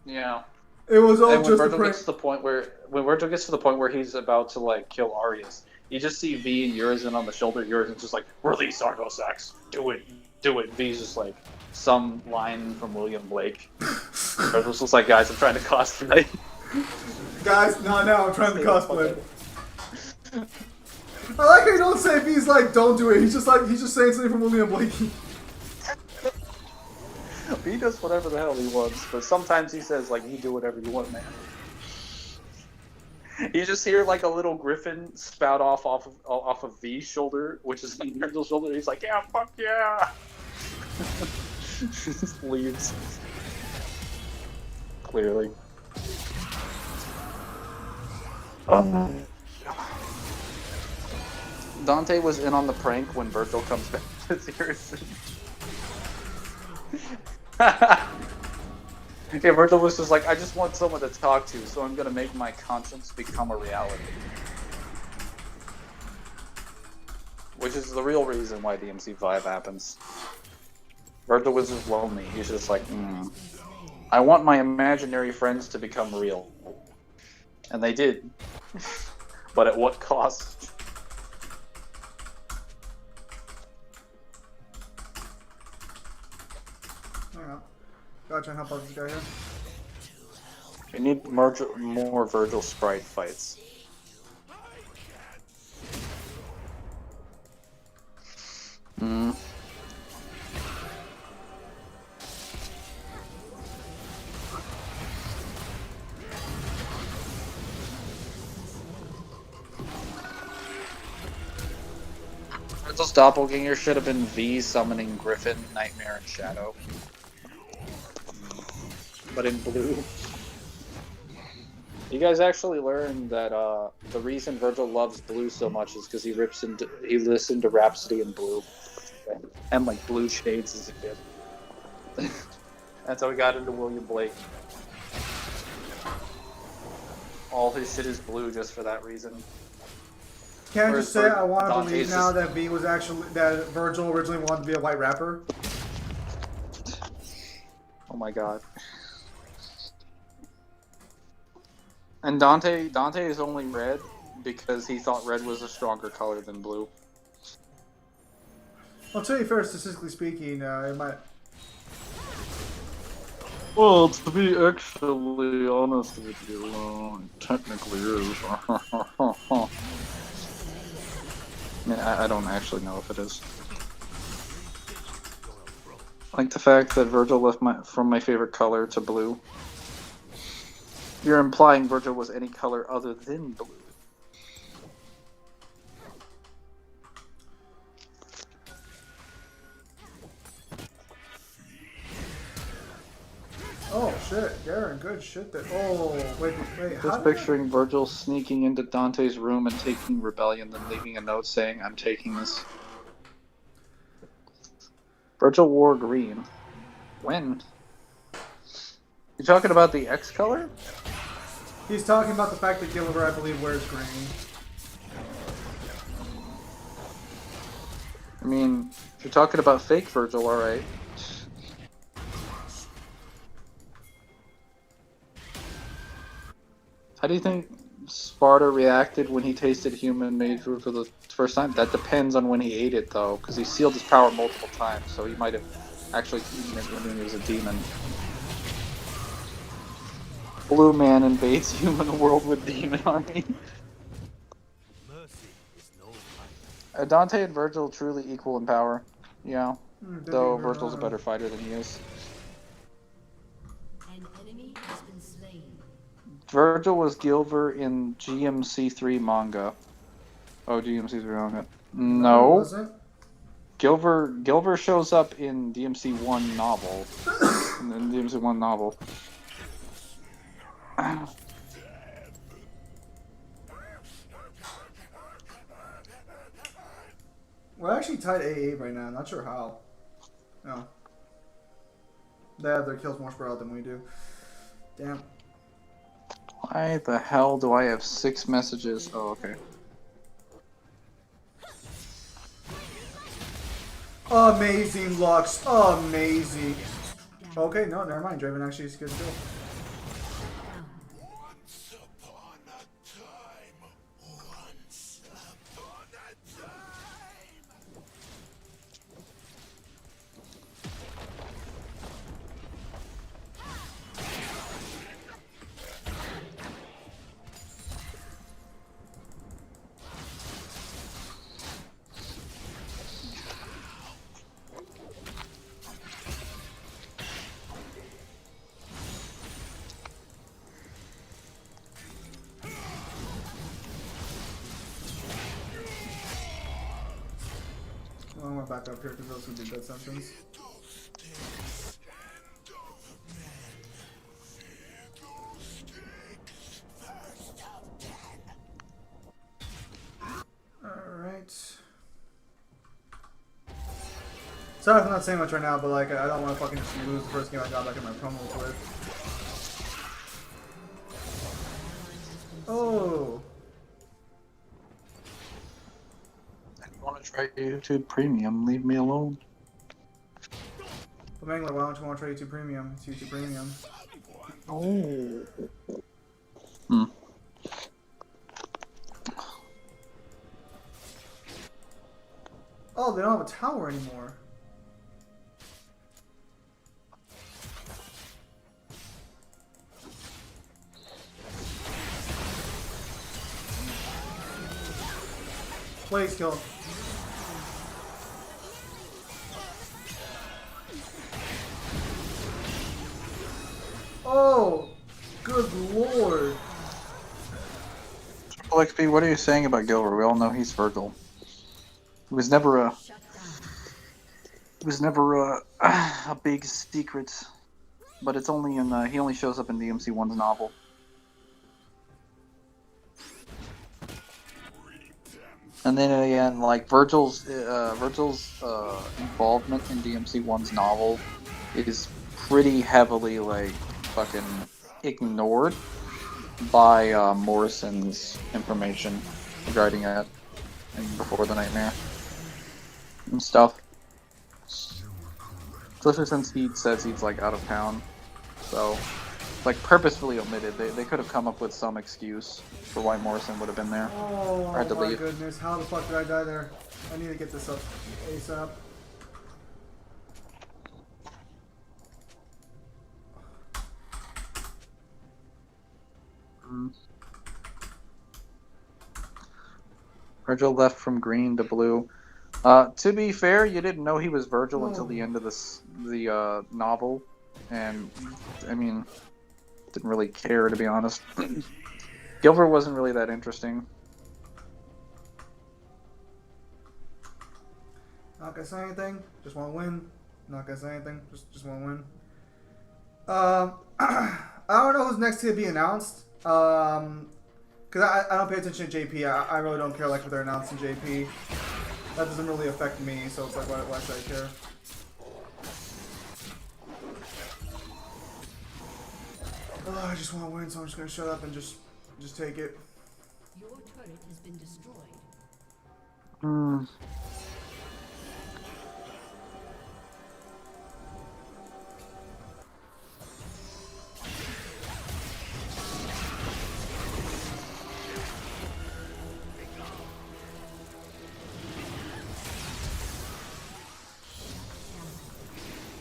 Yeah. It was all and when just Virgil a prank. gets to the point where he's about to like kill Arius, you just see V and Urizen on the shoulder. Urizen's just like, release Argosax, do it. V's just like some line from William Blake. Virgil's just like, guys, I'm trying to cosplay. Guys, not now. I'm trying to cosplay. I like how you don't say V's like, don't do it. He's just saying something from William Blake. He does whatever the hell he wants, but sometimes he says like, you do whatever you want, man. You just hear like a little griffin spout off of V's shoulder, which is on Virgil's shoulder. He's like, yeah, fuck yeah. Just leaves. Clearly. Dante was in on the prank when Virgil comes back to Urizen. Yeah, Virgil was just like, I just want someone to talk to, so I'm gonna make my conscience become a reality. Which is the real reason why DMC5 happens. Virgil was just lonely. He's just like, I want my imaginary friends to become real. And they did. But at what cost? Gotta try and help out this guy here. We need more Virgil sprite fights. Virgil's doppelganger should have been V summoning Griffin, Nightmare, and Shadow. But in blue. You guys actually learned that the reason Virgil loves blue so much is because he listened to Rhapsody in Blue. And like Blue Shades as a kid. That's how he got into William Blake. All his shit is blue just for that reason. Can I just say I want to Dante's believe now that that Virgil originally wanted to be a white rapper? Oh my god. And Dante is only red because he thought red was a stronger color than blue. Well, to be fair, statistically speaking, it might. Well, to be actually honest with you, it technically is. I don't actually know if it is. Like the fact that Virgil left from my favorite color to blue. You're implying Virgil was any color other than blue. Oh shit, Darren, good shit. Oh, wait. Just picturing Virgil sneaking into Dante's room and taking Rebellion, then leaving a note saying, "I'm taking this." Virgil wore green. When? You talking about the X color? He's talking about the fact that Gilliver, I believe, wears green. I mean, if you're talking about fake Virgil, alright. How do you think Sparta reacted when he tasted human-made food for the first time? That depends on when he ate it, though, because he sealed his power multiple times, so he might have actually eaten it when he was a demon. Blue man invades human world with demon army. Dante and Virgil truly equal in power. Yeah, though Virgil's a better fighter than he is. An enemy has been slain. Virgil was Gilver in GMC3 manga. Oh, GMC3 manga. No. Gilver shows up in DMC1 novel. In the DMC1 novel. We're actually tied 8-8 right now. Not sure how. No. They have their kills more spread out than we do. Damn. Why the hell do I have 6 messages? Oh, okay. Amazing, Lux. Amazing. Okay, no, never mind. Draven actually is good still. I'm gonna back up here because those would be dead sentence. Alright. Sorry if I'm not saying much right now, but like I don't want to fucking just lose the first game I got back in my promos with. Oh! I want to try YouTube Premium. Leave me alone. But Mangler, why don't you want to try YouTube Premium? It's YouTube Premium. Oh. Oh, they don't have a tower anymore. Please kill him. Oh, good lord. Triple XP, what are you saying about Gilbert? We all know he's Virgil. It was never a Shut down. it was never a big secret, but it's only in he only shows up in DMC1's novel. And then again, like Virgil's involvement in DMC1's novel is pretty heavily like fucking ignored by Morrison's information regarding it and Before the Nightmare and stuff. Especially since he says he's like out of town, so like purposefully omitted. They could have come up with some excuse for why Morrison would have been there. Oh Had to my leave. goodness, how the fuck did I die there? I need to get this up ASAP. Virgil left from green to blue. To be fair, you didn't know he was Virgil until the end of the novel, and I mean, didn't really care, to be honest. Gilbert wasn't really that interesting. Not gonna say anything. Just want to win. Not gonna say anything. Just want to win. I don't know who's next to be announced. Cause I don't pay attention to JP. I really don't care like what they're announcing JP. That doesn't really affect me. So it's like why should I care? I just want to win, so I'm just gonna shut up and just take it. Your turret has been destroyed.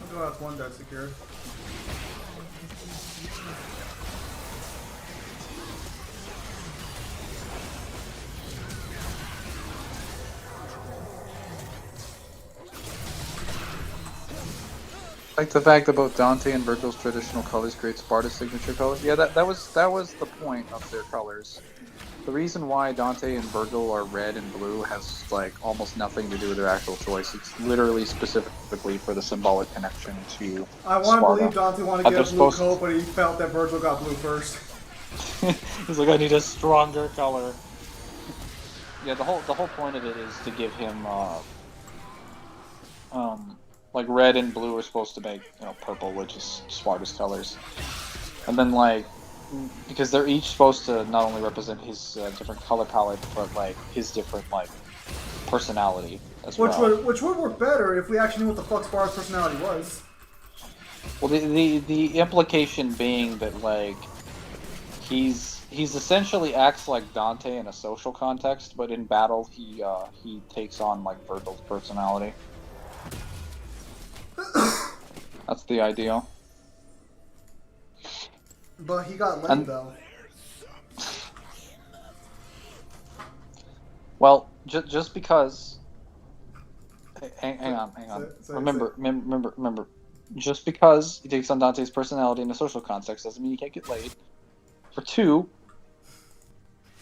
I'll go out one dead secured. Like the fact that both Dante and Virgil's traditional colors create Sparta's signature colors. Yeah, that was the point of their colors. The reason why Dante and Virgil are red and blue has like almost nothing to do with their actual choice. It's literally specifically for the symbolic connection to I want to Sparta. believe Dante wanted But to they're get a blue supposed- coat, but he felt that Virgil got blue first. He's like, I need a stronger color. Yeah, the whole point of it is to give him like red and blue are supposed to make purple, which is Sparta's colors, and then like because they're each supposed to not only represent his different color palette, but like his different like personality as well. Which would work better if we actually knew what the fuck Sparta's personality was. Well, the implication being that like he's essentially acts like Dante in a social context, but in battle he takes on like Virgil's personality. That's the ideal. But he got laid And- though. Well, just because. Hang on. Say- Remember. Just because he takes on Dante's personality in a social context doesn't mean he can't get laid. For two,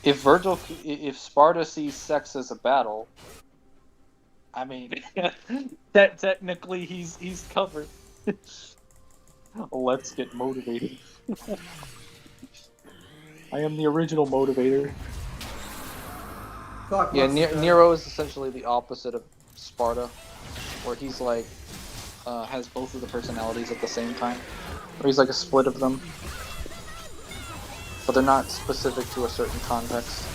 if Sparta sees sex as a battle, I mean, technically he's covered. Let's get motivated. I am the original motivator. Fuck. Yeah, what's that? Nero is essentially the opposite of Sparta, where he's like has both of the personalities at the same time, or he's like a split of them, but they're not specific to a certain context.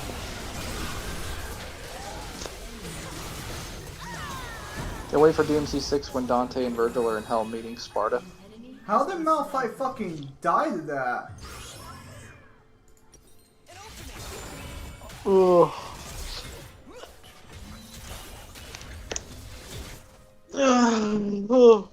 Can't wait for DMC 6 when Dante and Virgil are in hell meeting Sparta. How did Malphite fucking die to that? Ugh. Ugh.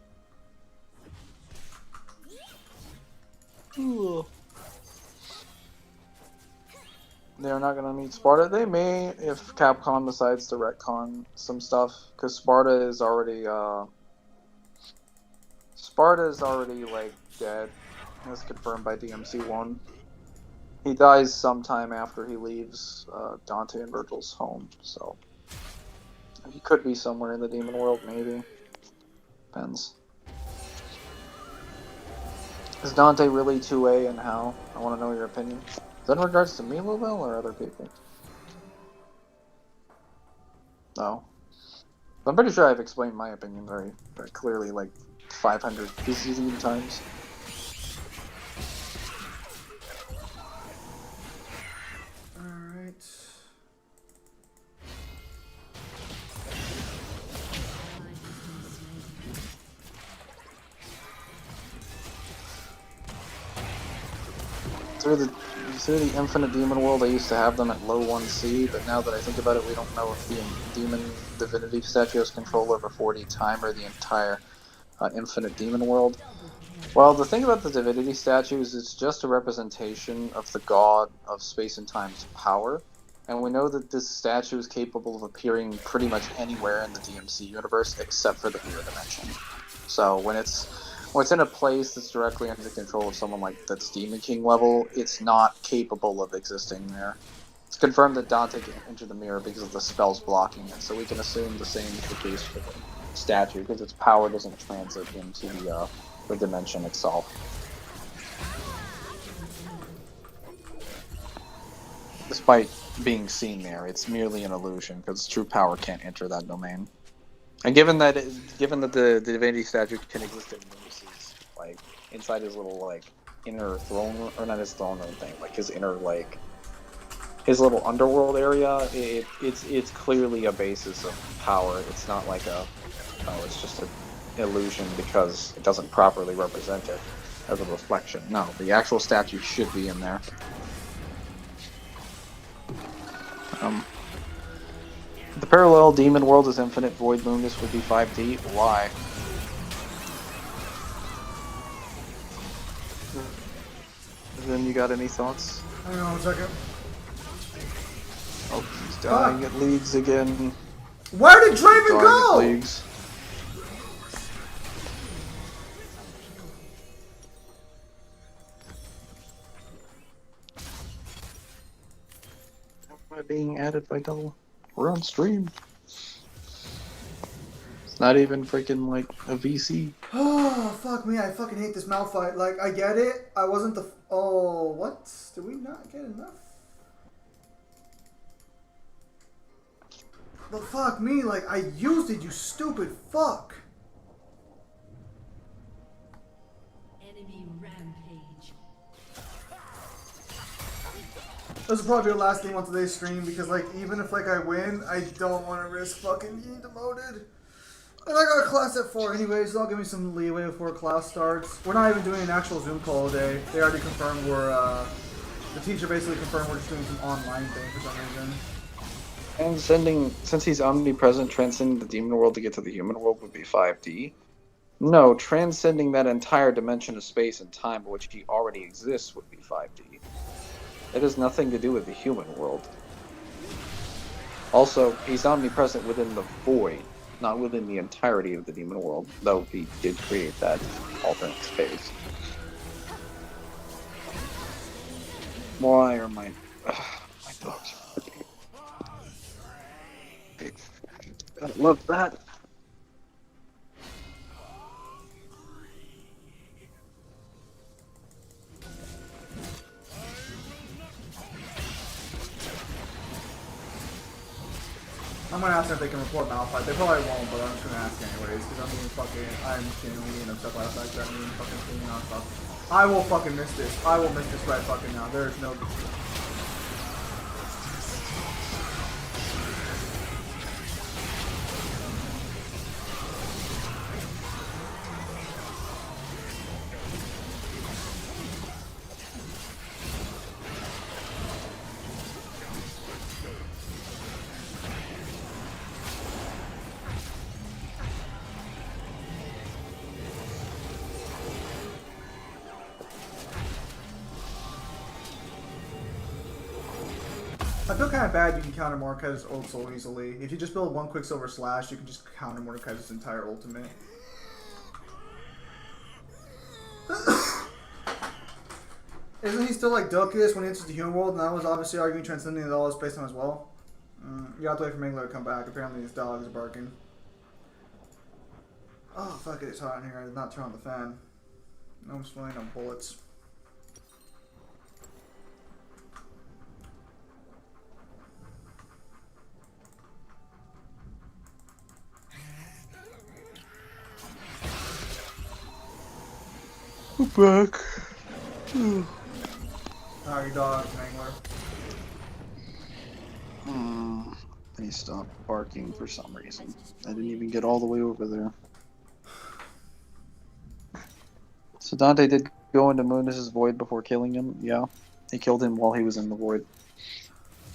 They're not gonna meet Sparta. They may if Capcom decides to retcon some stuff, because Sparta is already like dead. That's confirmed by DMC1. He dies sometime after he leaves Dante and Virgil's home, so He could be somewhere in the demon world, maybe. Depends. Is Dante really 2A and how? I want to know your opinion. Is that in regards to Milo, though, or other people? No. I'm pretty sure I've explained my opinion very, very clearly, like 500 gazillion times. Alright. Through the Infinite Demon World, I used to have them at low 1C, but now that I think about it, we don't know if the Demon Divinity statue has control over 4D time or the entire Infinite Demon World. Well, the thing about the Divinity statue is it's just a representation of the god of space and time's power, and we know that this statue is capable of appearing pretty much anywhere in the DMC universe except for the Mirror Dimension. So when it's in a place that's directly under the control of someone like that's Demon King level, it's not capable of existing there. It's confirmed that Dante can enter the mirror because of the spells blocking it, so we can assume the same is the case for the statue, because its power doesn't translate into the dimension itself. Despite being seen there, it's merely an illusion, because true power can't enter that domain. And given that the divinity statue can exist in Lucy's, like inside his little like inner throne room, or not his throne room thing, like his inner like his little underworld area, it's clearly a basis of power. It's not like it's just an illusion because it doesn't properly represent it as a reflection. No, the actual statue should be in there. The parallel demon world is infinite void Lungus would be 5D. Why? Then you got any thoughts? Hang on 1 second. Oh, he's dying at leagues again. Where did Draven go? Leagues. Am I being added by double? We're on stream. It's not even freaking like a VC. Oh, fuck me. I fucking hate this Malphite. Like, I get it. I wasn't the... Oh, what? Did we not get enough? But fuck me. Like, I used it, you stupid fuck. Enemy rampage. This will probably be the last game on today's stream because, like, even if, like, I win, I don't want to risk fucking being demoted. And I got a class at 4 anyways, so I'll give me some leeway before class starts. We're not even doing an actual Zoom call today. They already confirmed the teacher basically confirmed we're just doing some online thing for some reason. And since he's omnipresent, transcending the demon world to get to the human world would be 5D. No, transcending that entire dimension of space and time by which he already exists would be 5D. It has nothing to do with the human world. Also, he's omnipresent within the void, not within the entirety of the demon world, though he did create that alternate space. Why are my dogs? I love that. I'm gonna ask them if they can report Malphite. They probably won't, but I'm just gonna ask anyways, because I'm genuinely upset by the fact that I'm being fucking clean nonstop. I will fucking miss this. I will miss this right fucking now. There is no... I feel kind of bad you can counter Mordekaiser's ult so easily. If you just build one Quicksilver Slash, you can just counter Mordekaiser's entire ultimate. Isn't he still like Duckus when he enters the human world? And that was obviously arguing transcending the all space time as well. You have to wait for Mangler to come back. Apparently his dog is barking. Oh, fuck it, it's hot in here. I did not turn on the fan. No, I'm smelling on bullets. I'm back. How are your dogs, Mangler? They stopped barking for some reason. I didn't even get all the way over there. So Dante did go into Mundus's void before killing him? Yeah. He killed him while he was in the void.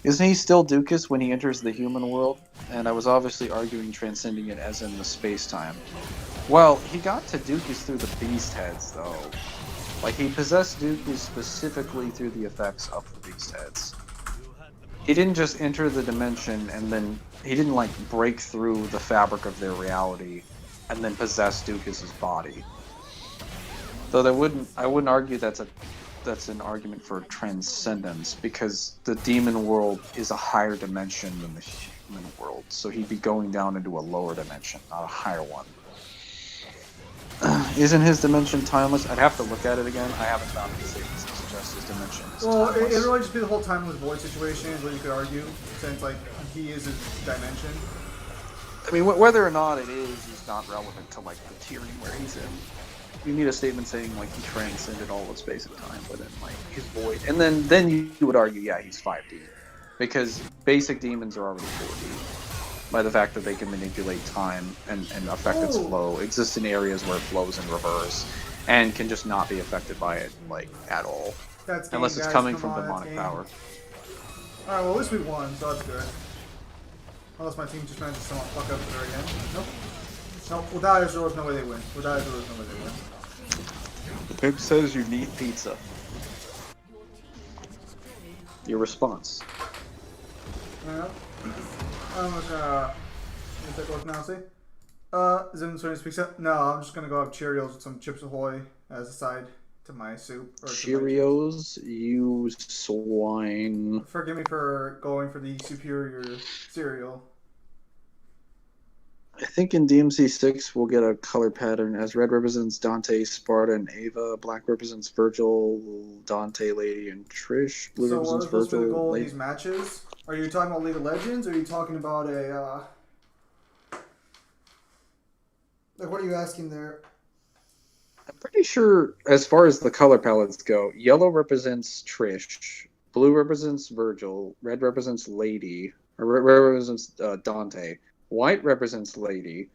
Isn't he still Dukas when he enters the human world? And I was obviously arguing transcending it as in the space-time. Well, he got to Dukas through the beast heads, though. Like, he possessed Dukas specifically through the effects of the beast heads. He didn't just enter the dimension and then... He didn't, like, break through the fabric of their reality and then possess Dukas' body. Though I wouldn't argue that's an argument for transcendence, because the demon world is a higher dimension than the human world, so he'd be going down into a lower dimension, not a higher one. Isn't his dimension timeless? I'd have to look at it again. I haven't found any statements that suggest his dimension is Well, it timeless. really just be the whole timeless void situation is what you could argue, since like he is his dimension. I mean, whether or not it is not relevant to like the tiering where he's in. You need a statement saying like he transcended all of space and time within like his void, and then you would argue, yeah, he's 5D, because basic demons are already 4D by the fact that they can manipulate time and affect its flow, exist in areas where it flows in reverse, and can just not be affected by it like at all, That's game, unless it's guys. coming Come from on, demonic that's power. Alright, well at least we won, so that's good. Unless my team just managed to somehow fuck up there again. Nope. Nope, without Azure, there's no way they win. Without Azure, there's no way they win. The pig says you need pizza. Your response. Yeah. I'm just gonna take a look now, see? Is anyone starting to speak up? No, I'm just gonna go have Cheerios with some Chips Ahoy as a side to my soup. Or to my Cheerios, you swine. chips. Forgive me for going for the superior cereal. I think in DMC 6 we'll get a color pattern as red represents Dante, Sparta, and Ava. Black represents Virgil, Dante, Lady, and Trish. Blue So what represents is supposed to be the Virgil, goal of Lady. these matches? Are you talking about League of Legends, or are you talking about a, like, what are you asking there? I'm pretty sure, as far as the color palettes go, yellow represents Trish, blue represents Virgil, red represents Lady, or red represents Dante, white represents Lady,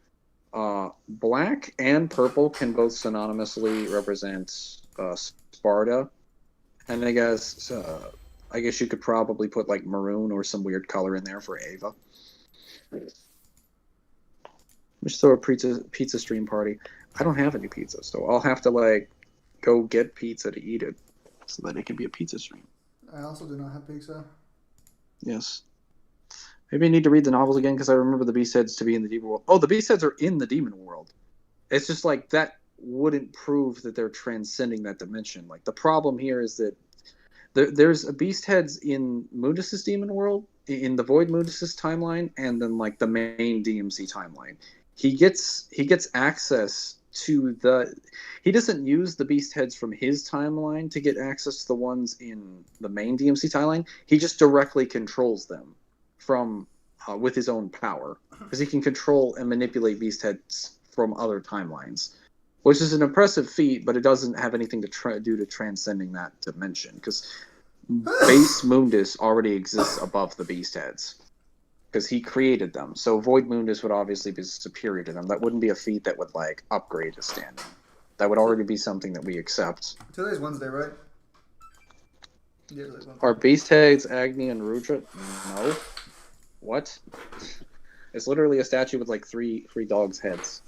black and purple can both synonymously represent Sparta, and I guess you could probably put like maroon or some weird color in there for Ava. Just throw a pizza stream party. I don't have any pizza, so I'll have to like go get pizza to eat it, so that it can be a pizza stream. I also do not have pizza. Yes. Maybe I need to read the novels again because I remember the beast heads to be in the demon world. Oh, the beast heads are in the demon world. It's just like that wouldn't prove that they're transcending that dimension. Like the problem here is that there's a beast heads in Mundus's demon world, in the Void Mundus's timeline, and then like the main DMC timeline. He gets access to the. He doesn't use the beast heads from his timeline to get access to the ones in the main DMC timeline. He just directly controls them from with his own power, because he can control and manipulate beast heads from other timelines, which is an impressive feat, but it doesn't have anything to do to transcending that dimension, because base Mundus already exists above the beast heads, because he created them. So Void Mundus would obviously be superior to them. That wouldn't be a feat that would like upgrade his standing. That would already be something that we accept. Today's Wednesday, right? Yeah, today's Wednesday. Are beast heads Agni and Rudra? No. What? It's literally a statue with like three dogs' heads.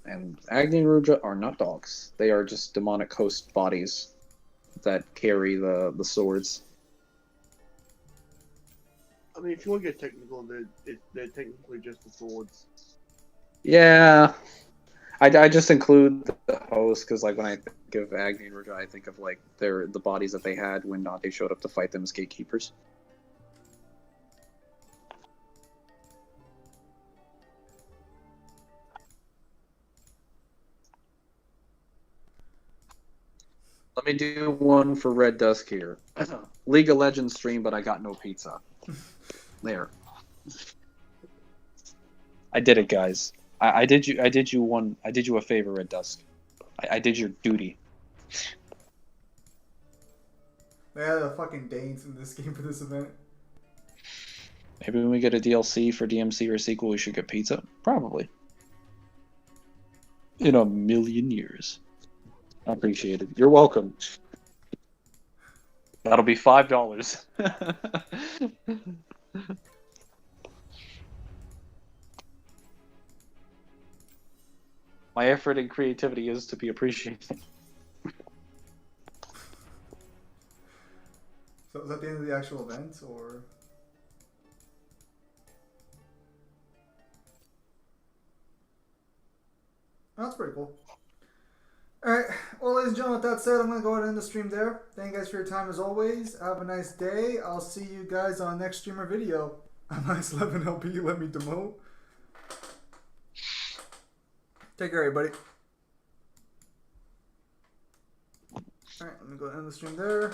And Agni and Rudra are not dogs. They are just demonic host bodies that carry the swords. I mean, if you want to get technical, they're technically just the swords. Yeah. I just include the host because like when I think of Agni and Rudra, I think of like the bodies that they had when Dante showed up to fight them as gatekeepers. Let me do one for Red Dusk here. League of Legends stream, but I got no pizza. There. I did it, guys. I did you a favor, Red Dusk. I did your duty. They had a fucking Danes in this game for this event. Maybe when we get a DLC for DMC or sequel, we should get pizza? Probably. In a million years. I appreciate it. You're welcome. That'll be $5. My effort and creativity is to be appreciated. So is that the end of the actual event, or? Oh, that's pretty cool. Alright, well ladies and gentlemen, with that said, I'm going to go ahead and end the stream there. Thank you guys for your time as always. Have a nice day. I'll see you guys on next streamer video. I'm nice 11 LP, let me demote. Take care everybody. Alright, let me go ahead and end the stream there.